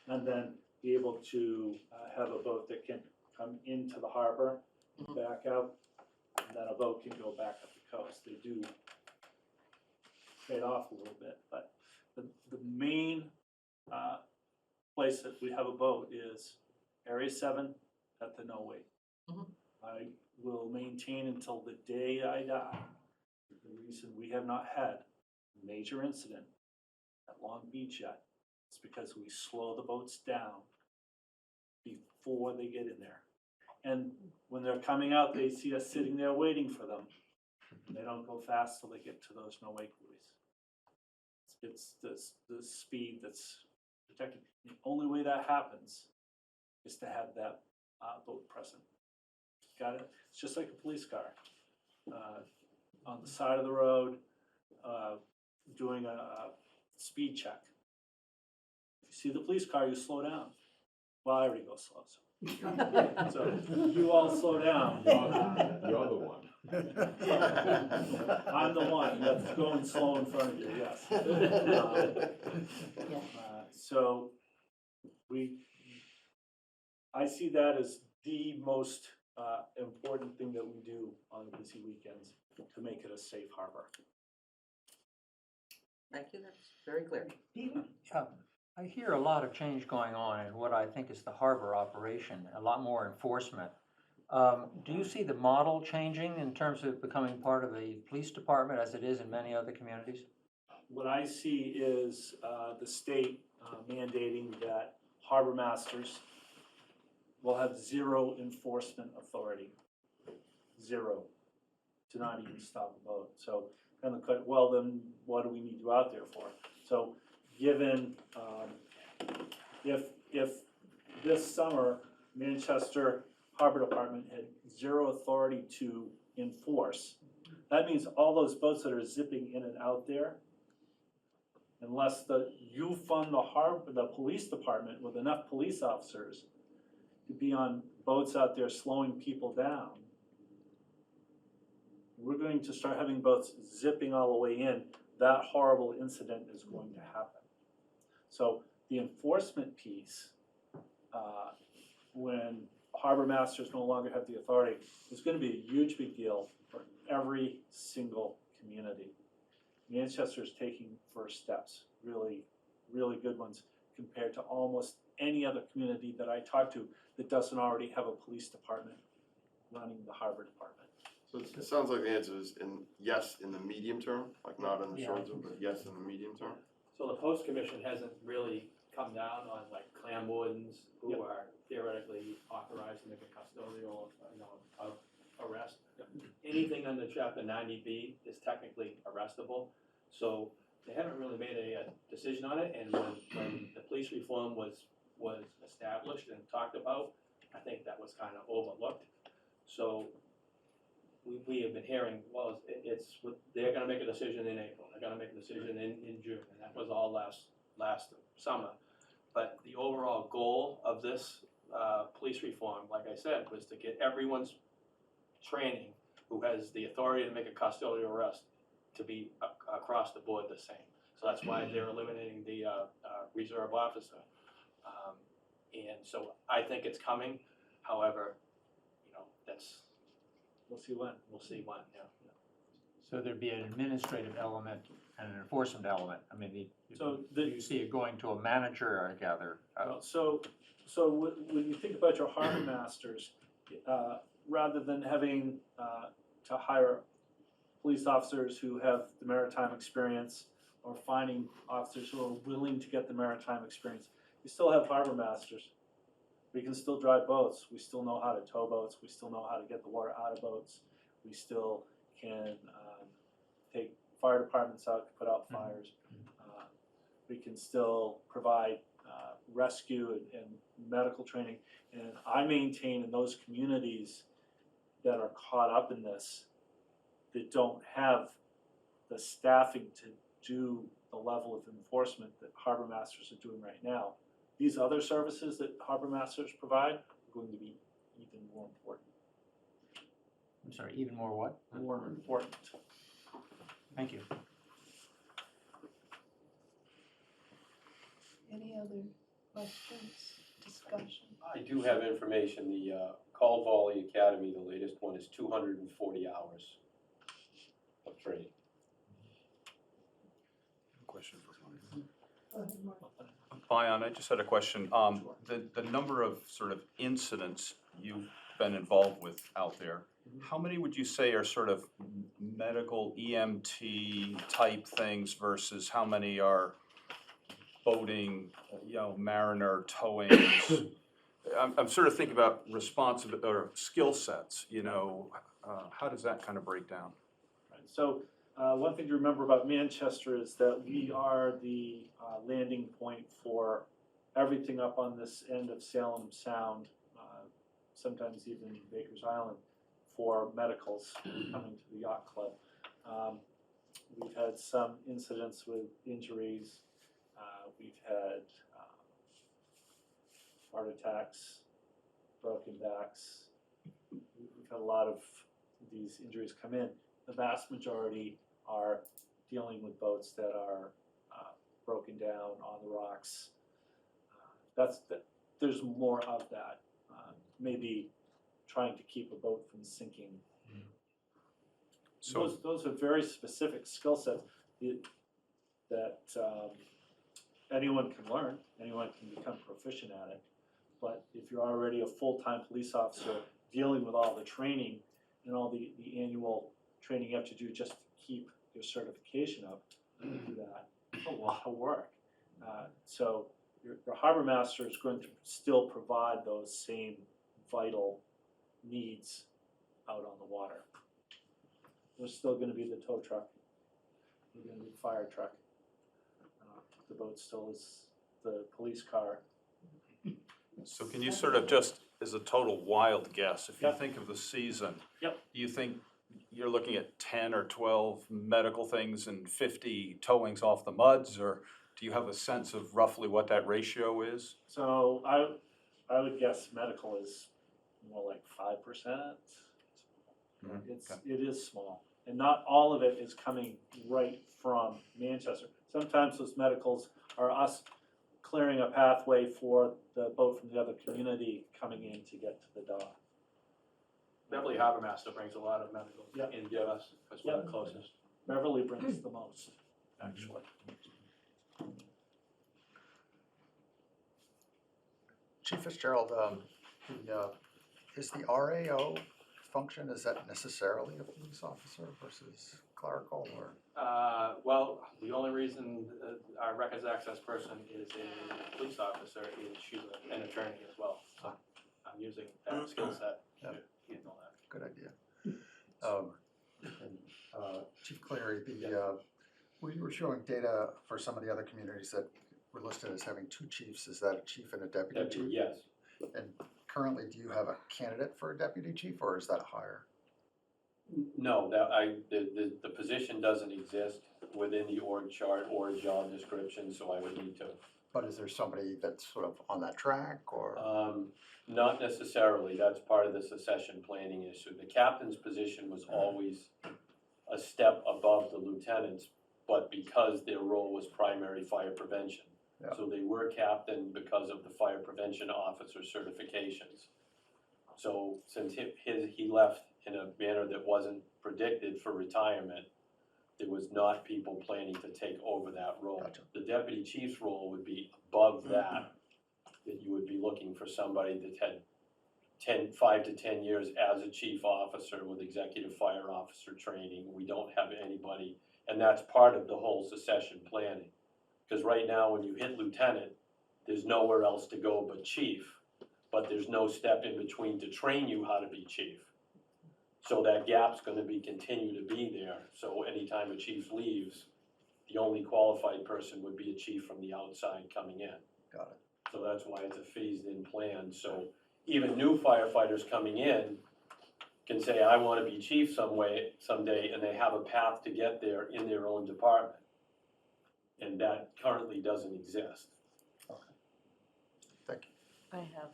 And then be able to have a boat that can come into the harbor, back out, and then a boat can go back up the coast. They do trade off a little bit, but the main place that we have a boat is Area 7 at the No Wait. I will maintain until the day I die. The reason we have not had a major incident at Long Beach yet is because we slow the boats down before they get in there. And when they're coming out, they see us sitting there waiting for them. They don't go fast till they get to those no wake buoys. It's the speed that's protected. The only way that happens is to have that boat present. Got it? It's just like a police car. On the side of the road, doing a speed check. If you see the police car, you slow down. Well, I already go slow, so you all slow down. You're the one. I'm the one that's going slow in front of you, yes. So I see that as the most important thing that we do on busy weekends to make it a safe harbor. Thank you, that's very clear. Yeah, I hear a lot of change going on in what I think is the harbor operation, a lot more enforcement. Do you see the model changing in terms of becoming part of the police department as it is in many other communities? what I see is the state mandating that harbor masters will have zero enforcement authority. Zero, to not even stop a boat. So, kind of, well, then what do we need you out there for? So, given, if this summer, Manchester Harbor Department had zero authority to enforce, that means all those boats that are zipping in and out there, unless you fund the police department with enough police officers to be on boats out there slowing people down, we're going to start having boats zipping all the way in. That horrible incident is going to happen. So the enforcement piece, when harbor masters no longer have the authority, is going to be a huge big deal for every single community. Manchester's taking first steps, really, really good ones, compared to almost any other community that I talk to that doesn't already have a police department running the harbor department. So it sounds like the answer is yes in the medium term, like not in the short term, but yes in the medium term. So the post commission hasn't really come down on like clam wardens who are theoretically authorized to make a custodial, arrest. Anything under chapter 90B is technically arrestable. So they haven't really made a decision on it, and when the police reform was established and talked about, I think that was kind of overlooked. So we have been hearing, well, they're gonna make a decision in April, they're gonna make a decision in June, and that was all last summer. But the overall goal of this police reform, like I said, was to get everyone's training who has the authority to make a custodial arrest to be across the board the same. So that's why they're eliminating the reserve officer. And so I think it's coming. However, we'll see when, yeah. So there'd be an administrative element and an enforcement element. I mean, do you see it going to a manager, I gather? So when you think about your harbor masters, rather than having to hire police officers who have the maritime experience or finding officers who are willing to get the maritime experience, you still have harbor masters. We can still drive boats. We still know how to tow boats. We still know how to get the water out of boats. We still can take fire departments out to put out fires. We can still provide rescue and medical training. And I maintain in those communities that are caught up in this, that don't have the staffing to do the level of enforcement that harbor masters are doing right now, these other services that harbor masters provide are going to be even more important. I'm sorry, even more what? More important. Thank you. Any other questions, discussion? I do have information, the Call Volley Academy, the latest one is 240 hours of training. Question for Brian. Go ahead, Mark. Bion, I just had a question. The number of sort of incidents you've been involved with out there, how many would you say are sort of medical EMT type things versus how many are boating, mariner towing? I'm sort of thinking about responsibility or skill sets, how does that kind of break down? Right. So one thing to remember about Manchester is that we are the landing point for everything up on this end of Salem Sound, sometimes even Baker's Island, for medicals coming to the yacht club. We've had some incidents with injuries. We've had heart attacks, broken backs. We've had a lot of these injuries come in. The vast majority are dealing with boats that are broken down on the rocks. There's more of that. Maybe trying to keep a boat from sinking. So those are very specific skill sets that anyone can learn. Anyone can become proficient at it. But if you're already a full-time police officer dealing with all the training and all the annual training you have to do just to keep your certification up, do that. It's a lot of work. So your harbor master is going to still provide those same vital needs out on the water. There's still gonna be the tow truck, there's gonna be the fire truck. The boat still is the police car. So can you sort of just, as a total wild guess, if you Yep. think of the season? Yep. Do you think you're looking at 10 or 12 medical things and 50 towings off the muds? Or do you have a sense of roughly what that ratio is? So I would guess medical is more like 5%. It is small, and not all of it is coming right from Manchester. Sometimes those medicals are us clearing a pathway for the boat from the other community coming in to get to the dock. Beverly Harbor Master brings a lot of medical Yep. in to us, because we're the closest. Beverly brings the most, actually. Chief Fitzgerald, is the RAO function, is that necessarily a police officer versus clerical, or? Well, the only reason our records access person is a police officer is she's an attorney as well. So I'm using that skill set to handle that. Good idea. Chief Cleary, we were showing data for some of the other communities that were listed as having two chiefs. Is that a chief and a deputy chief? Yes. And currently, do you have a candidate for a deputy chief, or is that a hire? No, the position doesn't exist within the org chart or job description, so I would need to. But is there somebody that's sort of on that track, or? Not necessarily, that's part of the succession planning issue. The captain's position was always a step above the lieutenant's, but because their role was primary fire prevention. Yeah. So they were captain because of the fire prevention officer certifications. So since he left in a manner that wasn't predicted for retirement, there was not people planning to take over that role. Gotcha. The deputy chief's role would be above that you would be looking for somebody that had 5 to 10 years as a chief officer with executive fire officer training. We don't have anybody, and that's part of the whole succession planning. Because right now, when you hit lieutenant, there's nowhere else to go but chief, but there's no step in between to train you how to be chief. So that gap's gonna continue to be there, so anytime a chief leaves, the only qualified person would be a chief from the outside coming in. Got it. So that's why it's a phased-in plan, so even new firefighters coming in can say, I wanna be chief someday, and they have a path to get there in their own department. And that currently doesn't exist. Thank you. I have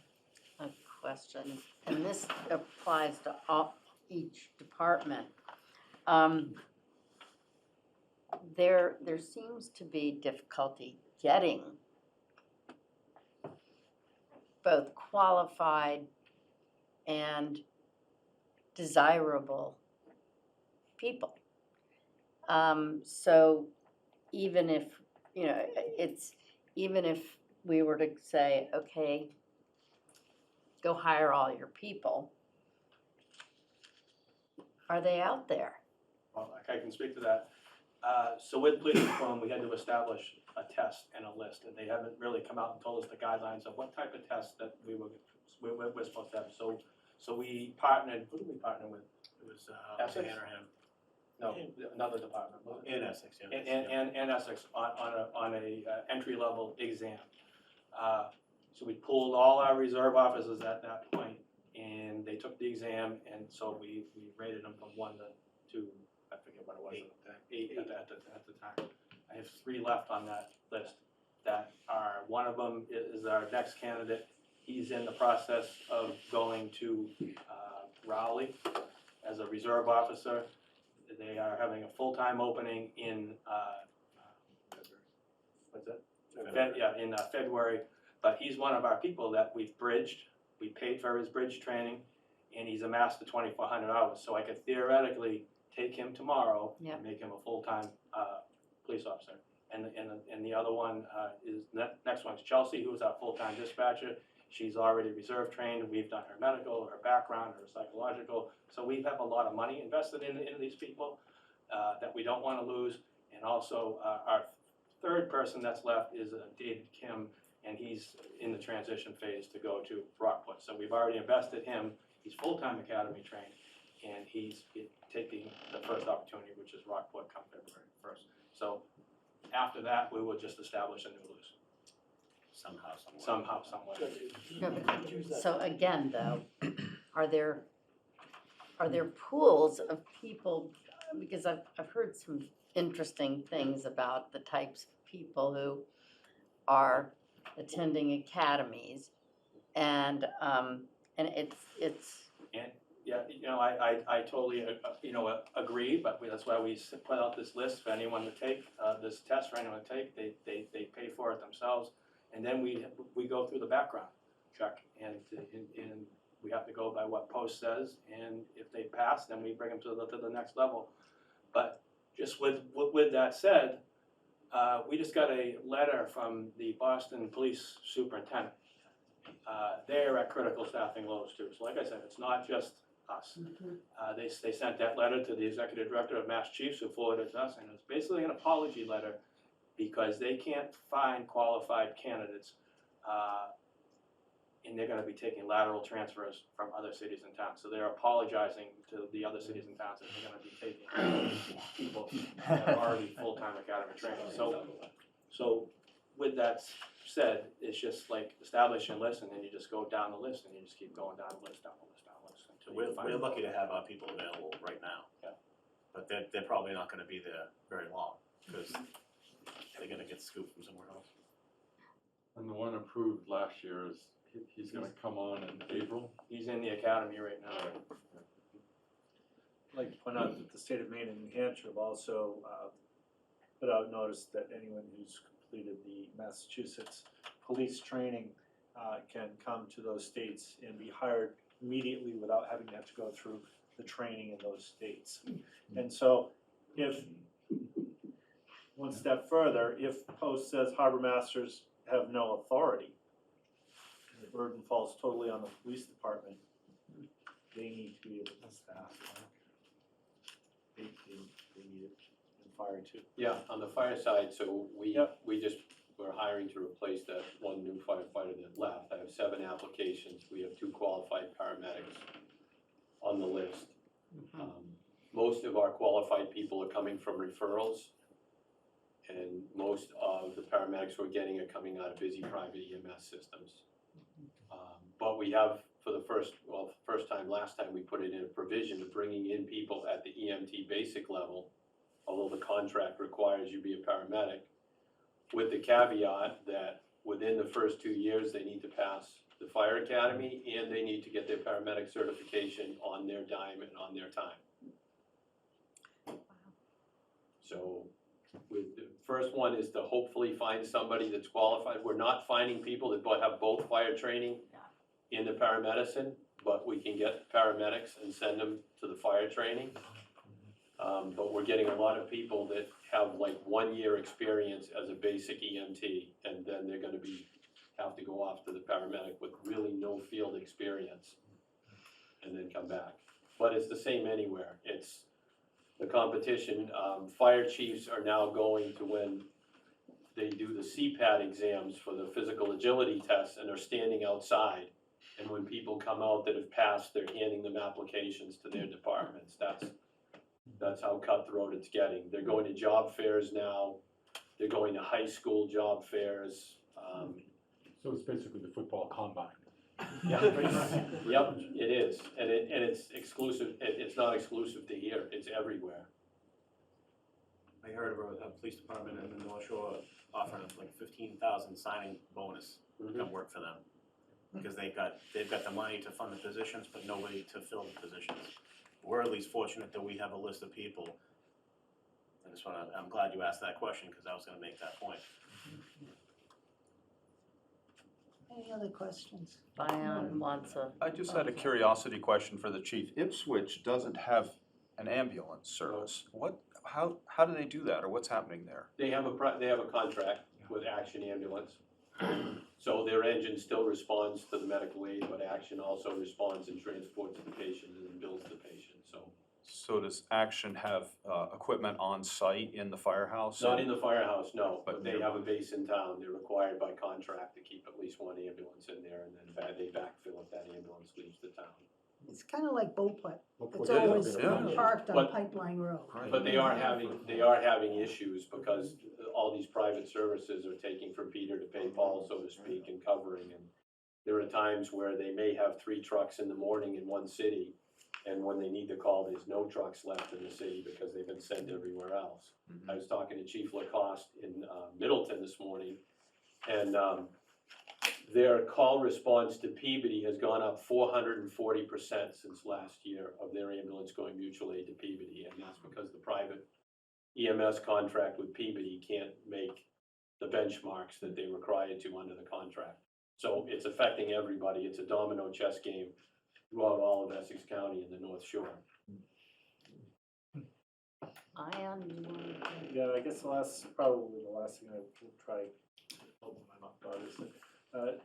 a question, and this applies to each department. There seems to be difficulty getting both qualified and desirable people. So even if, even if we were to say, okay, go hire all your people, are they out there? Well, I can speak to that. So with police reform, we had to establish a test and a list, and they haven't really come out and told us the guidelines of what type of tests that we're supposed to have. So we partnered, who did we partner with? It was Essex? Hanahan. No, another department. In Essex, yeah. And Essex on a entry-level exam. So we pulled all our reserve officers at that point, and they took the exam, and so we rated them from 1 to, I forget what it was, 8 at the time. I have 3 left on that list that are, one of them is our next candidate. He's in the process of going to Rowley as a reserve officer. They are having a full-time opening in, what's it? In February, but he's one of our people that we've bridged. We paid for his bridge training, and he's amassed the 2,400 hours, so I could theoretically take him tomorrow and make him a full-time police officer. And the other one is, next one's Chelsea, who's our full-time dispatcher. She's already reserve trained, we've done her medical, her background, her psychological, so we have a lot of money invested in these people that we don't wanna lose, And also, our third person that's left is David Kim, and he's in the transition phase to go to Rockport. So we've already invested him, he's full-time academy trained, and he's taking the first opportunity, which is Rockport come February 1st. So after that, we will just establish a new list. Somehow, some way. So again, though, are there pools of people, because I've heard some interesting things about the types of people who are attending academies, and it's. And, yeah, you know, I totally, agree, but that's why we put out this list for anyone to take, this test for anyone to take, they pay for it themselves. And then we go through the background check, and we have to go by what Post says, and if they pass, then we bring them to the next level. But just with that said, we just got a letter from the Boston Police Superintendent. They're at critical staffing lows too. So like I said, it's not just us. They sent that letter to the Executive Director of Mass Chiefs, who forwarded it to us, and it's basically an apology letter because they can't find qualified candidates, and they're gonna be taking lateral transfers from other cities and towns. So they're apologizing to the other cities and towns that they're gonna be taking people that are already full-time academy training. So with that said, it's just like establish a list, and then you just go down the list, and you just keep going down the list, down the list, down the list. Until you find We're lucky to have our people available right now. Yeah. But they're probably not gonna be there very long, because they're gonna get scooped from somewhere else. And the one approved last year is, he's gonna come on in April? He's in the academy right now. I'd like to point out that the state of Maine and New Hampshire have also put out notice that anyone who's completed the Massachusetts police training can come to those states and be hired immediately without having to have to go through the training in those states. And so if, one step further, if Post says harbor masters have no authority, the burden falls totally on the police department, they need to be able to staff. They need it, and fire too. Yeah, on the fire side, so we're hiring to replace that one new firefighter that left. I have 7 applications, we have 2 qualified paramedics on the list. Most of our qualified people are coming from referrals, and most of the paramedics we're getting are coming out of busy private EMS systems. But we have, for the first time, last time, we put it in a provision of bringing in people at the EMT basic level, although the contract requires you be a paramedic, with the caveat that within the first 2 years, they need to pass the fire academy, and they need to get their paramedic certification on their dime and on their time. So with the first one is to hopefully find somebody that's qualified. We're not finding people that have both fire training in the paramedicine, but we can get paramedics and send them to the fire training. But we're getting a lot of people that have like 1 year experience as a basic EMT, and then they're gonna have to go off to the paramedic with really no field experience and then come back. But it's the same anywhere. It's the competition. Fire chiefs are now going to, when they do the CPAT exams for the physical agility tests, and they're standing outside. And when people come out that have passed, they're handing them applications to their departments. That's how cutthroat it's getting. They're going to job fairs now. They're going to high school job fairs. So it's basically the football combine. Yeah, yep, it is, and it's exclusive. It's not exclusive to here. It's everywhere. I heard of a police department in the North Shore offering like 15,000 signing bonus to come work for them. Because they've got the money to fund the positions, but nobody to fill the positions. We're at least fortunate that we have a list of people. I'm glad you asked that question, because I was gonna make that point. Any other questions? Bion wants a. I just had a curiosity question for the chief. Ipswich doesn't have an ambulance service. How do they do that, or what's happening there? They have a contract with Action Ambulance. So their engine still responds to the medical aid, but Action also responds and transports the patient and bills the patient. So does Action have, equipment on site in the firehouse? Not in the firehouse, no, But but they have a base in town, they're required by contract to keep at least one ambulance in there, and then they backfill if that ambulance leaves the town. It's kind of like Beauport. It's Yeah, always yeah. parked on But- Pipeline Road. But they are having issues because all these private services are taking from Peter to pay Paul, so to speak, and covering. And there are times where they may have 3 trucks in the morning in one city, and when they need to call, there's no trucks left in the city because they've been sent everywhere else. I was talking to Chief Lacoste in Middleton this morning, and their call response to Peabody has gone up 440% since last year of their ambulance going mutual aid to Peabody, and that's because the private EMS contract with Peabody can't make the benchmarks that they required to under the contract. So it's affecting everybody, it's a domino chess game throughout all of Essex County and the North Shore. Yeah, I guess probably the last thing I will try, open my mouth, is that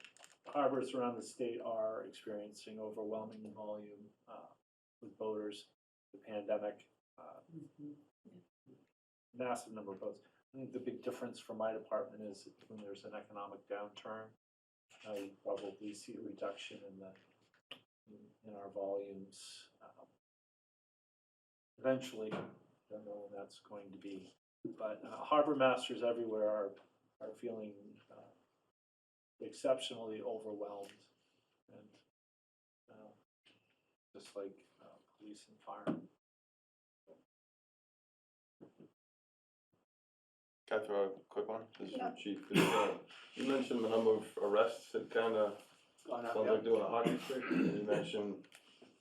harbors around the state are experiencing overwhelming volume with boaters, the pandemic, massive number of boats. I think the big difference for my department is when there's an economic downturn, I probably see a reduction in our volumes. Eventually, don't know when that's going to be, but harbor masters everywhere are feeling exceptionally overwhelmed, and just like police and fire. Can I throw a quick one? This is Yeah. for Chief. You mentioned the number of arrests had kind of, Gone up, sounds yeah. like doing a hockey stick. And you mentioned,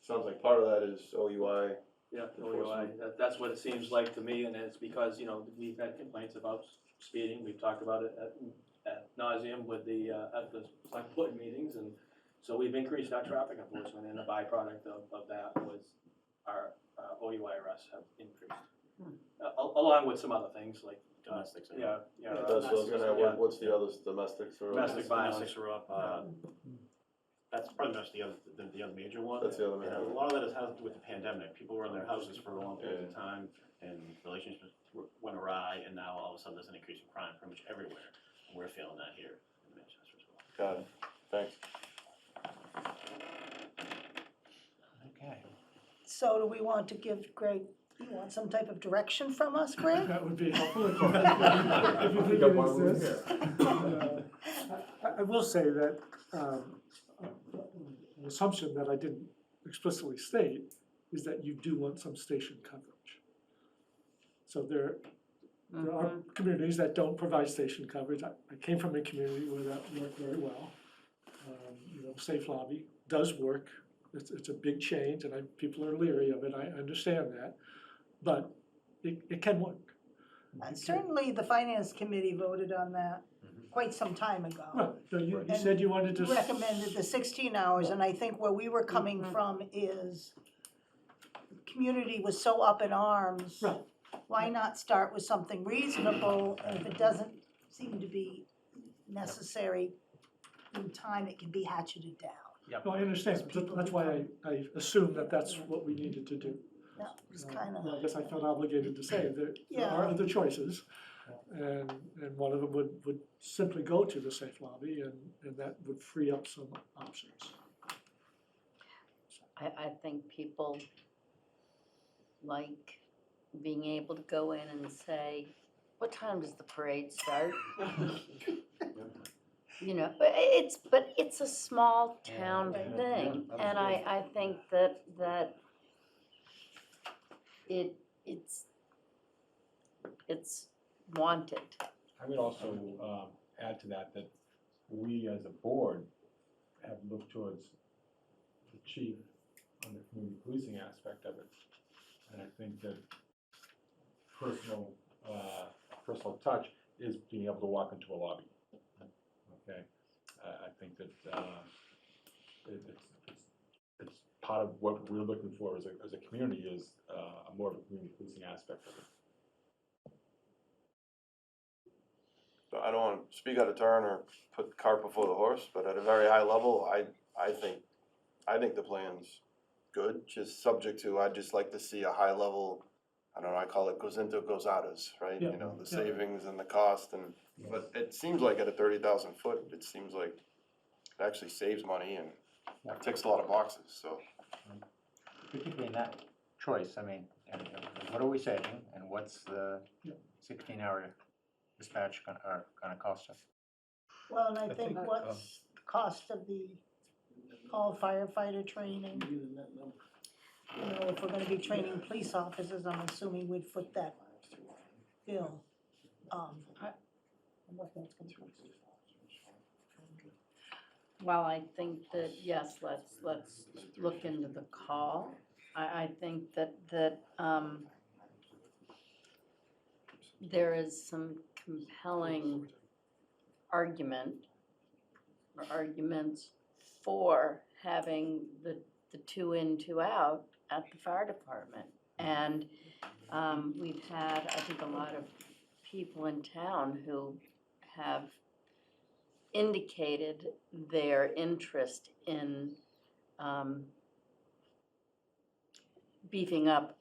sounds like part of that is OUI. Yeah, OUI, that's what it seems like to me, and it's because, you know, we've had complaints about speeding, we've talked about it at nauseum with at the select board meetings, and so we've increased our traffic enforcement, and a byproduct of that was our OUI arrests have increased. Along with some other things, like. Domestics are Yeah, up. yeah. That's what I was gonna, what's the others, domestics or? Domestic violence. Domestics are up, that's pretty much the other major one. That's the other major And one. a lot of that has to do with the pandemic, people were in their houses for a long period of time, and relationships went awry, and now all of a sudden there's an increase in crime pretty much everywhere, and we're feeling that here in Manchester as well. Got it, thanks. Okay. So do we want to give Greg, you want some type of direction from us, Greg? That would be helpful if you think it exists. I will say that an assumption that I didn't explicitly state is that you do want some station coverage. So there are communities that don't provide station coverage. I came from a community where that worked very well. You know, Safe Lobby does work. It's a big change, and people are leery of it. I understand that. But it can work. Certainly, the finance committee voted on that quite some time ago. Well, so you said you wanted to. Recommended the 16 hours, and I think where we were coming from is the community was so up in arms. Right. Why not start with something reasonable, and if it doesn't seem to be necessary in time, it can be hatcheted down. No, I understand. That's why I assumed that that's what we needed to do. That was kind I of, guess I felt obligated to say that there Yeah. are other choices. And one of them would simply go to the Safe Lobby, and that would free up some options. I think people like being able to go in and say, what time does the parade start? You know, but it's a small town thing, and I think that it's wanted. I would also add to that we as a board have looked towards the chief on the community policing aspect of it. And I think that personal touch is being able to walk into a lobby. Okay, I think that it's part of what we're looking for as a community is more of a community policing aspect of it. So I don't want to speak out of turn or put the cart before the horse, but at a very high level, I think the plan's good, just subject to, I'd just like to see a high level, I don't know, I call it goes into, goes out as, right? Yeah, You know, the yeah. savings and the cost and, but it seems like at a 30,000 foot, it seems like it actually saves money and ticks a lot of boxes, so. Particularly in that choice, I mean, what are we saving and what's the 16-hour dispatch gonna cost us? Well, and I I think think, what's the cost of the call firefighter training? You know, if we're gonna be training police officers, I'm assuming we'd foot that bill. What that's gonna cost. Well, I think that, yes, let's look into the call. I think that there is some compelling arguments for having the 2 in, 2 out at the fire department. And we've had, I think, a lot of people in town who have indicated their interest in beefing up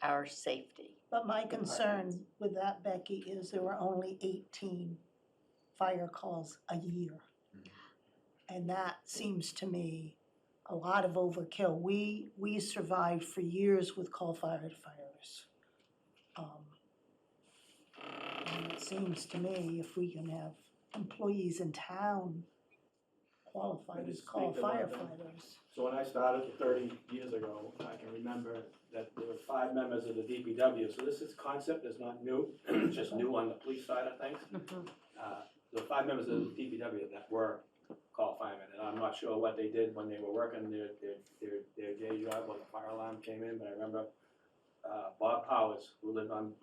our safety. But my concern with that, Becky, is there were only 18 fire calls a year. And that seems to me a lot of overkill. We survived for years with call firefighters. And it seems to me if we can have employees in town qualified as call Speak to one of them. firefighters. So when I started 30 years ago, I can remember that there were 5 members of the DPW, so this concept is not new, it's just new on the police side of things. The 5 members of the DPW that were call firemen, and I'm not sure what they did when they were working their day job when the fire alarm came in, but I remember Bob Powers, who lived on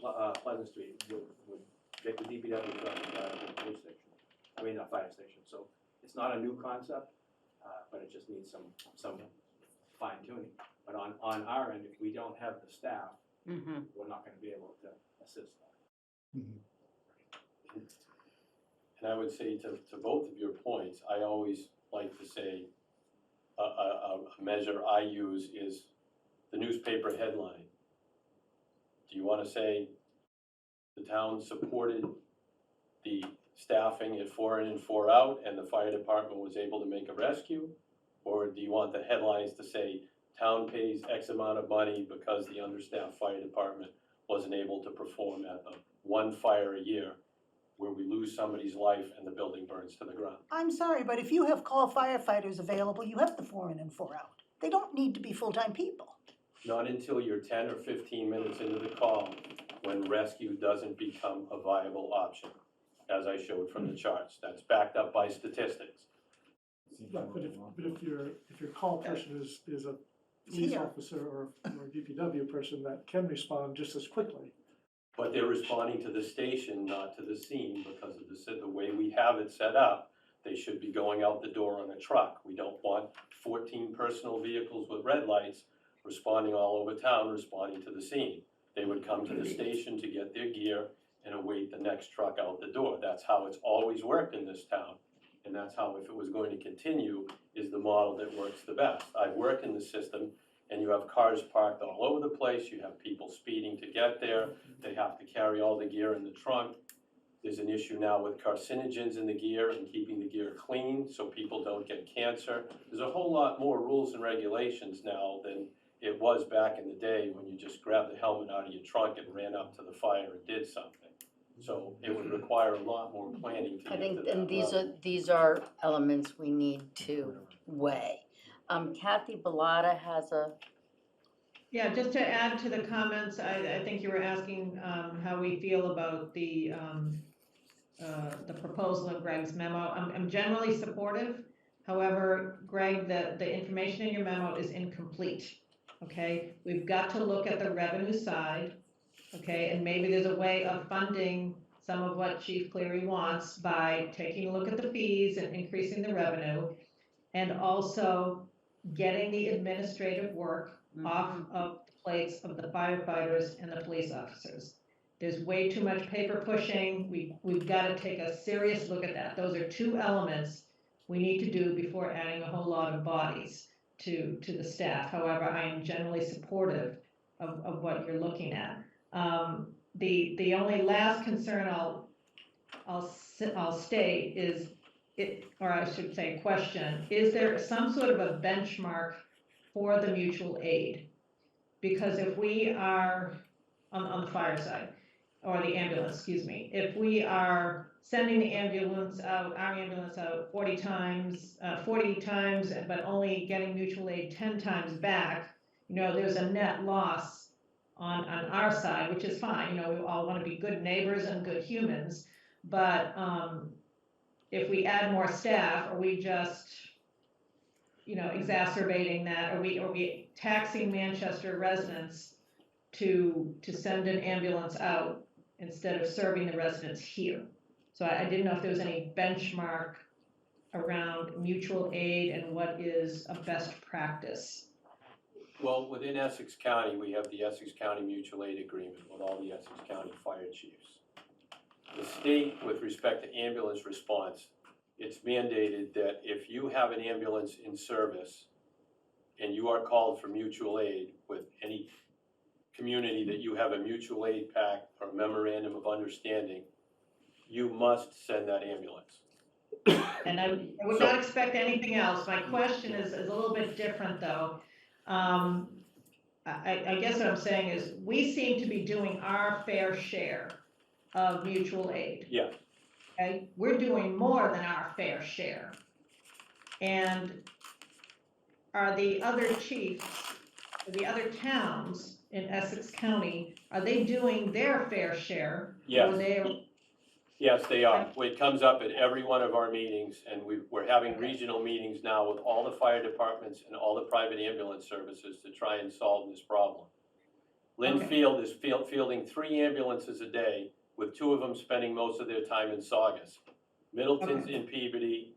Pleasant Street, would take the DPW truck and drive to the police station, fire station. So it's not a new concept, but it just needs some fine tuning. But on our end, if we don't have the staff, we're not gonna be able to assist that. And I would say to both of your points, I always like to say, a measure I use is the newspaper headline. Do you wanna say the town supported the staffing at 4 in and 4 out and the fire department was able to make a rescue? Or do you want the headlines to say, town pays X amount of money because the understaffed fire department wasn't able to perform at the 1 fire a year where we lose somebody's life and the building burns to the ground? I'm sorry, but if you have call firefighters available, you have the 4 in and 4 out. They don't need to be full-time people. Not until you're 10 or 15 minutes into the call when rescue doesn't become a viable option, as I showed from the charts. That's backed up by statistics. Right, but if your call person is a police Here. officer or a DPW person that can respond just as quickly. But they're responding to the station, not to the scene, because of the way we have it set up. They should be going out the door on a truck. We don't want 14 personal vehicles with red lights responding all over town, responding to the scene. They would come to the station to get their gear and await the next truck out the door. That's how it's always worked in this town. And that's how, if it was going to continue, is the model that works the best. I work in the system, and you have cars parked all over the place, you have people speeding to get there, they have to carry all the gear in the trunk. There's an issue now with carcinogens in the gear and keeping the gear clean so people don't get cancer. There's a whole lot more rules and regulations now than it was back in the day when you just grabbed the helmet out of your trunk and ran up to the fire and did something. So it would require a lot more planning to I get think, to that and level. these are elements we need to weigh. Kathy Bellata has a, Yeah, just to add to the comments, I think you were asking how we feel about the proposal of Greg's memo. I'm generally supportive. However, Greg, the information in your memo is incomplete, okay? We've got to look at the revenue side, okay? And maybe there's a way of funding some of what Chief Cleary wants by taking a look at the fees and increasing the revenue, and also getting the administrative work off of the plates of the firefighters and the police officers. There's way too much paper pushing. We've got to take a serious look at that. Those are 2 elements we need to do before adding a whole lot of bodies. to the staff. However, I am generally supportive of what you're looking at. The only last concern I'll state is or I should say question, is there some sort of a benchmark for the mutual aid? Because if we are on the fire side, or the ambulance, excuse me, if we are sending the ambulance out, our ambulance out 40 times, but only getting mutual aid 10 times back, there's a net loss on our side, which is fine. We all want to be good neighbors and good humans, but if we add more staff, are we just, exacerbating that? Are we taxing Manchester residents to send an ambulance out instead of serving the residents here? So I didn't know if there was any benchmark around mutual aid and what is a best practice. Well, within Essex County, we have the Essex County Mutual Aid Agreement with all the Essex County fire chiefs. The state, with respect to ambulance response, it's mandated that if you have an ambulance in service and you are called for mutual aid with any community that you have a mutual aid pact or memorandum of understanding, you must send that ambulance. And I would not expect anything else. My question is a little bit different, though. I guess what I'm saying is we seem to be doing our fair share of mutual aid. Yeah. Okay, we're doing more than our fair share. And are the other chiefs, the other towns in Essex County, are they doing their fair share? Yes. Or Yes, they are. It comes up at every one of our meetings, and we're having regional meetings now with all the fire departments and all the private ambulance services to try and solve this problem. Linfield is fielding 3 ambulances a day, with 2 of them spending most of their time in Saugus. Middleton's in Peabody.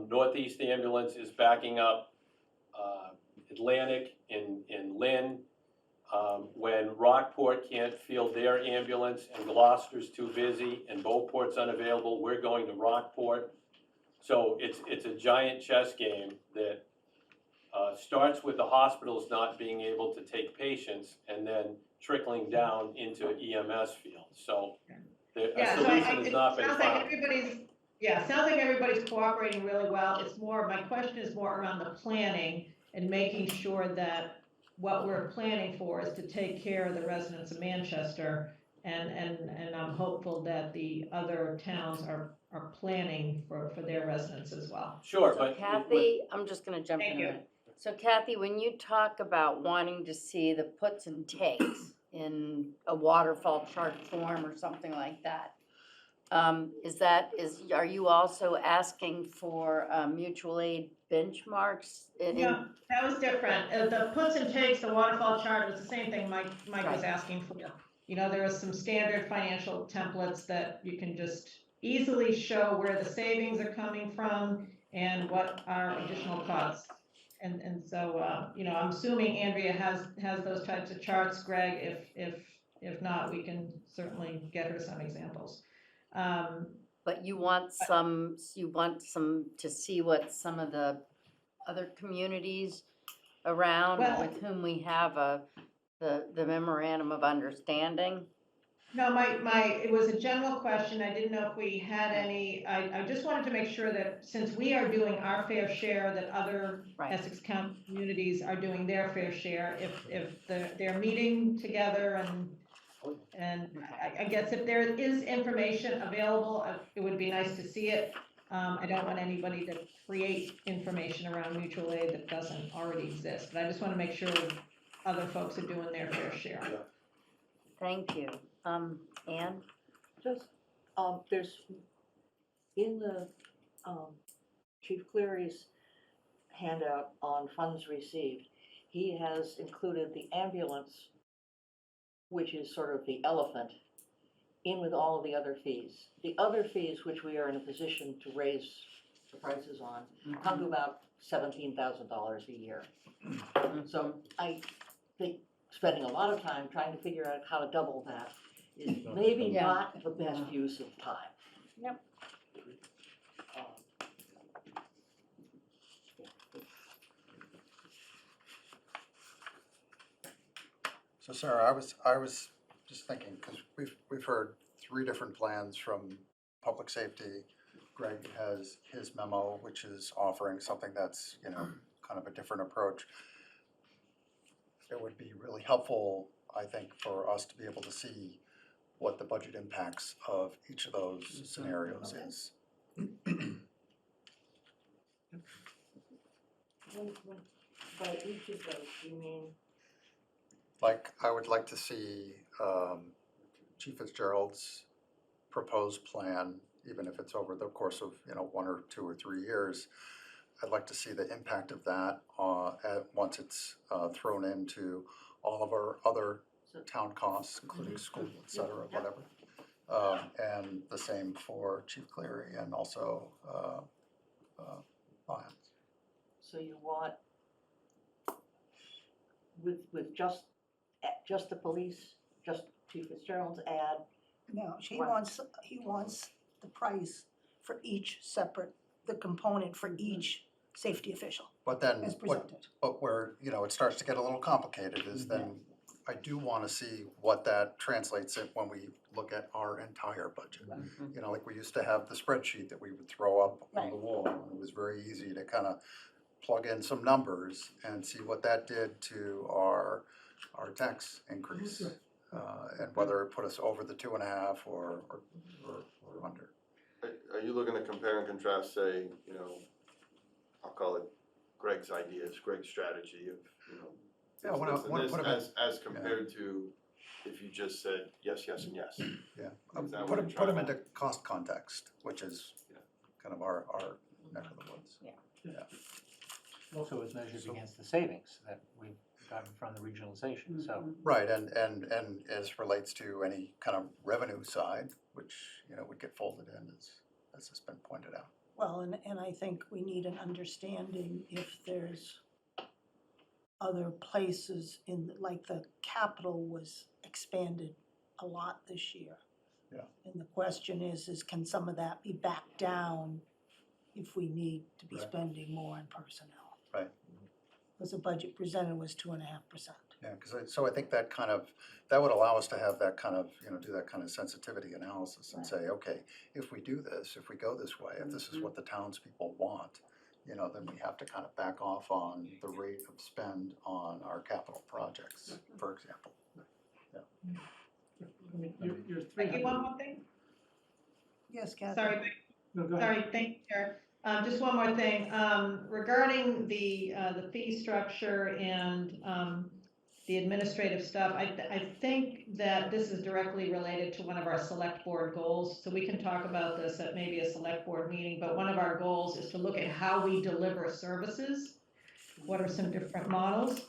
Northeast Ambulance is backing up Atlantic in Lynn. When Rockport can't field their ambulance and Gloucester's too busy and Beauport's unavailable, we're going to Rockport. So it's a giant chess game that starts with the hospitals not being able to take patients and then trickling down into EMS fields. So the solution has not been found. Sounds like everybody's cooperating really well. My question is more around the planning and making sure that what we're planning for is to take care of the residents of Manchester, and I'm hopeful that the other towns are planning for their residents as well. Sure, So but Kathy, I'm just gonna jump in. Thank you. So Kathy, when you talk about wanting to see the puts and takes in a waterfall chart form or something like that, are you also asking for mutual aid benchmarks? No, that was different. The puts and takes, the waterfall chart was the same thing Mike was asking for. There are some standard financial templates that you can just easily show where the savings are coming from and what are additional costs. And so, I'm assuming Andrea has those types of charts. Greg, if not, we can certainly get her some examples. But you want some to see what some of the other communities around with whom we have the memorandum of understanding? No, it was a general question. I didn't know if we had any. I just wanted to make sure that since we are doing our fair share, that other Essex County communities are doing their fair share. If they're meeting together and I guess if there is information available, it would be nice to see it. I don't want anybody to create information around mutual aid that doesn't already exist, but I just want to make sure other folks are doing their fair share. Thank you. Ann? Just, there's, in the Chief Cleary's handout on funds received, he has included the ambulance, which is sort of the elephant, in with all of the other fees. The other fees, which we are in a position to raise the prices on, come to about $17,000 a year. So I think spending a lot of time trying to figure out how to double that is maybe not the best use of time. So Sarah, I was just thinking, because we've heard 3 different plans from public safety. Greg has his memo, which is offering something that's, you know, kind of a different approach. It would be really helpful, I think, for us to be able to see what the budget impacts of each of those scenarios is. By each of those, you mean, Like, I would like to see Chief Fitzgerald's proposed plan, even if it's over the course of, you know, 1 or 2 or 3 years. I'd like to see the impact of that once it's thrown into all of our other town costs, including school, et cetera, whatever. And the same for Chief Cleary and also Lyons. so you want with just the police, just Chief Fitzgerald's ad? No, he Right. wants the price for each separate, the component for each safety official But then, as presented. but where, you know, it starts to get a little complicated is then I do want to see what that translates in when we look at our entire budget. You know, like we used to have the spreadsheet that we would throw up on the wall. And it was very easy to kind of plug in some numbers and see what that did to our tax increase. And whether it put us over the 2.5 or under. Are you looking to compare and contrast, say, you know, I'll call it Greg's ideas, Greg's strategy of, you know, Yeah, what this and I- this what about- as compared to if you just said yes, yes, and yes? Yeah, Is that put what them, you're trying into cost context, which is kind of our neck of the woods. Also, it's measured against the savings that we've gotten from the regionalization, so. Right, and as relates to any kind of revenue side, which, you know, would get folded in as has been pointed out. Well, and I think we need an understanding if there's other places like the Capitol was expanded a lot this year. Yeah. And the question is can some of that be backed down if we need to be Right. spending more on personnel? Right. Because the budget presented was 2.5%. Yeah, because so I think that would allow us to have that kind of, you know, do that kind of sensitivity analysis and say, okay, if we do this, if we go this way, if this is what the townspeople want, you know, then we have to kind of back off on the rate of spend on our capital projects, for example. I mean, your Thank you, one more thing. Yes, Kathy? Sorry, No, go ahead. sorry, thank you, Chair. Just one more thing, regarding the fee structure and, the administrative stuff, I think that this is directly related to one of our select board goals, so we can talk about this at maybe a select board meeting, but one of our goals is to look at how we deliver services. What are some different models?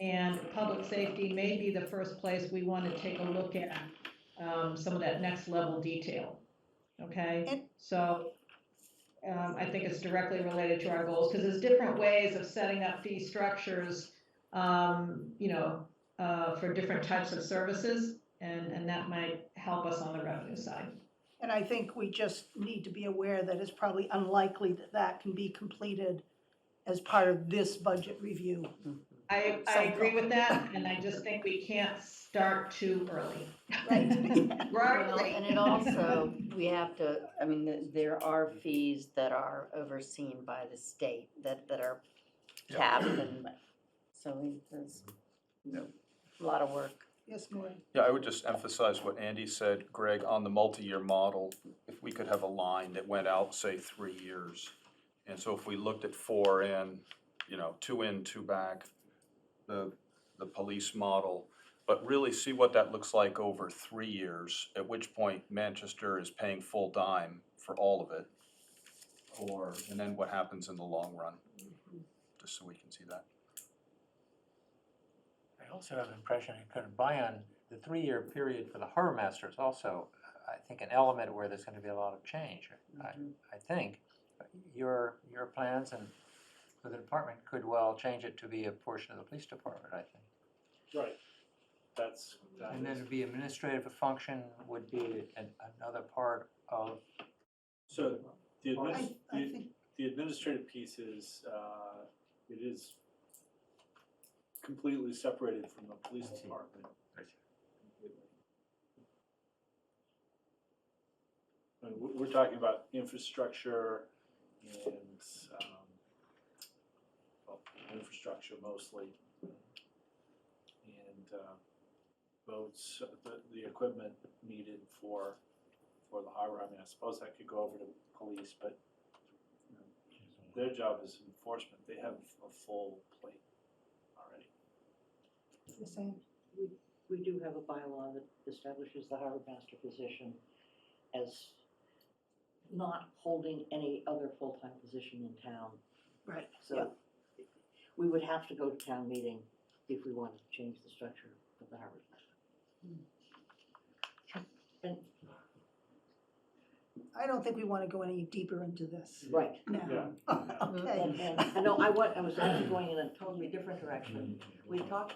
And public safety may be the first place we want to take a look at, some of that next level detail, okay? So, I think it's directly related to our goals, because there's different ways of setting up fee structures, you know, for different types of services, and that might help us on the revenue side. And I think we just need to be aware that it's probably unlikely that that can be completed as part of this budget review. I agree with that, and I just think we can't start too early. Right. Well, and it also, we have to, I mean, there are fees that are overseen by the state that are capped, and so there's a lot of work. Yes, Maureen? Yeah, I would just emphasize what Andy said, Greg, on the multi-year model, if we could have a line that went out, say, 3 years. And so if we looked at 4 in, you know, 2 in, 2 back, the police model, but really see what that looks like over 3 years, at which point Manchester is paying full dime for all of it. And then what happens in the long run, just so we can see that. I also have an impression, kind of buy on the 3-year period for the harbor masters also, I think an element where there's gonna be a lot of change. I think your plans and for the department could well change it to be a portion of the police department, I think. Right. That And then is- it'd be administrative function would be another part of. So the I think, the administrative piece is, it is completely separated from the police department. And we're talking about infrastructure and, well, infrastructure mostly. And, boats, the equipment needed for the harbor. I mean, I suppose I could go over to police, but you know, their job is enforcement. They have a full plate already. The same. We do have a bylaw that establishes the harbor master position as not holding any other full-time position in town. Right. So we would have to go to town meeting if we wanted to change the structure of the harbor master. And, I don't think we want to go any deeper into this right. now. Okay. And I know I was actually going in a totally different direction. We talked,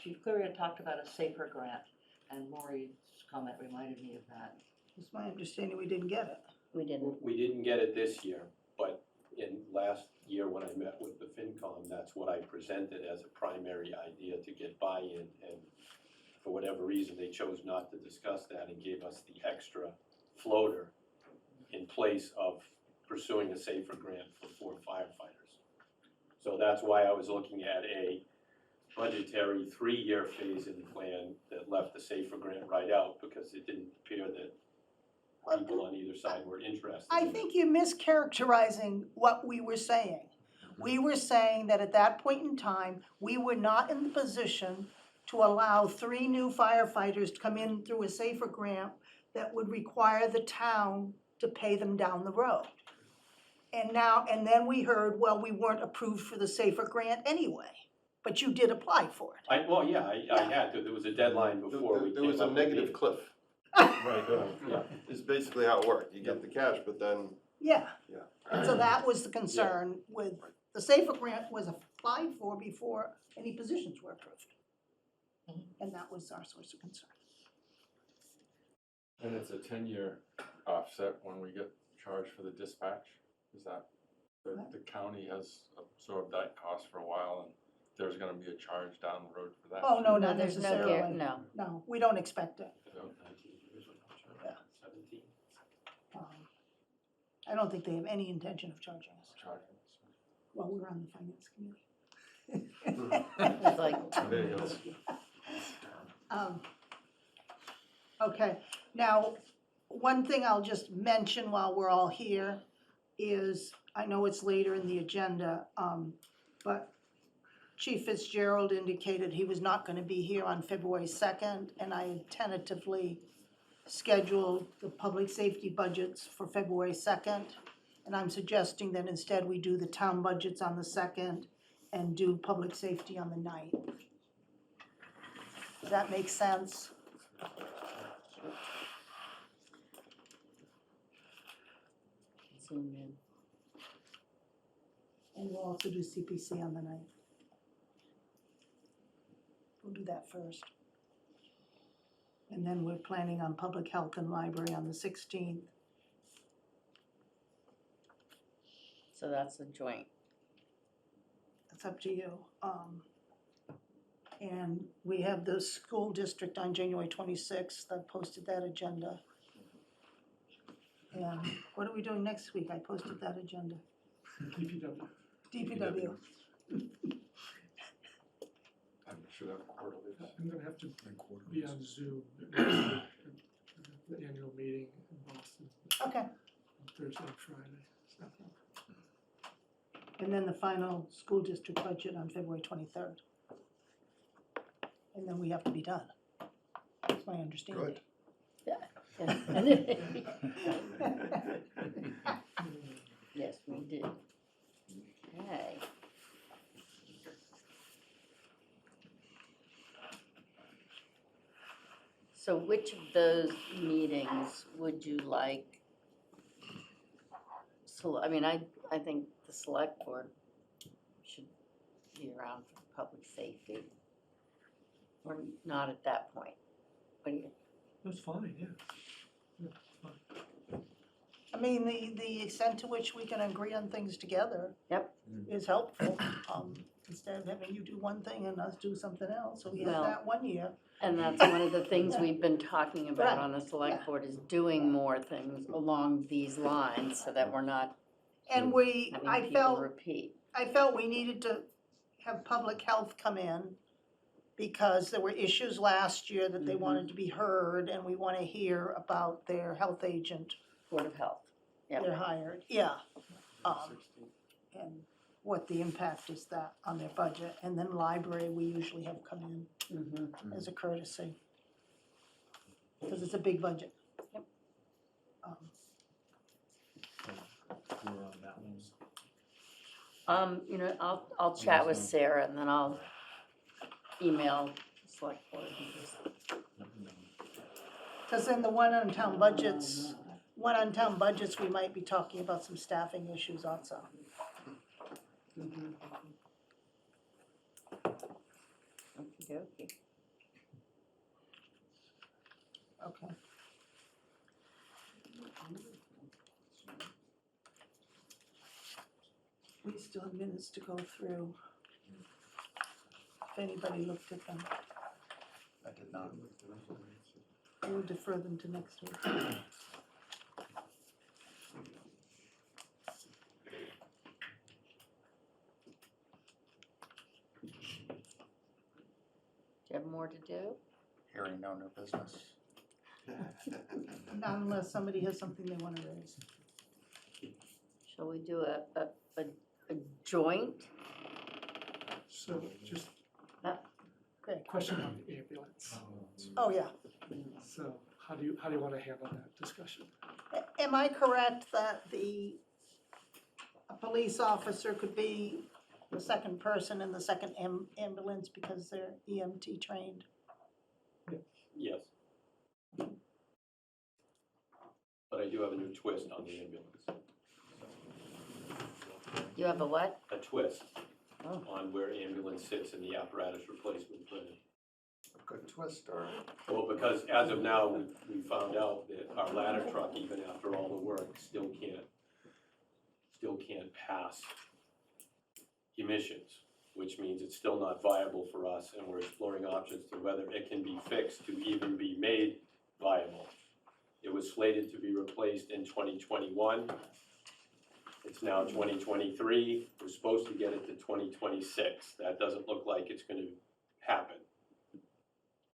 Chief Cleary had talked about a safer grant, and Maureen's comment reminded me of that. It's my understanding we didn't get it. We didn't. We didn't get it this year, but in last year when I met with the FinCom, that's what I presented as a primary idea to get buy-in, and for whatever reason, they chose not to discuss that and gave us the extra floater in place of pursuing a safer grant for 4 firefighters. So that's why I was looking at a budgetary 3-year phase-in plan that left the safer grant right out, because it didn't appear that people on either side were interested. I think you're mischaracterizing what we were saying. We were saying that at that point in time, we were not in the position to allow 3 new firefighters to come in through a safer grant that would require the town to pay them down the road. And then we heard, well, we weren't approved for the safer grant anyway, but you did apply for it. I had to, there was a deadline before we There came was a up with negative the- cliff. Right, Yeah, is basically how it worked. You get the cash, but then, Yeah, yeah. and so that was the concern with, the safer grant was applied for before any positions were approved. And that was our source of concern. And it's a 10-year offset when we get charged for the dispatch? Is that, the county has absorbed that cost for a while, and there's gonna be a charge down the road for that? Oh, no, too? not there's no necessarily. no. No, we don't expect it. So, I don't think they have any intention of charging us. charging us. Well, we're on the finance committee. It's like, There you go. Okay, now, one thing I'll just mention while we're all here is, I know it's later in the agenda, but Chief Fitzgerald indicated he was not gonna be here on February 2nd, and I had tentatively scheduled the public safety budgets for February 2nd, and I'm suggesting that instead we do the town budgets on the 2nd and do public safety on the 9th. Does that make sense? zoom in. And we'll also do CPC on the 9th. We'll do that first. And then we're planning on public health and library on the 16th. So that's a joint. It's up to you. And we have the school district on January 26th. I posted that agenda. And what are we doing next week? I posted that agenda. DPW. DPW. I'm sure that quarterly. I'm gonna have to be on Zoom at the annual meeting in Boston Okay. on Thursday and Friday. So, And then the final school district budget on February 23rd. And then we have to be done. That's my understanding. Good. Yes, we did. Okay. So which of those meetings would you like? So, I mean, I think the select board should be around for public safety. Or not at that point. What do you? That's fine, yeah. Yeah, fine. I mean, the extent to which we can agree on things together. Yep. Is helpful, instead of having you do one thing and us do something else, so we have Well, that one year. And that's one of the things we've been talking about Right, on the select yeah. board, is doing more things along these lines, so that we're not And having I people felt, repeat. we needed to have public health come in, because there were issues last year that they wanted to be heard, and we wanna hear about their health agent Board of Health, yeah. they're hired, yeah. And what the impact is that on their budget, and then library, we usually have come in as a courtesy. Because it's a big budget. Yep. We're on that one. You know, I'll chat with Sarah, and then I'll email the select board and just Because in the one on town budgets, we might be talking about some staffing issues also. okey-dokey. Okay. We still have minutes to go through. If anybody looked at them, I did not. we'll defer them to next week. Do you have more to do? Hearing no new business. Not unless somebody has something they wanna raise. Shall we do a joint? So just Great. question on the ambulance. Oh, yeah. So how do you wanna handle that discussion? Am I correct that a police officer could be the second person in the second ambulance because they're EMT trained? Yes. But I do have a new twist on the ambulance, You have a what? a twist Oh. on where ambulance sits in the apparatus replacement plan. Good twist, or? Well, because as of now, we found out that our ladder truck, even after all the work, still can't pass emissions, which means it's still not viable for us, and we're exploring options to whether it can be fixed to even be made viable. It was slated to be replaced in 2021. It's now 2023. We're supposed to get it to 2026. That doesn't look like it's gonna happen,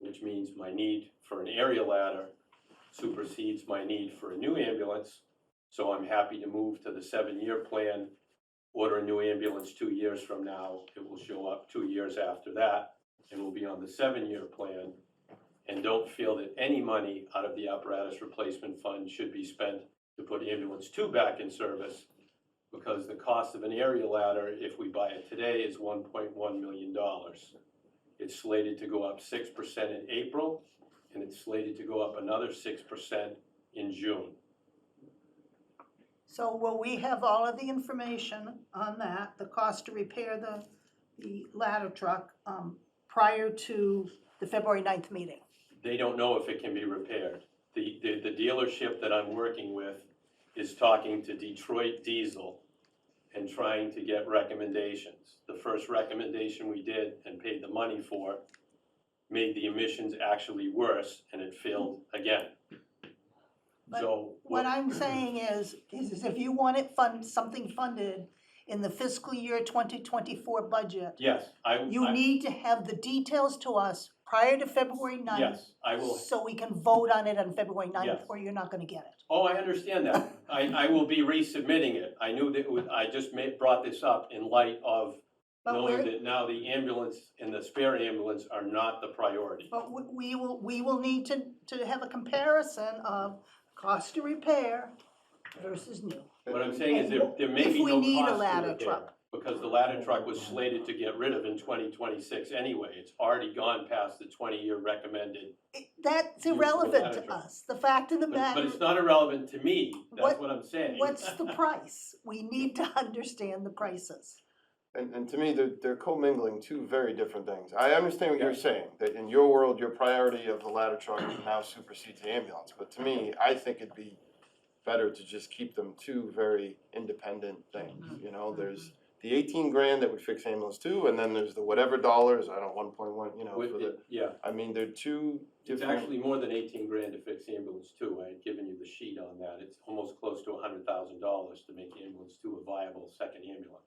which means my need for an area ladder supersedes my need for a new ambulance. So I'm happy to move to the 7-year plan, order a new ambulance 2 years from now. It will show up 2 years after that, and we'll be on the 7-year plan. And don't feel that any money out of the apparatus replacement fund should be spent to put ambulance 2 back in service, because the cost of an area ladder, if we buy it today, is $1.1 million. It's slated to go up 6% in April, and it's slated to go up another 6% in June. So will we have all of the information on that, the cost to repair the ladder truck, prior to the February 9th meeting? They don't know if it can be repaired. The dealership that I'm working with is talking to Detroit Diesel and trying to get recommendations. The first recommendation we did and paid the money for made the emissions actually worse, and it failed again. So, What I'm saying is if you want something funded in the fiscal year 2024 budget, yes, you need to have the details to us prior to February 9th. Yes, I will. So we can vote on it on February 9th, Yes. or you're not gonna get it. Oh, I understand that. I will be resubmitting it. I knew that, I just brought this up in light of But knowing we're, that now the ambulance and the spare ambulance are not the priority. but we will need to have a comparison of cost to repair versus new. What I'm saying is there may If be we no need a cost to ladder repair, truck. because the ladder truck was slated to get rid of in 2026 anyway. It's already gone past the 20-year recommended. That's Use of the irrelevant ladder to truck. us. The fact of the But matter, it's not irrelevant to me, that's What- what I'm saying. what's the price? We need to understand the prices. And to me, they're commingling two very different things. I understand what you're Yeah. saying, that in your world, your priority of the ladder truck now supersedes the ambulance. But to me, I think it'd be better to just keep them two very independent things, you know, there's the 18 grand that would fix ambulance 2, and then there's the whatever dollars, I don't know, 1.1, you know, for the, Yeah, I mean, they're two it's different. actually more than 18 grand to fix ambulance 2. I had given you the sheet on that. It's almost close to $100,000 to make ambulance 2 a viable second ambulance.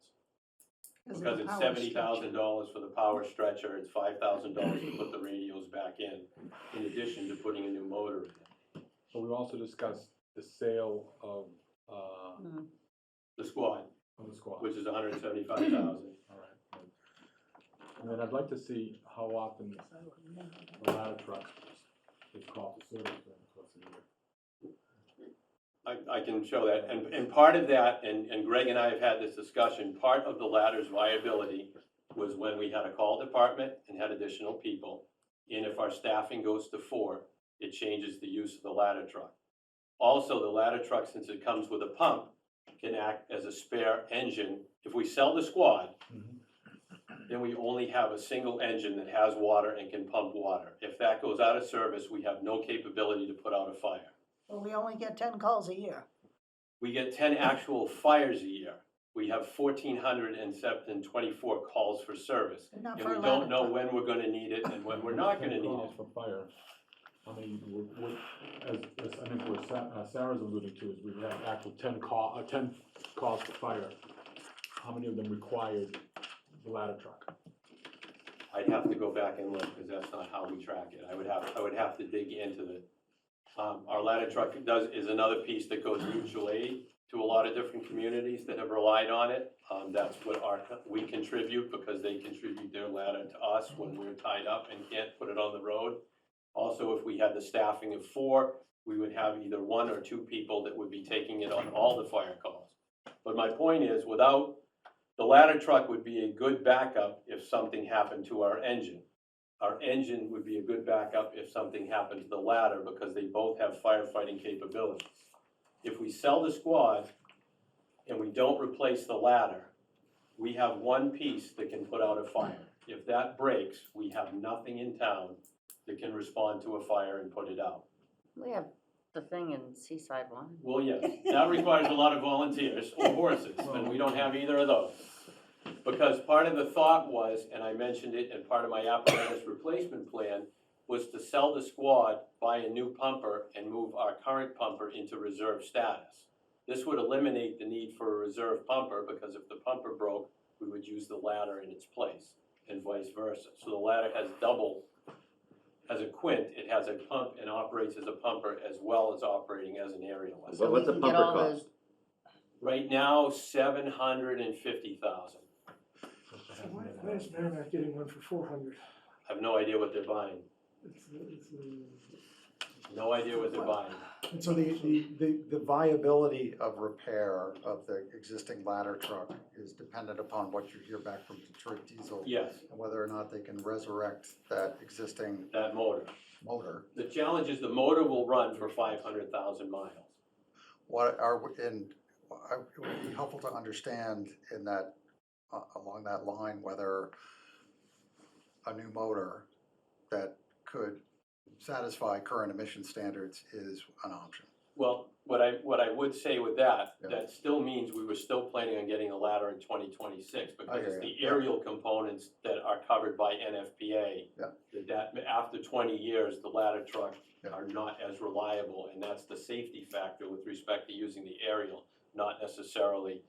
Because it's $70,000 for the power stretcher, it's $5,000 to put the radios back in addition to putting a new motor in. But we also discussed the sale of, The squad, of the squad. which is $175,000. All right. And then I'd like to see how often the ladder trucks is called for service during the course of the year. I can show that, and part of that, and Greg and I have had this discussion, part of the ladder's viability was when we had a call department and had additional people, and if our staffing goes to 4, it changes the use of the ladder truck. Also, the ladder truck, since it comes with a pump, can act as a spare engine. If we sell the squad, then we only have a single engine that has water and can pump water. If that goes out of service, we have no capability to put out a fire. Well, we only get 10 calls a year. We get 10 actual fires a year. We have 1,424 calls for service. And not And for we a don't ladder know truck. when we're gonna need it and when we're not gonna need Calls it. for fire, how many, as I think what Sarah's alluding to, is we have actual 10 calls for fire. How many of them required the ladder truck? I'd have to go back and look, because that's not how we track it. I would have to dig into the, our ladder truck is another piece that goes mutual aid to a lot of different communities that have relied on it. That's what we contribute, because they contribute their ladder to us when we're tied up and can't put it on the road. Also, if we had the staffing of 4, we would have either 1 or 2 people that would be taking it on all the fire calls. But my point is, the ladder truck would be a good backup if something happened to our engine. Our engine would be a good backup if something happened to the ladder, because they both have firefighting capabilities. If we sell the squad and we don't replace the ladder, we have one piece that can put out a fire. If that breaks, we have nothing in town that can respond to a fire and put it out. We have the thing in Seaside One. Well, yes, that requires a lot of volunteers or horses, and we don't have either of those. Because part of the thought was, and I mentioned it, and part of my apparatus replacement plan was to sell the squad, buy a new pumper, and move our current pumper into reserve status. This would eliminate the need for a reserve pumper, because if the pumper broke, we would use the ladder in its place, and vice versa. So the ladder has double, as a quint, it has a pump and operates as a pumper as well as operating as an aerial. So what's the we can get pumper all cost? those- Right now, 750,000. So why is Merrimack getting one for 400? I have no idea what they're buying. No idea what they're buying. And so the viability of repair of the existing ladder truck is dependent upon what you hear back from Detroit Diesel. Yes. And whether or not they can resurrect that existing That motor. motor. The challenge is the motor will run for 500,000 miles. What are, it would be helpful to understand in that, along that line, whether a new motor that could satisfy current emission standards is an option. Well, what I would say with that, Yeah. that still means we were still planning on getting a ladder in 2026, because hear it's the you. aerial components that are covered by NFPA. Yeah. That after 20 years, the ladder truck Yeah. are not as reliable, and that's the safety factor with respect to using the aerial, not necessarily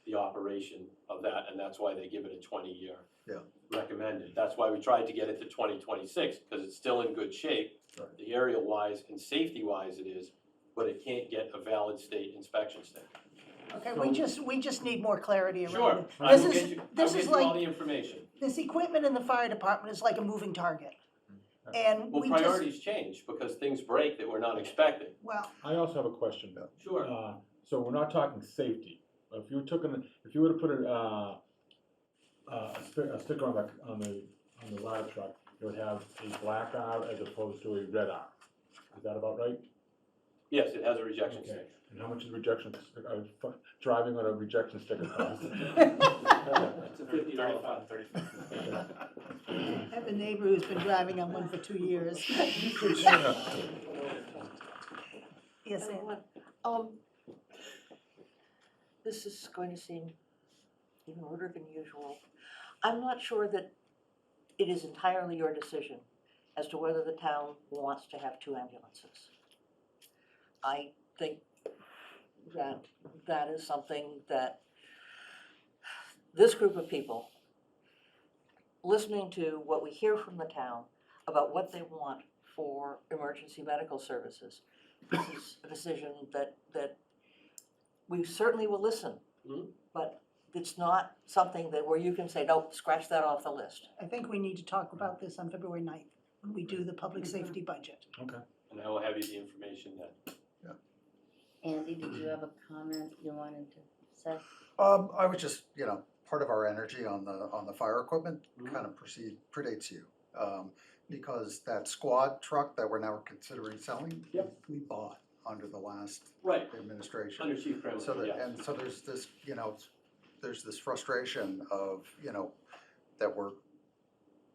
the operation of that, and that's why they give it a 20-year Yeah. recommended. That's why we tried to get it to 2026, because it's still in good shape, Right. the aerial-wise and safety-wise it is, but it can't get a valid state inspection sticker. Okay, we just need more clarity around Sure, it. I This will is, get you, I'll this get is you all like, the information. this equipment in the fire department is like a moving target. And Well, we just, priorities change because things break that we're not expecting. well, I also have a question, Bill. Sure. So we're not talking safety. If you were to put a sticker on the ladder truck, it would have a black R as opposed to a red R. Is that about right? Yes, it has a rejection Okay. sticker. And how much is driving on a rejection sticker cost? It's a $50 fine. I have a neighbor who's been driving on one for 2 years. Yes, Ann. this is going to seem even ruder than usual. I'm not sure that it is entirely your decision as to whether the town wants to have 2 ambulances. I think that that is something that this group of people, listening to what we hear from the town about what they want for emergency medical services, this is a decision that we certainly will listen, but it's not something that where you can say, nope, scratch that off the list. I think we need to talk about this on February 9th, when we do the public safety budget. Okay. And I will have you the information then. Andy, did you have a comment you wanted to say? I was just, part of our energy on the fire equipment kind of predates you. Because that squad truck that we're now considering selling, we bought under the last Right. administration. Under Chief Kramer, So that, yeah. and so there's this, there's this frustration of, that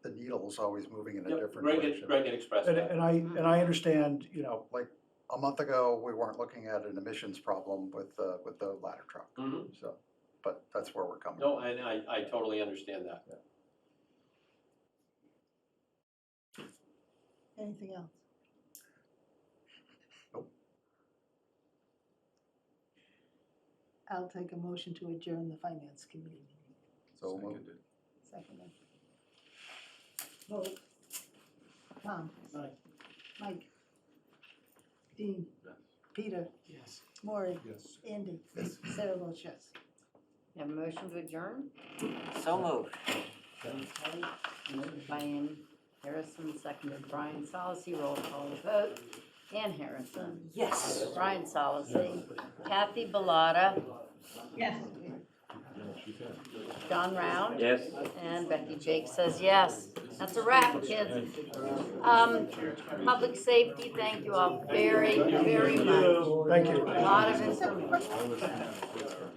the needle's always moving in a different direction. Greg had expressed that. And I understand, Like a month ago, we weren't looking at an emissions problem with the ladder truck. So, but that's where we're coming from. No, and I totally understand that. Anything else? Nope. I'll take a motion to adjourn the finance committee meeting. So moved. Seconded. Vote. Tom? Aye. Mike? Dean? Peter? Yes. Maury? yes. Andy? Yes. Sarah votes yes. Have a motion to adjourn? So moved. Moved by Ann Harrison, seconded Brian Solacey, roll call vote. Ann Harrison. Yes. Brian Solacey. Kathy Bellata. Yes. John Round. Yes. And Becky Jake says yes. That's a wrap, kids. Public safety, thank you all very, very much. Thank you. A lot of information.